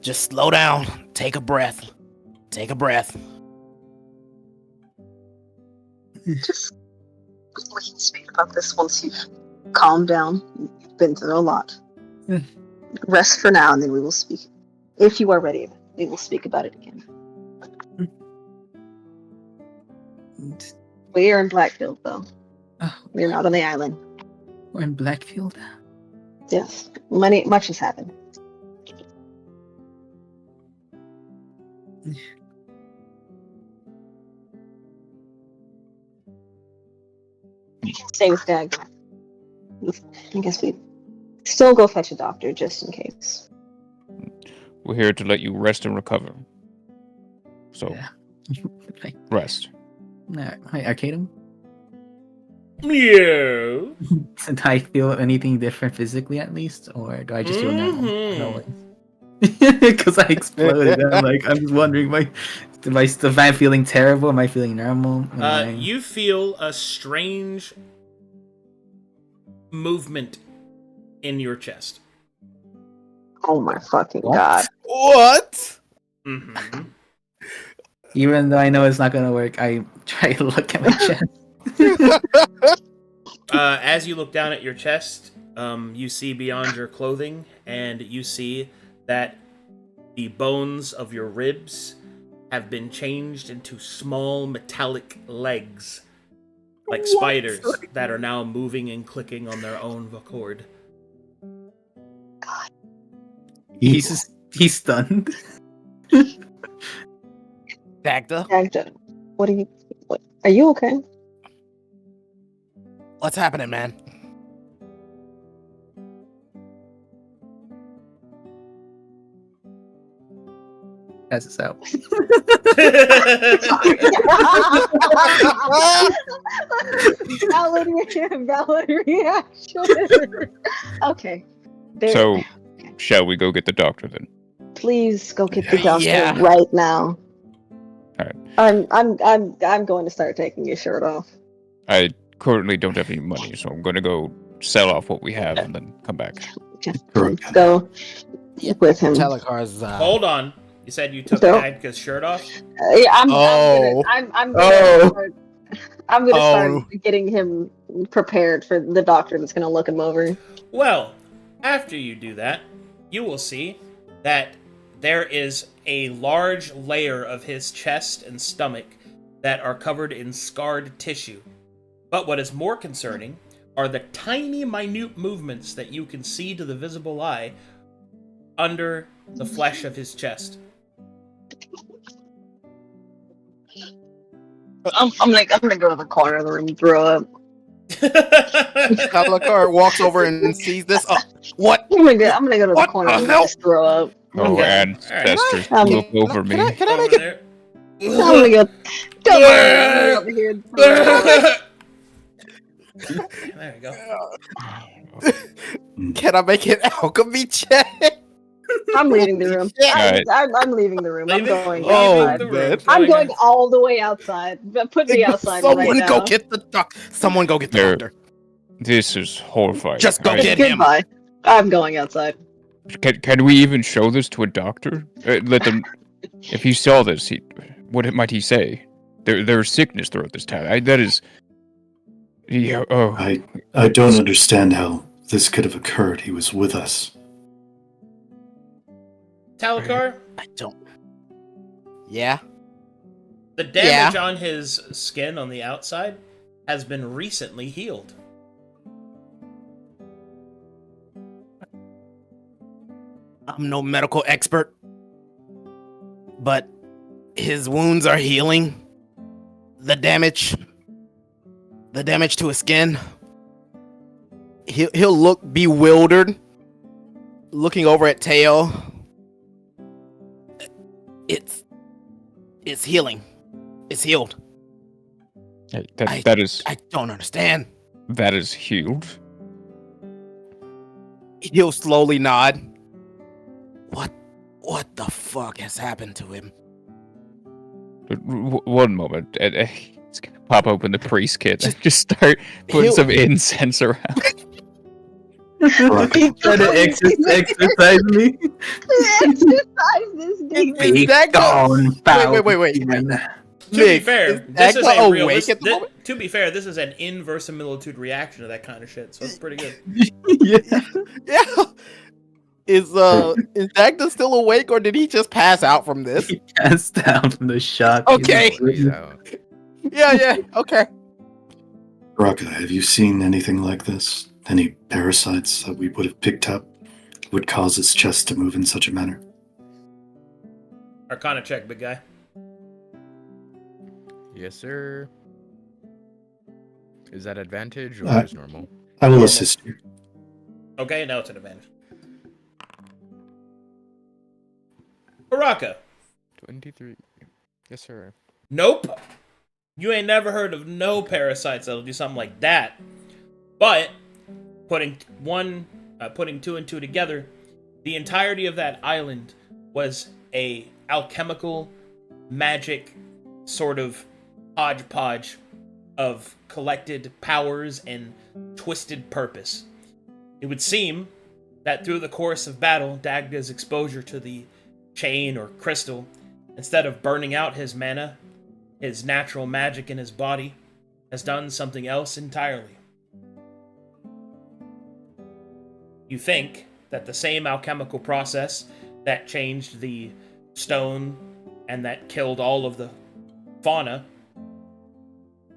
Just slow down. Take a breath. Take a breath. Just we can speak about this once you've calmed down. You've been through a lot. Yeah. Rest for now, and then we will speak. If you are ready, we will speak about it again. We are in Blackfield, though. We're not on the island. We're in Blackfield. Yes, much has happened. You can stay with Dag. I guess we still go fetch a doctor just in case. We're here to let you rest and recover. So, Yeah. rest. Hi, Arcadum. Yeah. Do I feel anything different physically, at least, or do I just feel normal? Because I exploded. I'm just wondering, am I feeling terrible? Am I feeling normal? You feel a strange movement in your chest. Oh my fucking god! What? Mm-hmm. Even though I know it's not gonna work, I try to look at my chest. As you look down at your chest, you see beyond your clothing, and you see that the bones of your ribs have been changed into small metallic legs, like spiders, that are now moving and clicking on their own accord. God. He's stunned. Dagda, Dagda, what are you okay? what's happening, man? Pass this out. Valid reaction. Okay. So, shall we go get the doctor then? Please go get the doctor Yeah. right now. Alright. I'm going to start taking your shirt off. I currently don't have any money, so I'm going to go sell off what we have and then come back. Just Correct. go with him. Telecar's. Hold on. You said you took So- Agka's shirt off? Yeah, I'm gonna start getting him prepared for the doctor that's gonna look him over. Well, after you do that, you will see that there is a large layer of his chest and stomach that are covered in scarred tissue. But what is more concerning are the tiny, minute movements that you can see to the visible eye under the flesh of his chest. I'm gonna go to the corner of the room and throw up. Alucard walks over and sees this. Oh, what? I'm gonna go to the What corner the and hell? just throw up. Oh, Okay. ancestors, Alright. look over me. Can I Over make it? there. I'm gonna go. Don't worry, I'm over here. There we go. Can I make an alchemy check? I'm leaving the room. Alright. I'm leaving the room. I'm going Oh, outside. the room. man. I'm going all the way outside. Put me outside Someone right now. go get the doc. Someone go get the There. doctor. This is horrifying. Just go I- get him. Goodbye. I'm going outside. Can we even show this to a doctor? Let them. If he saw this, what might he say? There's sickness throughout this town. That is. Yeah. Oh. I don't understand how this could have occurred. He was with us. Talakar, I don't. Yeah. the damage on his skin on the outside has been recently healed. I'm no medical expert, but his wounds are healing. The damage to his skin. He'll look bewildered, looking over at Teo. It's healing. It's healed. That is I don't understand. that is healed. He'll slowly nod. What the fuck has happened to him? One moment. It's gonna pop open the priest kit and just start putting He'll- some incense around. Trying to exercise me. Exercise this demon. Be Dagda- gone, foul wait. demon. To be Nick, fair, is this is Dagda a real. awake at the moment? To be fair, this is an inverse similitude reaction to that kind of shit, so it's pretty good. Yeah. Yeah. Is Dagda still awake, or did he just pass out from this? He passed down from the shock. Okay. He's out. Yeah. Okay. Raka, have you seen anything like this? Any parasites that we would have picked up would cause his chest to move in such a manner? Arcana check, big guy. Yes, sir. Is that advantage or Uh, just normal? I will assist you. Okay, now it's an advantage. Baraka. 23. Yes, sir. Nope. You ain't never heard of no parasites that'll do something like that. But putting two and two together, the entirety of that island was a alchemical, magic sort of hodgepodge of collected powers and twisted purpose. It would seem that through the course of battle, Dagda's exposure to the chain or crystal, instead of burning out his mana, his natural magic in his body, has done something else entirely. You think that the same alchemical process that changed the stone and that killed all of the fauna,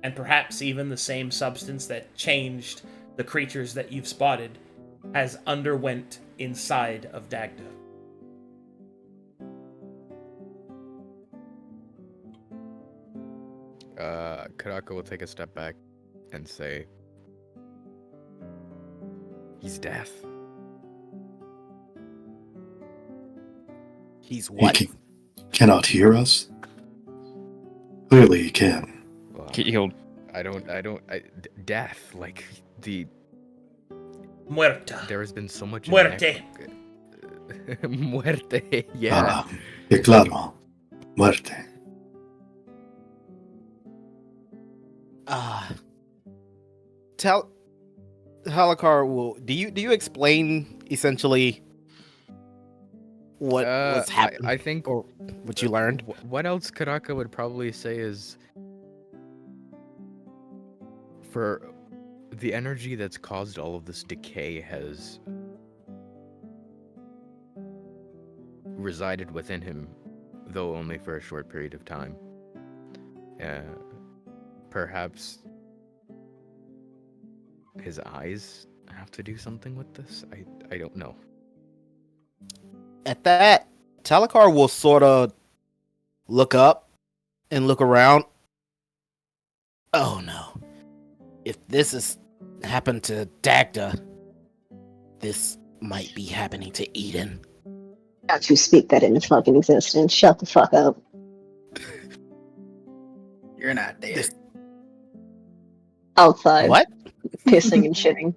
and perhaps even the same substance that changed the creatures that you've spotted, has underwent inside of Dagda. Karaka will take a step back and say, he's death. He's He what? cannot hear us? Clearly he can. Well, Healed. death, like the Muerta. there has been so much Muerte. Muerte, yeah. Declaro. Muerte. Halakar will. Do you explain essentially what's happened I think or what you learned? what else Karaka would probably say is for the energy that's caused all of this decay has resided within him, though only for a short period of time. Perhaps his eyes have to do something with this. I don't know. At that, Talakar will sort of look up and look around. Oh no. If this has happened to Dagda, this might be happening to Eden. Don't you speak that into fucking existence. Shut the fuck up. You're not there. Outside. What? Pissing and shitting.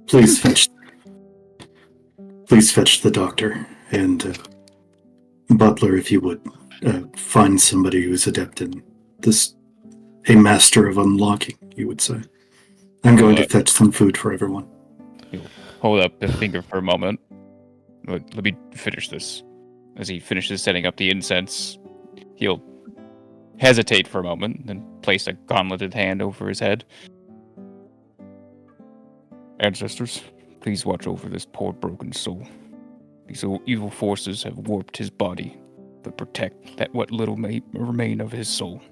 Please fetch the doctor and Butler, if you would. Find somebody who's adept in this, a master of unlocking, you would say. I'm going to fetch some food for everyone. Hold up the finger for a moment. Let me finish this. As he finishes setting up the incense, he'll hesitate for a moment, then place a gauntleted hand over his head. Ancestors, please watch over this poor broken soul. These evil forces have warped his body, but protect that what little may remain of his soul.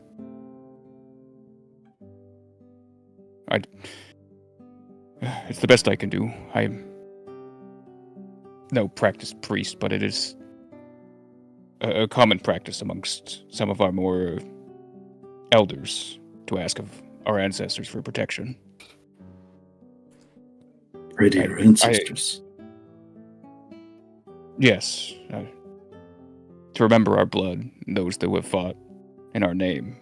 It's the best I can do. I'm no practiced priest, but it is a common practice amongst some of our more elders to ask of our ancestors for protection. Pray to your ancestors. Yes. To remember our blood and those that have fought in our name.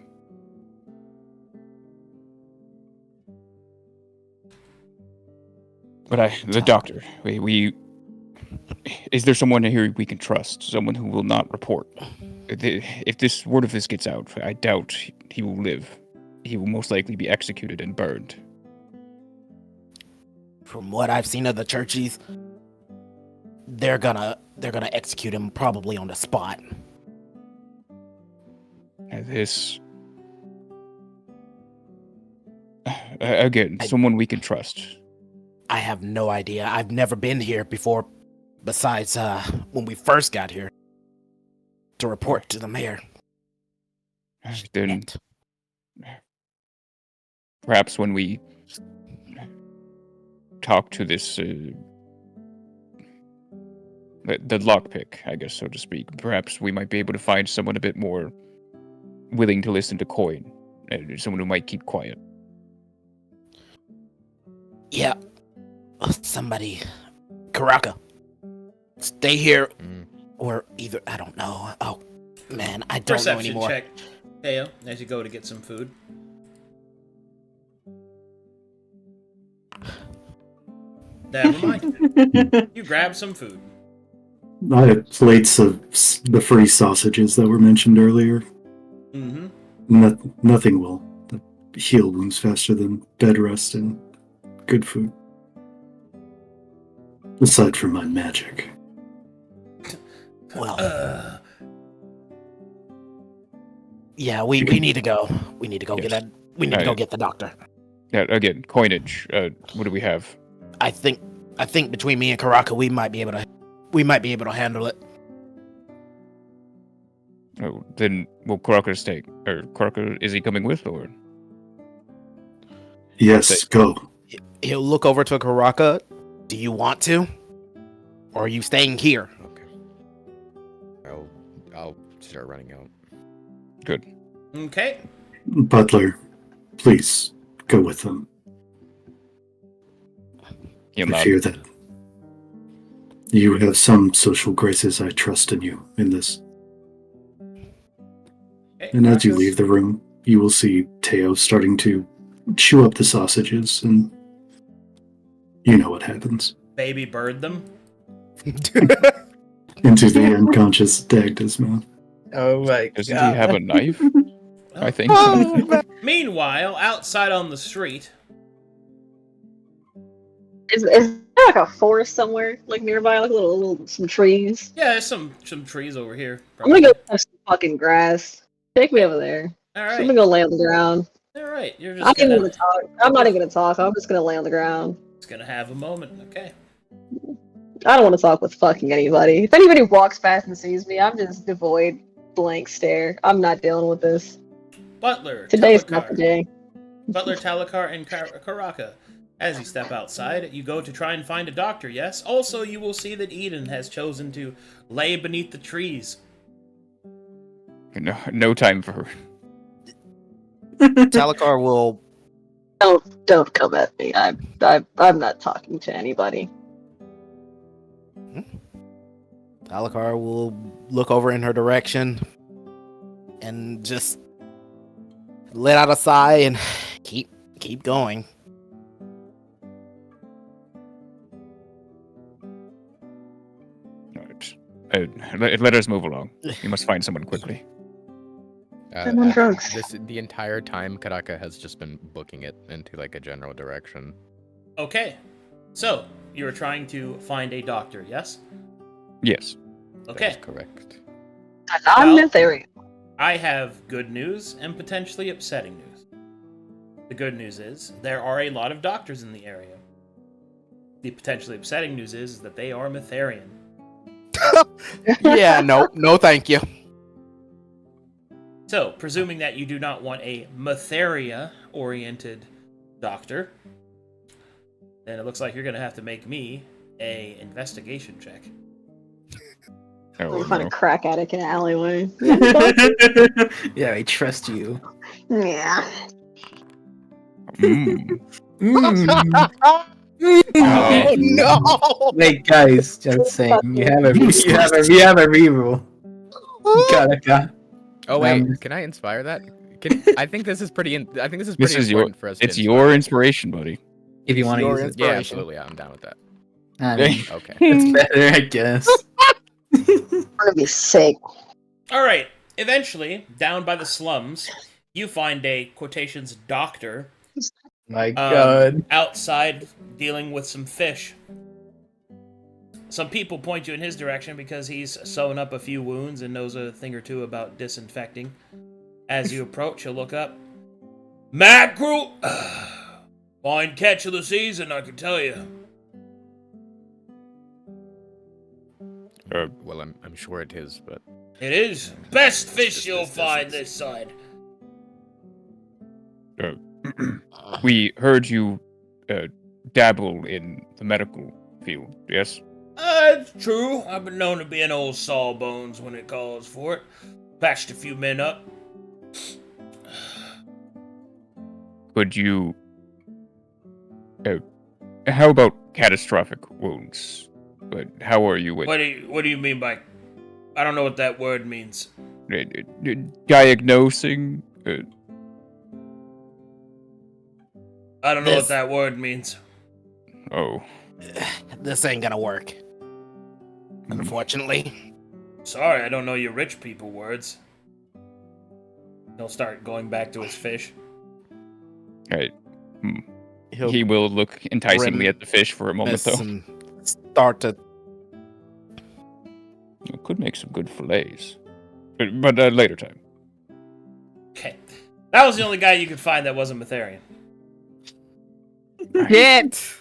But the doctor, we is there someone here we can trust? Someone who will not report? If this word of this gets out, I doubt he will live. He will most likely be executed and burned. From what I've seen of the churchies, they're gonna execute him probably on the spot. This again, someone we can trust. I have no idea. I've never been here before, besides when we first got here to report to the mayor. Then perhaps when we talk to this the lockpick, I guess, so to speak, perhaps we might be able to find someone a bit more willing to listen to Coin, and someone who might keep quiet. Yeah. Somebody. Karaka. Stay here. Or either, I don't know. Oh, man, I don't know Perception anymore. check, Teo, as you go to get some food. Never mind. You grab some food. I have plates of the free sausages that were mentioned earlier. Mm-hmm. Nothing will heal wounds faster than bed rest and good food. Aside from my magic. Well, yeah, we need to go. We need to go Yes. get that. We need to go get the doctor. Yeah, again, coinage. What do we have? I think between me and Karaka, we might be able to handle it. Oh, then will Karaka stay? Or Karaka, is he coming with, or? Yes, go. He'll look over to Karaka. Do you want to? Or are you staying here? Okay. I'll start running out. Good. Okay. Butler, please go with them. He'll I nod. fear that you have some social graces. I trust in you in this. Okay, And as you Marcus. leave the room, you will see Teo starting to chew up the sausages, and you know what happens. Baby bird them. Into the unconscious Dagda's mouth. Oh my Doesn't god. he have a knife? I think. Meanwhile, outside on the street, Is there like a forest somewhere, like nearby, like some trees? yeah, there's some trees over here. I'm gonna go have some fucking grass. Take me over there. All I'm right, gonna go lay on the ground. all right. You're I'm just not even gonna, gonna talk. I'm not even gonna talk. I'm just gonna lay on the ground. just gonna have a moment. Okay. I don't want to talk with fucking anybody. If anybody walks past and sees me, I'm just devoid, blank stare. I'm not dealing with this. Butler, Today's not the Talakar, day. Butler, Talakar, and Karaka. As you step outside, you go to try and find a doctor, yes? Also, you will see that Eden has chosen to lay beneath the trees. No time for her. Talakar will Don't come at me. I'm not talking to anybody. Talakar will look over in her direction and just let out a sigh and keep going. Alright. Let us move along. You must find someone quickly. I'm on drugs. The entire time, Karaka has just been booking it into like a general direction. Okay, so you are trying to find a doctor, yes? Yes. Okay, That's correct. I'm Well- Netherian. I have good news and potentially upsetting news. The good news is there are a lot of doctors in the area. The potentially upsetting news is that they are Metherian. Yeah, no, thank you. So, presuming that you do not want a Metheria-oriented doctor, then it looks like you're going to have to make me a investigation check. I'm Oh, find no. a crack addict in an alleyway. Yeah, I trust you. Yeah. Mm. Oh no! Wait, guys, just saying, you have a reroll. Karaka. Oh wait, Um, can I inspire that? I think this is pretty. I think this is This pretty is your. important for us. to It's inspire. your inspiration, buddy. If you want to Your use it. Yeah, inspiration. absolutely. Yeah, I'm down with that. I mean, Okay. it's better, I guess. I'm gonna be sick. Alright, eventually, down by the slums, you find a quotations doctor My god. outside dealing with some fish. Some people point you in his direction because he's sewn up a few wounds and knows a thing or two about disinfecting. As you approach, you'll look up. Mackerel! Fine catch of the season, I can tell you. Well, I'm sure it is, but It is. Best fish just you'll this find distance. this side. We heard you dabble in the medical field. Yes. It's true. I've been known to be an old sawbones when it calls for it. Patched a few men up. Could you? How about catastrophic wounds? But how are you with What do you mean by? I don't know what that word means. diagnosing? I don't know This- what that word means. Oh, This ain't gonna work. Unfortunately. Sorry, I don't know your rich people words. He'll start going back to his fish. right. He'll He will look enticingly grim at the fish for a moment, miss though. and start to. It could make some good fillets, but later time. Okay. That was the only guy you could find that wasn't Metherian. Shit!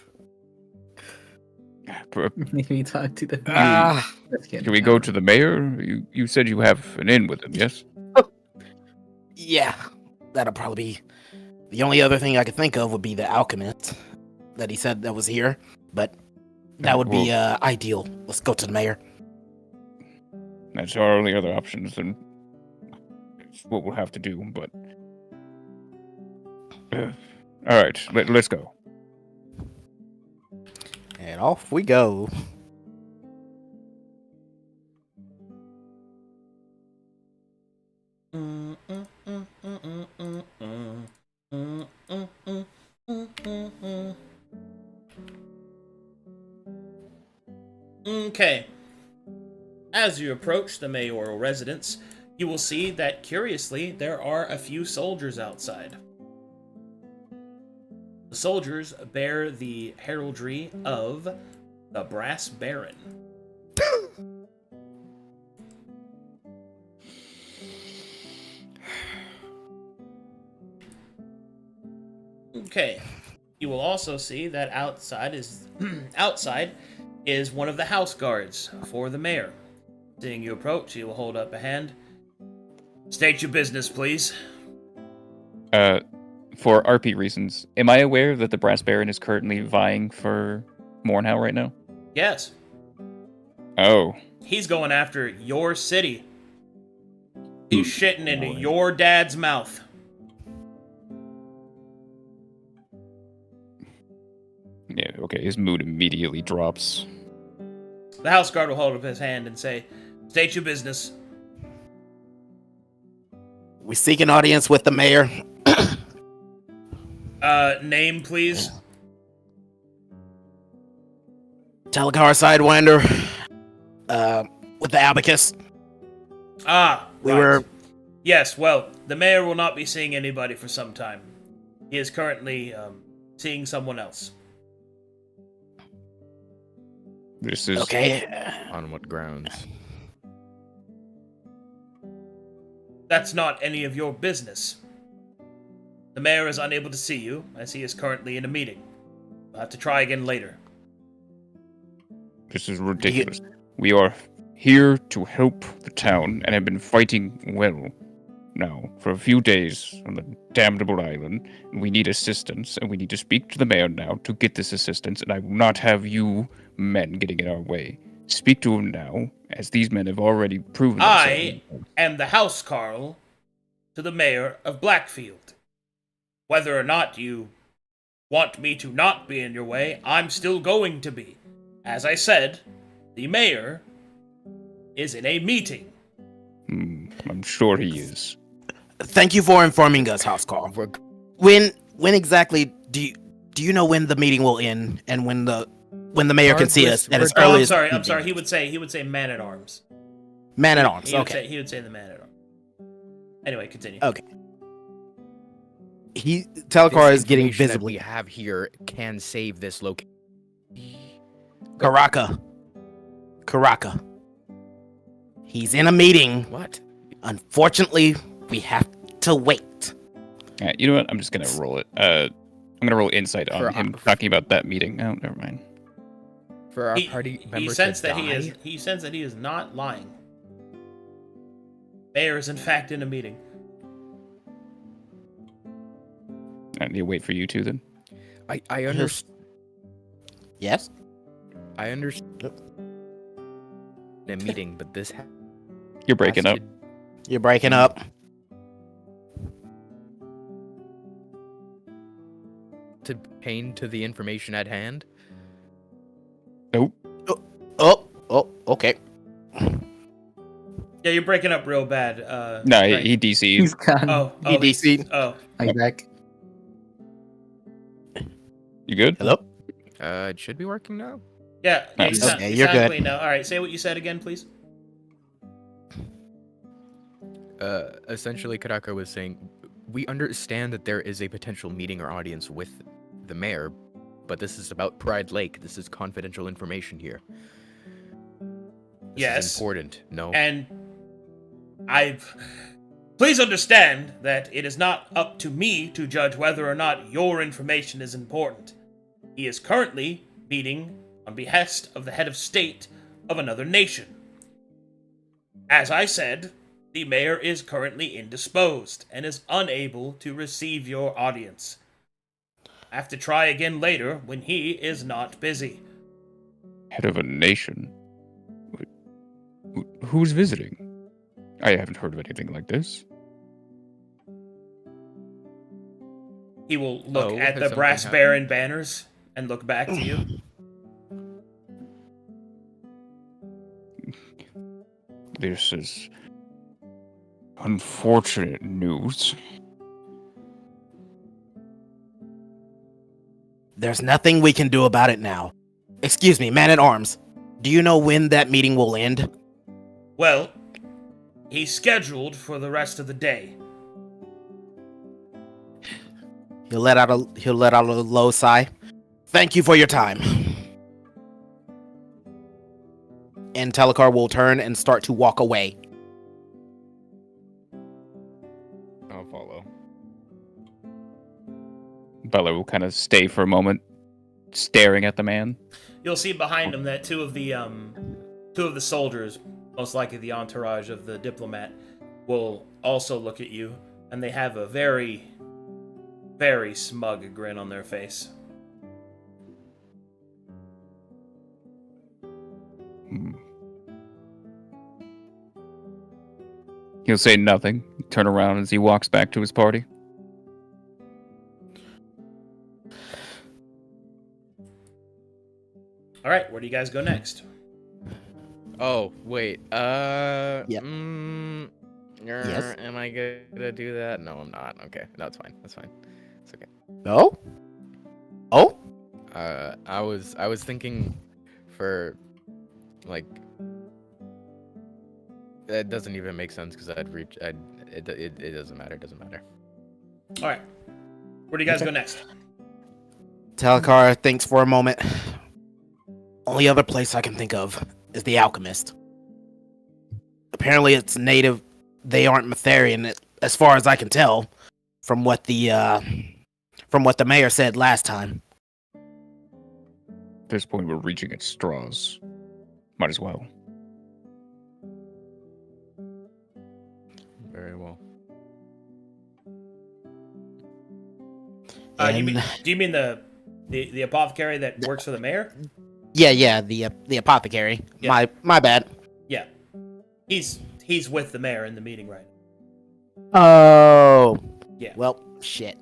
Make me talk to the. Ah, Let's get Can we go to the mayor? You said you have an in with him, yes? yeah, that'll probably be. The only other thing I could think of would be the alchemist that he said that was here, but that would be ideal. Let's go to the mayor. That's our only other options, and it's what we'll have to do. But all right, let's go. And off we go. Okay. As you approach the mayoral residence, you will see that, curiously, there are a few soldiers outside. The soldiers bear the heraldry of the Brass Baron. Okay. You will also see that outside is one of the house guards for the mayor. Seeing you approach, he will hold up a hand. State your business, please. For for RP reasons, am I aware that the Brass Baron is currently vying for Mornhow right now? Yes. Oh. He's going after your city. He's shitting into your dad's mouth. Yeah, okay, his mood immediately drops. The house guard will hold up his hand and say, "State your business." We seek an audience with the mayor. Name, please. Telekar Sidewinder. With the abacus. Ah, We right. were. Yes, well, the mayor will not be seeing anybody for some time. He is currently, seeing someone else. This is... Okay. On what grounds? That's not any of your business. The mayor is unable to see you, as he is currently in a meeting. I'll have to try again later. This is ridiculous. We are here to help the town and have been fighting well now for a few days on the damnable island. We need assistance, and we need to speak to the mayor now to get this assistance, and I will not have you men getting in our way. Speak to him now, as these men have already proven I themselves. am the house carl to the mayor of Blackfield. Whether or not you want me to not be in your way, I'm still going to be. As I said, the mayor is in a meeting. I'm sure he is. Thank you for informing us, House Call. When exactly do you know when the meeting will end and when the mayor can see us at his Oh, earliest? I'm sorry. He would say man at arms. Man at arms. He would Okay. he would say the man at arms. Anyway, continue. Okay. Telekar is getting That we visibly. have here can save this location. Karaka. He's in a meeting. What? Unfortunately, we have to wait. Alright, you know what? I'm just gonna roll it. I'm gonna roll insight on For- him talking about that meeting. Oh, never mind. For our party He member sensed to that die? he sensed that he is not lying. Mayor is in fact in a meeting. I need to wait for you two then. I understand. Yes. I understand. A meeting, but this You're breaking up. lasted- You're breaking up. to pertain to the information at hand. Nope. Oh, okay. Yeah, you're breaking up real bad. No, right. he DC'd. He's gone. Oh, He DC'd. Oh, I'm back. You good? Hello. It should be working now. yeah. Okay, You sound, you're you sound good. clean now. All right, say what you said again, please. Essentially, Karaka was saying, we understand that there is a potential meeting or audience with the mayor, but this is about Pride Lake. This is confidential information here. This Yes. is important. No. And please understand that it is not up to me to judge whether or not your information is important. He is currently meeting on behest of the head of state of another nation. As I said, the mayor is currently indisposed and is unable to receive your audience. I have to try again later when he is not busy. Head of a nation. Who's visiting? I haven't heard of anything like this. He will look Oh, at has the something brass happened? baron banners and look back to you. This is unfortunate news. There's nothing we can do about it now. Excuse me, man at arms. Do you know when that meeting will end? Well, he's scheduled for the rest of the day. He'll let out a low sigh. Thank you for your time. And Telekar will turn and start to walk away. I'll follow. Bella will kind of stay for a moment, staring at the man. You'll see behind him that two of the soldiers, most likely the entourage of the diplomat, will also look at you, and they have a very very smug grin on their face. He'll say nothing, turn around as he walks back to his party. All right, where do you guys go next? Oh, wait. Yep. Yes. Am I gonna do that? No, I'm not. Okay, that's fine. That's fine. It's okay. No? Oh? I was thinking for, like, that doesn't even make sense because it doesn't matter. It doesn't matter. All right, where do you guys go next? Talakar thinks for a moment. Only other place I can think of is the Alchemist. Apparently it's native. They aren't Matherian, as far as I can tell, from what the mayor said last time. At this point, we're reaching at straws. Might as well. Very well. Do you mean the apothecary that works for the mayor? Yeah, the apothecary. Yeah. My bad. Yeah, he's with the mayor in the meeting right now. Oh. Yeah. Well, shit.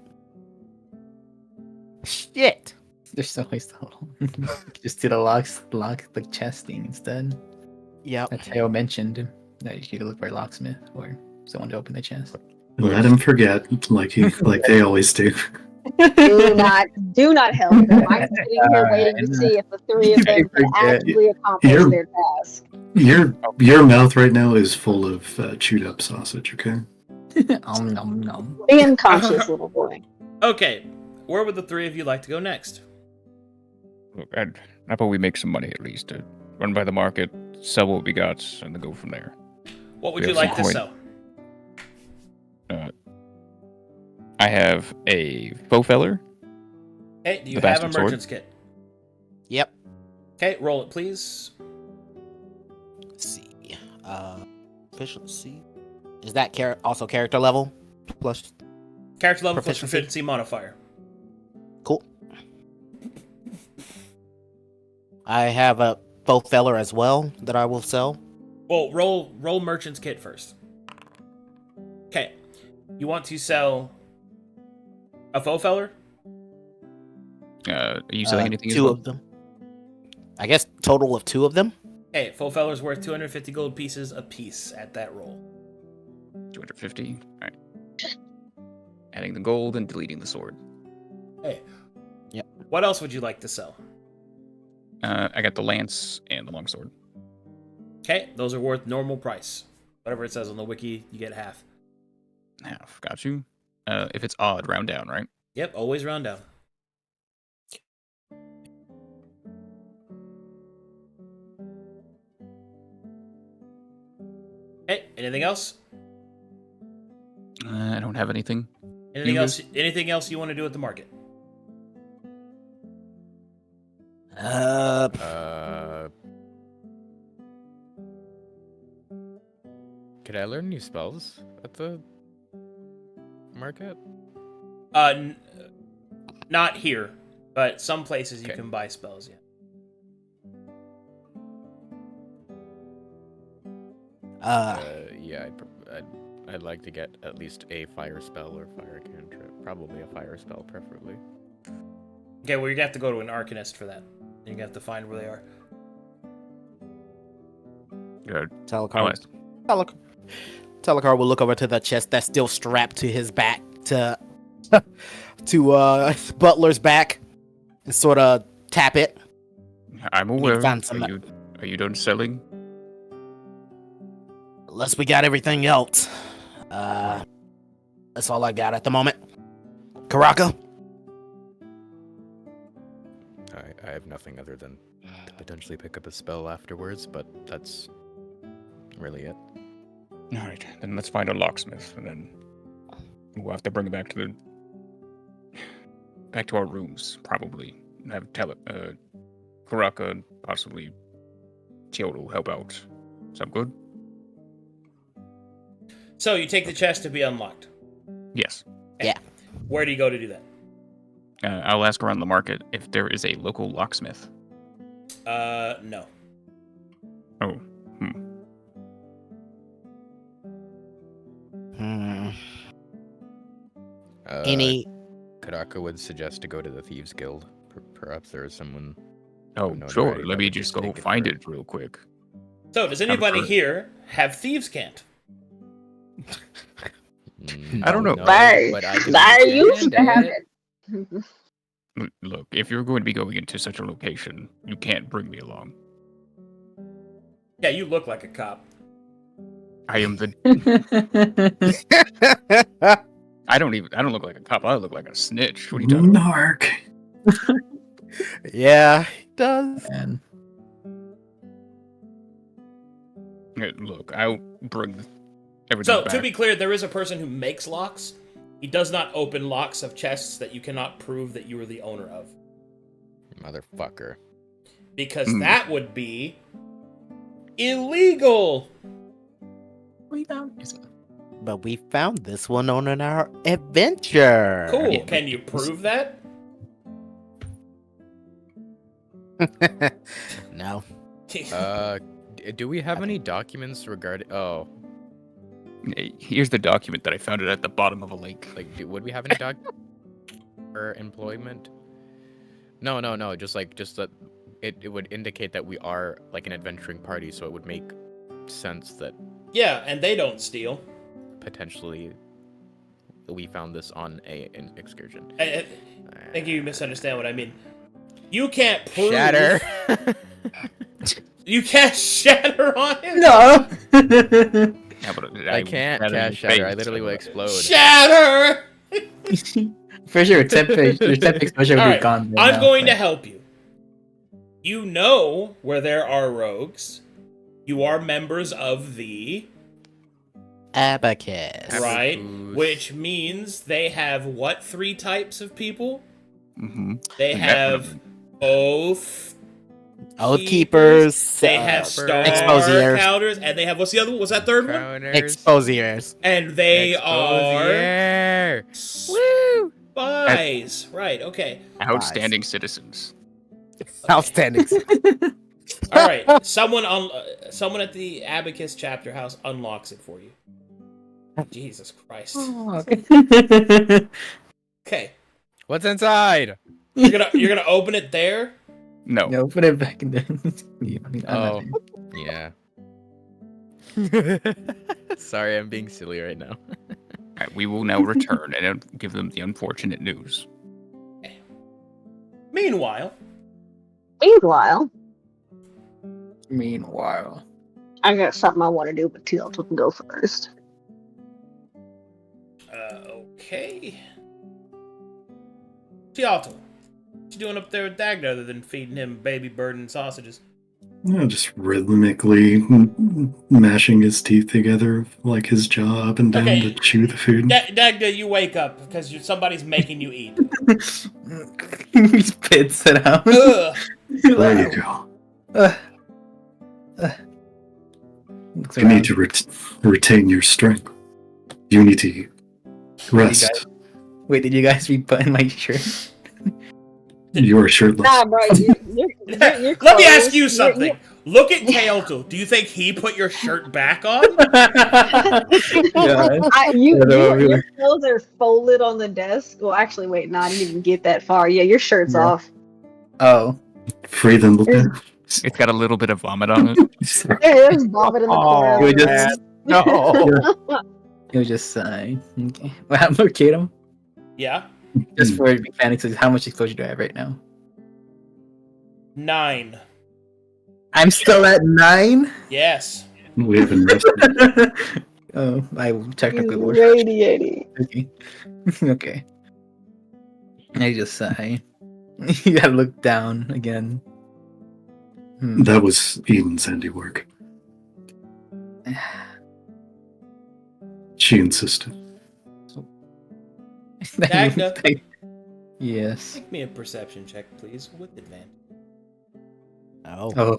Shit. There's always the whole. Just do the lock the chest thing instead. Yep. That's how I mentioned that you could look for a locksmith or someone to open the chest. Let him forget, like they always do. Do not help them. I'm sitting here waiting to see if the three of them can actually accomplish their task. Your mouth right now is full of chewed up sausage. Okay. Nom nom. Be unconscious, little boy. Okay, where would the three of you like to go next? Look, how about we make some money at least? Run by the market, sell what we got, and then go from there. What would We you have like to some sell? I have a faux feller. Hey, do you The have a bastard sword? merchant's kit? Yep. Okay, roll it, please. Let's see. Proficiency. Is that also character level? Plus. Character level plus Proficiency. proficiency modifier. Cool. I have a faux feller as well that I will sell. Well, roll merchant's kit first. Okay, you want to sell a faux feller? Are you selling anything as Two well? of them. I guess total of 2 of them. Hey, faux feller's worth 250 gold pieces a piece at that roll. 250. All right. Adding the gold and deleting the sword. Hey. Yep. What else would you like to sell? I got the lance and the longsword. Okay, those are worth normal price. Whatever it says on the wiki, you get half. Half. Got you. If it's odd, round down, right? Yep, always round down. Hey, anything else? I don't have anything. Anything You else? Anything else you want to do at the market? Could I learn new spells at the market? Not here, but some places you Okay. can buy spells. Yeah. Yeah, I'd like to get at least a fire spell or fire cantrip. Probably a fire spell, preferably. Okay, well, you're gonna have to go to an arcanist for that. You're gonna have to find where they are. Good. Talakar. Talakar will look over to the chest that's still strapped to his back to Butler's back and sort of tap it. I'm aware. found some- Are you done selling? Unless we got everything else. That's all I got at the moment. Karaka? I have nothing other than to potentially pick up a spell afterwards, but that's really it. All right, then let's find a locksmith, and then we'll have to bring it back to our rooms, probably, and have Karaka and possibly Teodor help out. Sound good? So you take the chest to be unlocked. Yes. Yeah. Where do you go to do that? I'll ask around the market if there is a local locksmith. No. Oh, Hmm. Uh, Any? Kadaka would suggest to go to the Thieves Guild. Perhaps there is someone. oh, notoriety sure. that Let me would just just go make it find for- it real quick. So, does Have a anybody card. here have thieves' cant? I don't know. But I can There used to have understand it. Look, if you're going to be going into such a location, you can't bring me along. Yeah, you look like a cop. I am the. I don't look like a cop. I look like a snitch. What are you talking about? Narc. Yeah, he does. And Look, I'll bring everything So, back. to be clear, there is a person who makes locks. He does not open locks of chests that you cannot prove that you are the owner of. Motherfucker. Because that would be illegal. But we found this one on our adventure. Cool. Yeah. Can you prove that? No. Do we have any documents regarding? Oh, Here's the document that I found it at the bottom of a lake. like, would we have any or employment? No. Just that it would indicate that we are like an adventuring party, so it would make sense that Yeah, and they don't steal. potentially we found this on an excursion. I think you misunderstand what I mean. You can't prove. Shatter. You can't shatter on him. no. Yeah, but I can't cast shatter. I literally will explode. Shatter. For sure, temp exposure will All be right, gone. by I'm now, going to but- help you. You know where there are rogues. You are members of the Abacus. right, Abacus. which means they have what 3 types of people? Mm-hmm. They have oath. Oath keepers. They have star Exposiers. counters, and they have what's the other one? What's that third one? Crowners. Exposiers. And they are Woo! spies. Right. Okay. Outstanding citizens. Outstanding. All right. Someone at the Abacus chapter house unlocks it for you. Jesus Christ. Okay. What's inside? You're gonna open it there. No. No, put it back in there. Oh. Yeah. Sorry, I'm being silly right now. Alright, we will now return and give them the unfortunate news. Meanwhile, Meanwhile, I got something I want to do, but Teal'c can go first. okay. Teal'c, what you doing up there with Dagda other than feeding him baby bird and sausages? Just rhythmically mashing his teeth together like his jaw up and down Okay. to chew the food. Dagda, you wake up because somebody's making you eat. he spits it out. Ugh. There you go. Looks You need around. to retain your strength. You need to rest. Wait, did you guys re-button my shirt? You are shirtless. Nah, bro, you're Let me close. ask you You're- something. Look at Teal'c. Do you think he put your shirt back on? Your clothes are folded on the desk. Well, actually, wait, no, I didn't even get that far. Yeah, your shirt's Yeah. off. Oh. Free them. It's got a little bit of vomit on it. There's vomit in the corner. You of were the just, No. you were just sighing. Okay. Well, how about Arcadum? Yeah. Just for mechanics, how much exposure do I have right now? 9. I'm still at 9? Yes. We haven't rested. Oh, I technically He's was. radiating. Okay. Okay. I just sigh. You gotta look down again. That was Eden's handiwork. She insisted. Dagda. Yes. Make me a perception check, please, with advantage. Oh. Oh,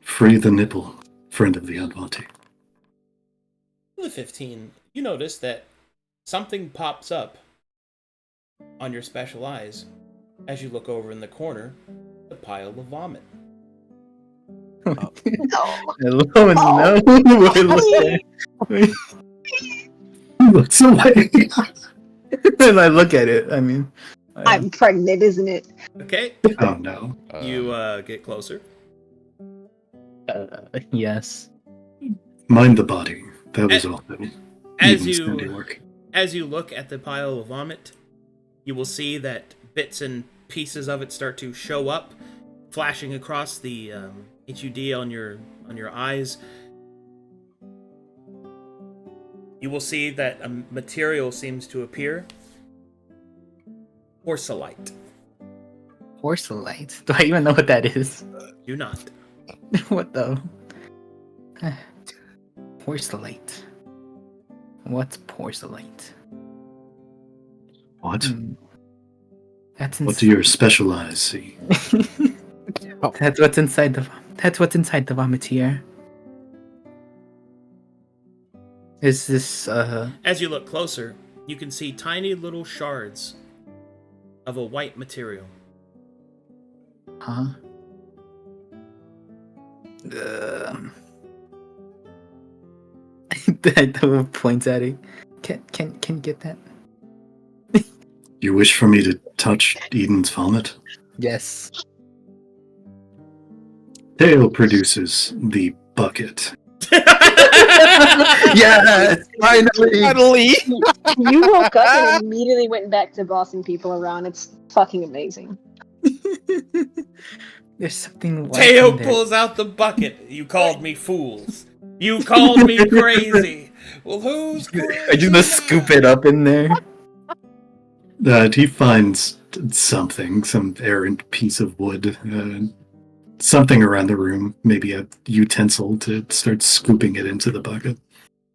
Free the nipple, friend of the Advanti. The 15, you notice that something pops up on your special eyes as you look over in the corner, the pile of vomit. Oh no! Wait, He looks away. and I look at it. I mean, I'm pregnant, isn't it? Okay, Oh no. you get closer. yes. Mind the body. That was all. As Eden's you handiwork. as you look at the pile of vomit, you will see that bits and pieces of it start to show up, flashing across the HUD on your eyes. You will see that a material seems to appear. Porcellite. Porcellite. Do I even know what that is? Do not. What the? Porcellite. What's porcellite? What? That's What do your special eyes see? That's what's inside the. That's what's inside the vomiteer. Is this As you look closer, you can see tiny little shards of a white material. Huh? That points at it. Can you get that? You wish for me to touch Eden's vomit? Yes. Dale produces the bucket. Yes, finally. Finally. You woke up and immediately went back to bossing people around. It's fucking amazing. There's something. white Teo in there. pulls out the bucket. You called me fools. You called me crazy. Well, who's crazy? I just gonna scoop it up in there. He finds something, some errant piece of wood, something around the room, maybe a utensil to start scooping it into the bucket.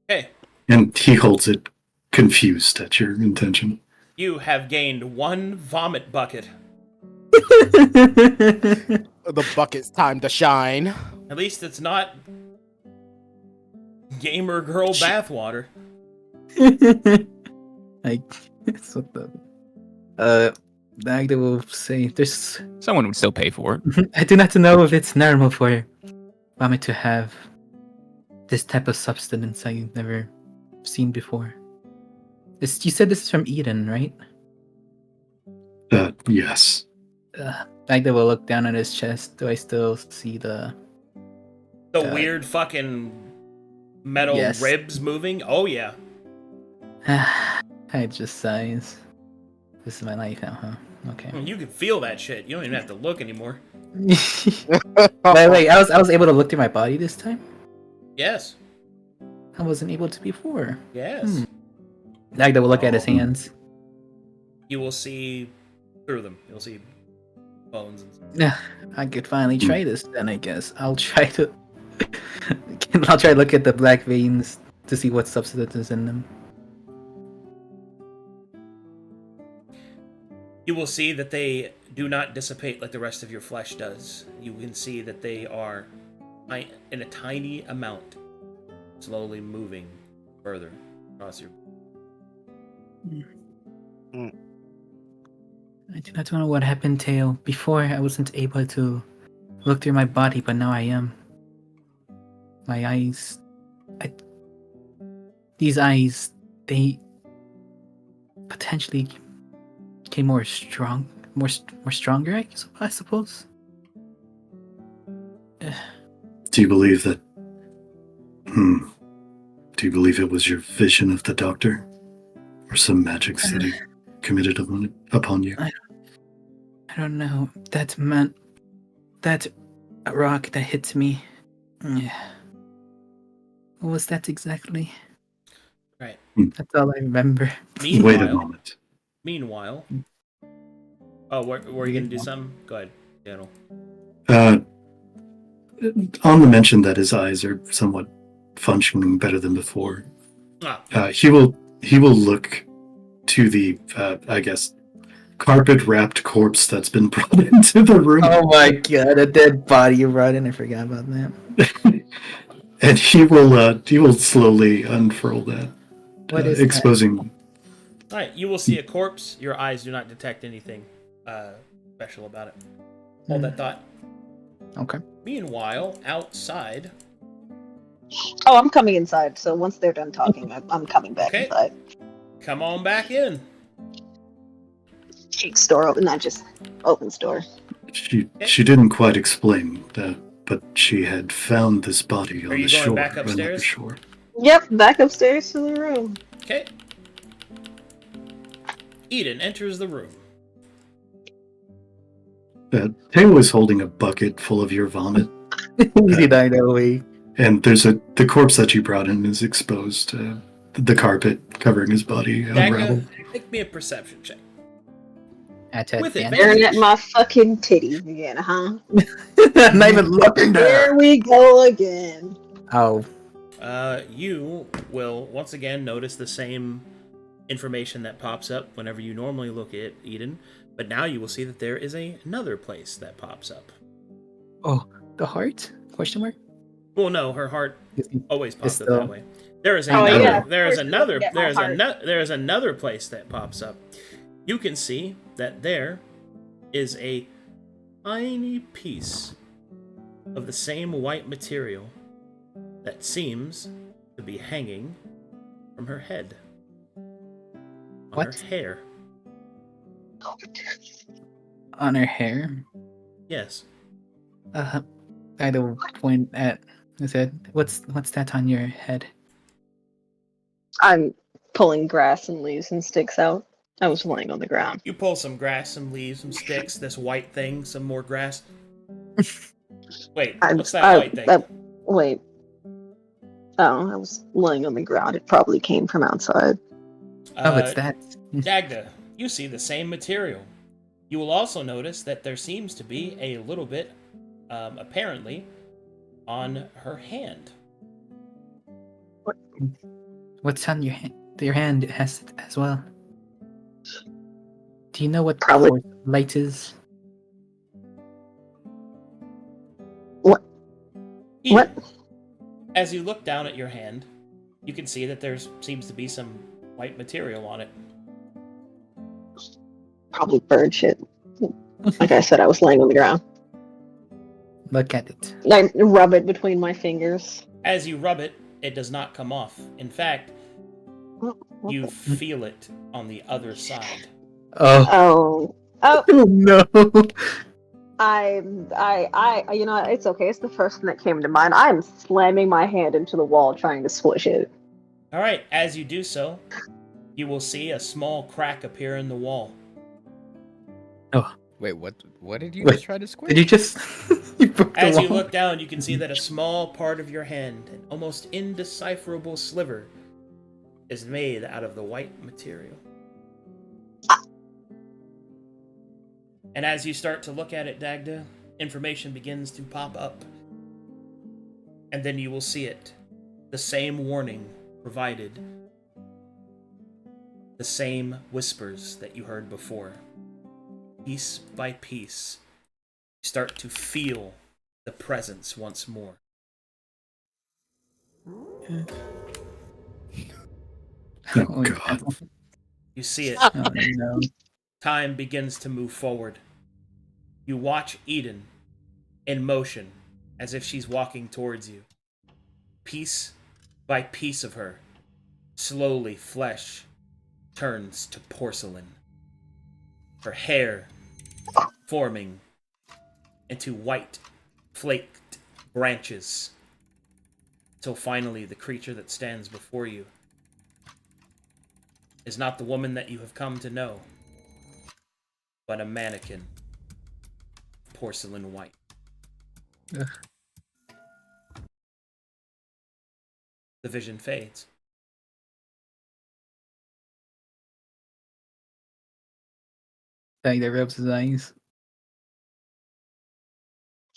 Okay, And he holds it confused at your intention. you have gained 1 vomit bucket. The bucket's time to shine. At least it's not gamer girl bathwater. Like, it's what the. Magda will say, "There's. Someone would still pay for it. I do not know if it's normal for vomit to have this type of substance I've never seen before. You said this is from Eden, right?" Yes. Magda will look down at his chest. Do I still see the Weird fucking metal Yes. ribs moving? Oh, yeah. I just sighs. This is my life now, huh? Okay. You can feel that shit. You don't even have to look anymore. Wait, I was able to look through my body this time? Yes. I wasn't able to before. Yes. Magda will look at his hands. You will see through them. You'll see bones and stuff. Yeah, I could finally try this then, I guess. I'll try to look at the black veins to see what substance is in them. You will see that they do not dissipate like the rest of your flesh does. You can see that they are in a tiny amount, slowly moving further across your. I do not know what happened, Tail. Before, I wasn't able to look through my body, but now I am. My eyes... These eyes, they potentially became more stronger, I suppose. Do you believe that... Do you believe it was your vision of the doctor? Or some magics that he committed upon you? I don't know. That man... That rock that hit me... Yeah. What was that exactly? Right. That's all I remember. Wait a moment. Meanwhile. Oh, were you gonna do something? Go ahead, Daniel. On the mention that his eyes are somewhat functioning better than before, he will look to the I guess carpet wrapped corpse that's been brought into the room. Oh my god, a dead body you brought in. I forgot about that. And he will slowly unfurl that, What is that? exposing. All right, you will see a corpse. Your eyes do not detect anything special about it. Hold that thought. Okay. Meanwhile, outside. Oh, I'm coming inside. So once they're done talking, I'm coming back Okay. inside. Come on back in. Keeps door open, not just opens door. She didn't quite explain that, but she had found this body on Are the you going shore. back on the upstairs? shore. Yep, back upstairs to the room. Okay. Eden enters the room. Taylor was holding a bucket full of your vomit, Easy die that way. and the corpse that you brought in is exposed. The carpet covering his body unraveled. Dagda, make me a perception check. At With advantage. Staring at my fucking titties again, huh? Not even looking Here there. we go again. Oh, You will once again notice the same information that pops up whenever you normally look at Eden, but now you will see that there is another place that pops up. oh, the heart? Question mark? Well, no, her heart always pops up still- that way. There is Oh, another. yeah, of there is course, another. get my There is heart. there is another place that pops up. You can see that there is a tiny piece of the same white material that seems to be hanging from her head. On What? her hair. On her hair? Yes. I don't point at. I said, what's that on your head? I'm pulling grass and leaves and sticks out. I was laying on the ground. You pull some grass, some leaves, some sticks, this white thing, some more grass. Wait, what's that white thing? Wait. Oh, I was laying on the ground. It probably came from outside. Oh, it's that. Dagda, you see the same material. You will also notice that there seems to be a little bit, apparently, on her hand. What's on your hand? Your hand has it as well. Do you know what Probably- force light is? Eden, What? As you look down at your hand, you can see that there seems to be some white material on it. Probably bird shit. Like I said, I was laying on the ground. Look at it. I rub it between my fingers. As you rub it, it does not come off. In fact, What you the- feel it on the other side. Oh. Oh, No. you know, it's okay. It's the first thing that came to mind. I'm slamming my hand into the wall trying to squish it. All right, as you do so, you will see a small crack appear in the wall. Wait, what? What did you Wait, just try to squish? Did you just? You broke the As you wall? look down, you can see that a small part of your hand, an almost indecipherable sliver, is made out of the white material. And as you start to look at it, Dagda, information begins to pop up. And then you will see it. The same warning provided. The same whispers that you heard before. Piece by piece, you start to feel the presence once more. Oh God! You see it. Oh, no. Time begins to move forward. You watch Eden in motion as if she's walking towards you. Piece by piece of her, slowly flesh turns to porcelain. Her hair forming into white, flaked branches. Till finally the creature that stands before you is not the woman that you have come to know, but a mannequin, porcelain white. Ugh. The vision fades. Like that rubs his eyes.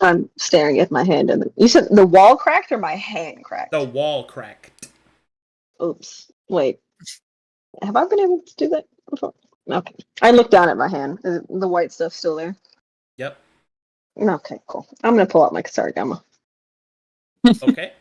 I'm staring at my hand, and you said the wall cracked or my hand cracked? The wall cracked. Oops. Wait. Have I been able to do that before? Okay. I looked down at my hand. Is the white stuff still there? Yep. Okay, cool. I'm gonna pull out my Kasaragama. Okay.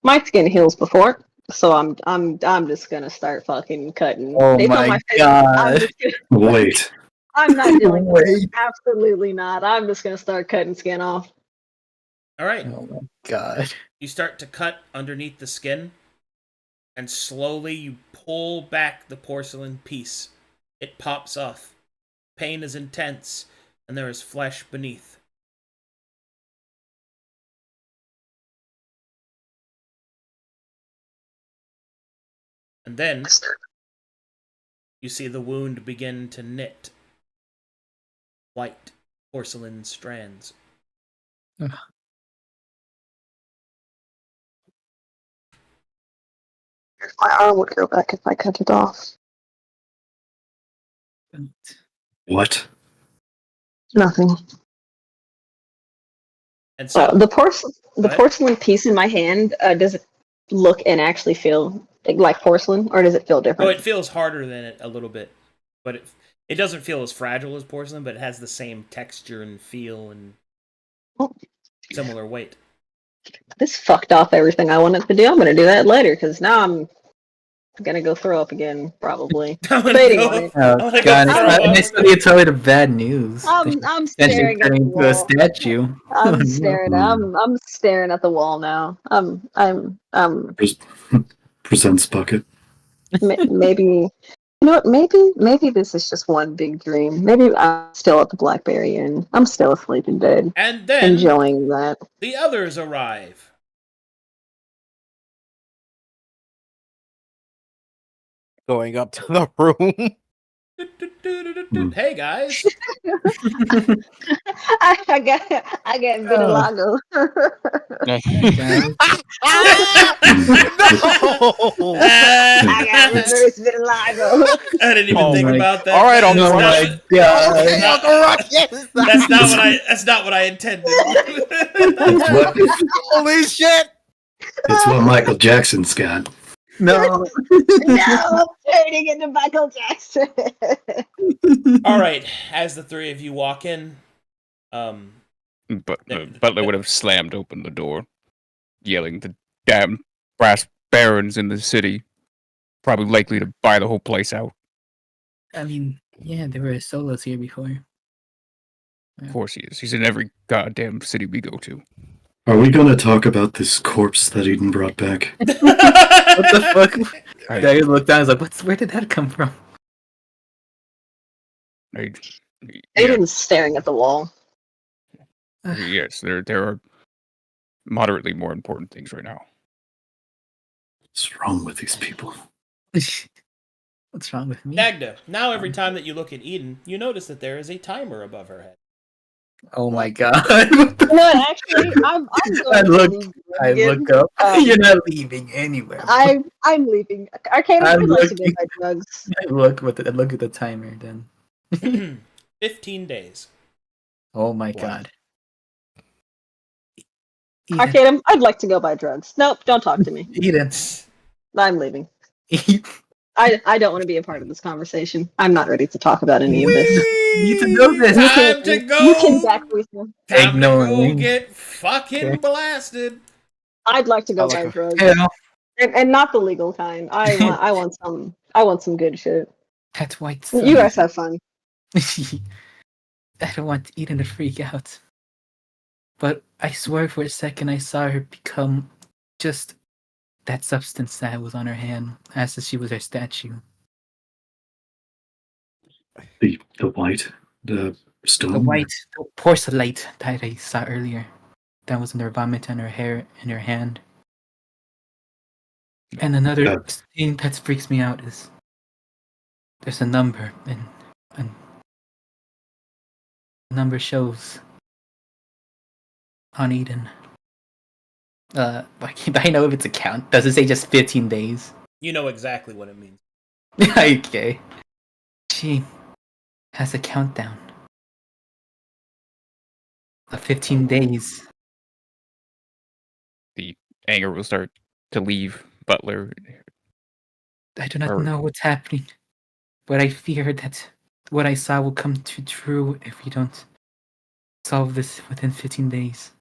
My skin heals before, so I'm just gonna start fucking cutting. Oh They feel my face. I'm god. just gonna, Wait. I'm not dealing with this. Wait. Absolutely not. I'm just gonna start cutting skin off. All right. Oh my god. You start to cut underneath the skin, and slowly you pull back the porcelain piece. It pops off. Pain is intense, and there is flesh beneath. And then you see the wound begin to knit white porcelain strands. Ugh. My arm would go back if I cut it off. What? Nothing. And so The ahead. porcelain piece in my hand, does it look and actually feel like porcelain, or does it feel Oh, different? it feels harder than it a little bit, but it doesn't feel as fragile as porcelain, but it has the same texture and feel and Oh, similar weight. this fucked off everything I wanted to do. I'm gonna do that later because now I'm gonna go throw up again, probably. I'm gonna Debating go- on it. Oh I'm gonna go god, throw it's up. not necessarily tell you the bad news. I'm Potentially staring at the turning into a wall. statue. Oh, I'm no. staring. I'm staring at the wall now. Presents bucket. Maybe. You know what? Maybe this is just one big dream. Maybe I'm still at the Blackberry Inn. I'm still asleep in bed, And then enjoying that. the others arrive. Going up to the room. Hey guys. I got vitiligo. No! I got reverse vitiligo. I didn't even Oh think my- about that. All right, That's Oh not- my god. That's not what I intended. It's what, Holy shit! it's what Michael Jackson's got. No. No, I'm turning into Michael Jackson. All right, as the three of you walk in, But Butler would have slammed open the door, yelling, "The damn brass barons in the city, probably likely to buy the whole place out." I mean, yeah, there were solos here before. Of course he is. He's in every goddamn city we go to. Are we going to talk about this corpse that Eden brought back? What the fuck? I- I just looked down. I was like, where did that come from? I- Aiden's staring at the wall. yes, there are moderately more important things right now. What's wrong with these people? What's wrong with me? Dagda, now every time that you look at Eden, you notice that there is a timer above her head. Oh my god. What the- No, actually, I'm going I to look- leave I again. look up. Um, You're not leaving anywhere. I'm leaving. Arcadum, I'm I'd like to looking- get my drugs. I look at the timer then. 15 days. Oh my Wow. god. Arcadum, I'd like to go buy drugs. Nope, don't talk to me. Eden. I'm leaving. I don't want to be a part of this conversation. I'm not ready to talk about any of this. You need to know this. Time to go. You can back with me. Time to go Ignoring. get fucking Okay. blasted. I'd like to go I like buy her. drugs, Yeah, and not the legal kind. I want some good shit. that's white. You guys have fun. I don't want Eden to freak out. But I swear for a second I saw her become just that substance that was on her hand, as if she was her statue. The white, the stone. The white the porcelain that I saw earlier. That was in her vomit and her hair in her hand. And another Yeah. thing that freaks me out is there's a number and the number shows on Eden. I know if it's a count. Does it say just 15 days? You know exactly what it means. Okay. She has a countdown of 15 days. The anger will start to leave Butler. I do not Or- know what's happening, but I fear that what I saw will come to true if we don't solve this within 15 days.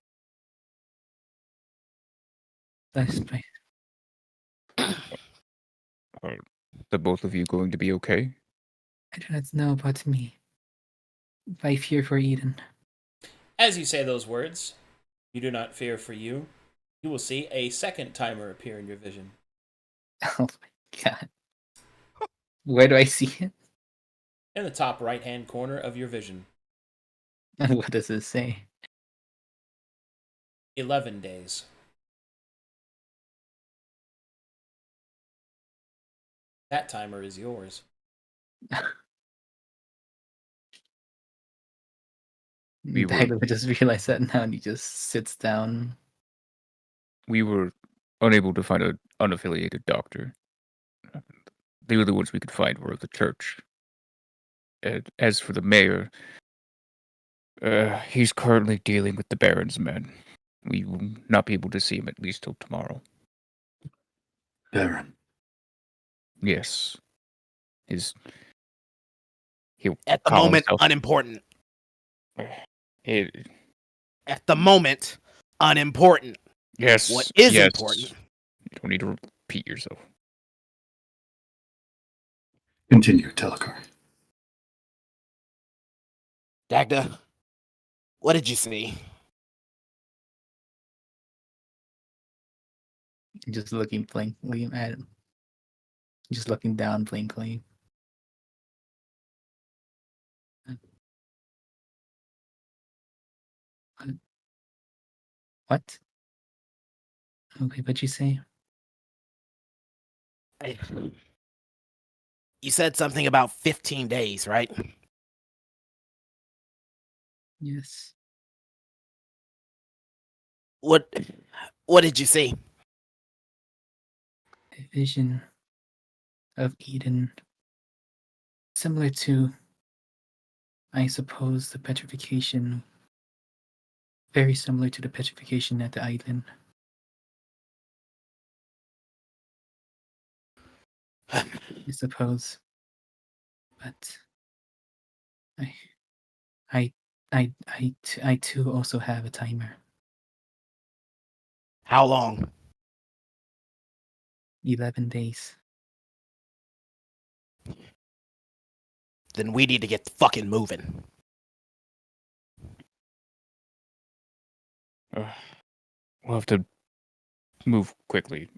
That's my Are the both of you going to be okay? I do not know about me. I fear for Eden. As you say those words, you do not fear for you. You will see a second timer appear in your vision. Oh my god. Where do I see it? In the top right-hand corner of your vision. What does it say? 11 days. That timer is yours. We were- I just realized that now, and he just sits down. We were unable to find an unaffiliated doctor. The only ones we could find were of the church. And as for the mayor, he's currently dealing with the Baron's men. We will not be able to see him at least till tomorrow. Baron. Yes. He'll At the call moment, himself- unimportant. It- At the moment, unimportant. yes. What is yes. important? You don't need to repeat yourself. Continue, Telekar. Dagda, what did you see? Just looking blankly at him. Just looking down blankly. What? Okay, what'd you say? You said something about 15 days, right? Yes. What did you see? A vision of Eden. Similar to, I suppose, the petrification. Very similar to the petrification at the island. I suppose. But I too also have a timer. How long? 11 days. Then we need to get fucking moving. We'll have to move quickly.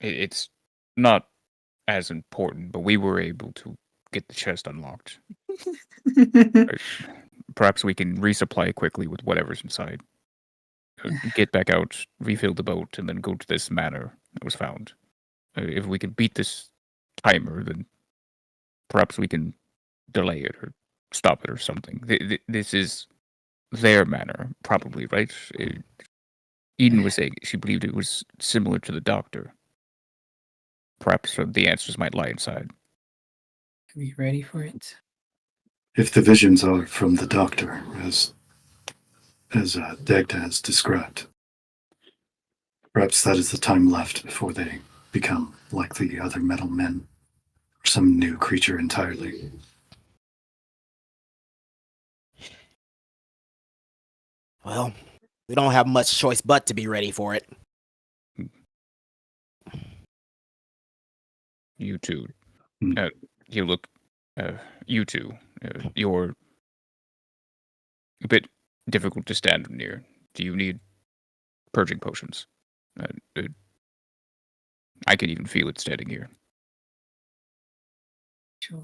It's not as important, but we were able to get the chest unlocked. Perhaps we can resupply quickly with whatever's inside. Get back out, refill the boat, and then go to this manor that was found. If we can beat this timer, then perhaps we can delay it or stop it or something. This is their manor, probably, right? Eden was saying she believed it was similar to the doctor. Perhaps the answers might lie inside. Are we ready for it? If the visions are from the doctor, as Dagda has described, perhaps that is the time left before they become like the other metal men, or some new creature entirely. Well, we don't have much choice but to be ready for it. You two. Mm. You look. You two. You're a bit difficult to stand near. Do you need purging potions? I can even feel it standing here. Sure.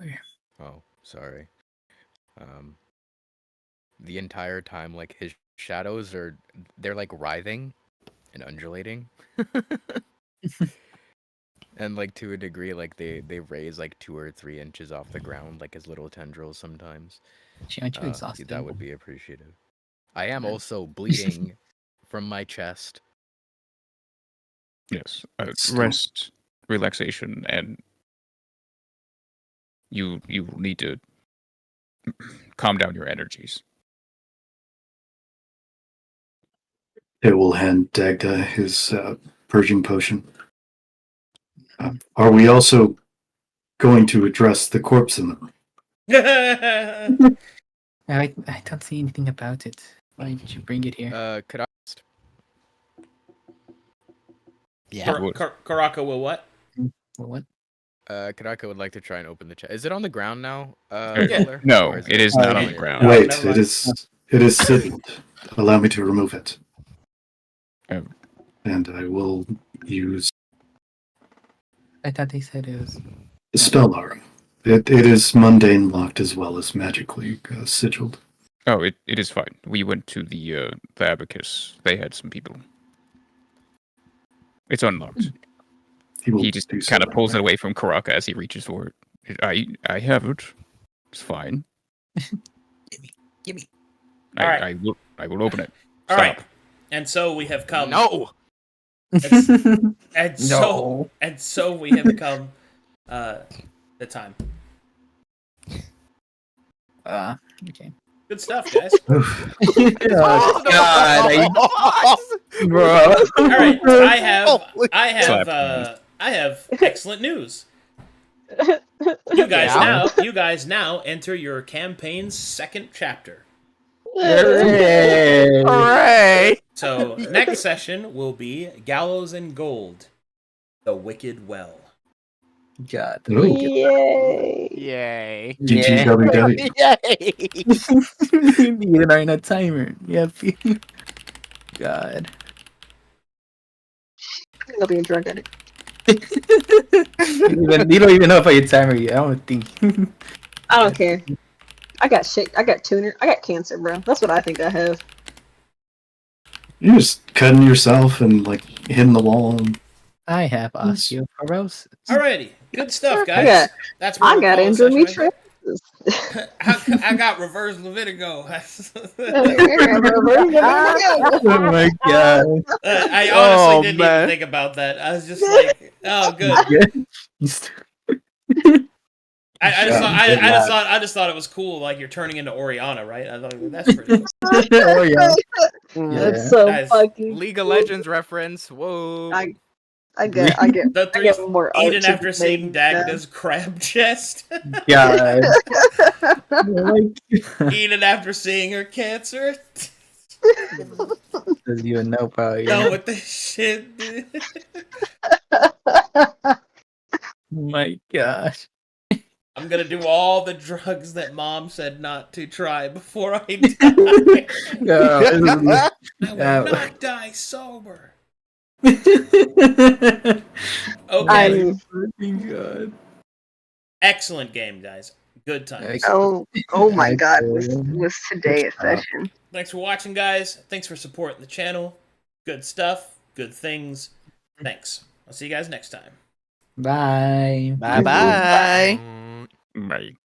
Oh, sorry. The entire time, like, his shadows they're like writhing and undulating. And like to a degree, like they raise like 2 or 3 inches off the ground, like his little tendrils sometimes. Aren't you exhausted? That would be appreciative. I am also bleeding from my chest. Yes. Still- Rest, relaxation, and you will need to calm down your energies. It will hand Dagda his purging potion. Are we also going to address the corpse in the room? I don't see anything about it. Why did you bring it here? Could I? Yeah. Karaka will what? What? Kadaka would like to try and open the chest. Is it on the ground now? Yeah. No, Or is it is not on the ground. Oh, Wait, never mind. it is sigiled. Allow me to remove it. Oh. And I will use I thought they said it was. the spell aura. It is mundane locked as well as magically sigiled. Oh, it is fine. We went to the Abacus. They had some people. It's unlocked. Will He just do so kind of pulls it anyway. away from Karaka as he reaches for it. I have it. It's fine. Gimme. All right. I will open it. All Stop. right. And so we have come. No. And so we have come. The time. Okay. Good stuff, guys. Oh, God, bro. All right. Oh, I have excellent news. You guys now enter your campaign's second chapter. Hooray. Hooray! So next session will be Gallows and Gold, the Wicked Well. God. Ooh. Yay! Yay! GGWW. Yay! Needed are in a timer. Yep. God. I'll be a drug addict. You don't even know if I get timer yet. I don't think. I don't care. I got shit. I got tuner. I got cancer, bro. That's what I think I have. You're just cutting yourself and like hitting the wall. I have osteoporosis. Alrighty, good stuff, guys. got- That's what I we're got calling session right endometriosis. there. I got reverse Levitico. Oh my God. I honestly Oh, didn't man. even think about that. I was just like, oh, good. I just thought it was cool. Like you're turning into Oriana, right? I thought that's pretty cool. Oh yeah. That's so Guys, fucking. League of Legends reference. Whoa. I get The I three, get more. Eden arts after and seeing things, Dagda's crab chest. God. Eden after seeing her cancer. Doesn't even know probably. Done with this shit, dude. Oh my gosh. I'm gonna do all the drugs that Mom said not to try before I die. God. I will not die sober. Okay. God. Excellent game, guys. Good times. oh my God! Was today's session? Thanks for watching, guys. Thanks for supporting the channel. Good stuff. Good things. Thanks. I'll see you guys next time. Bye. Bye bye. Mm. Bye.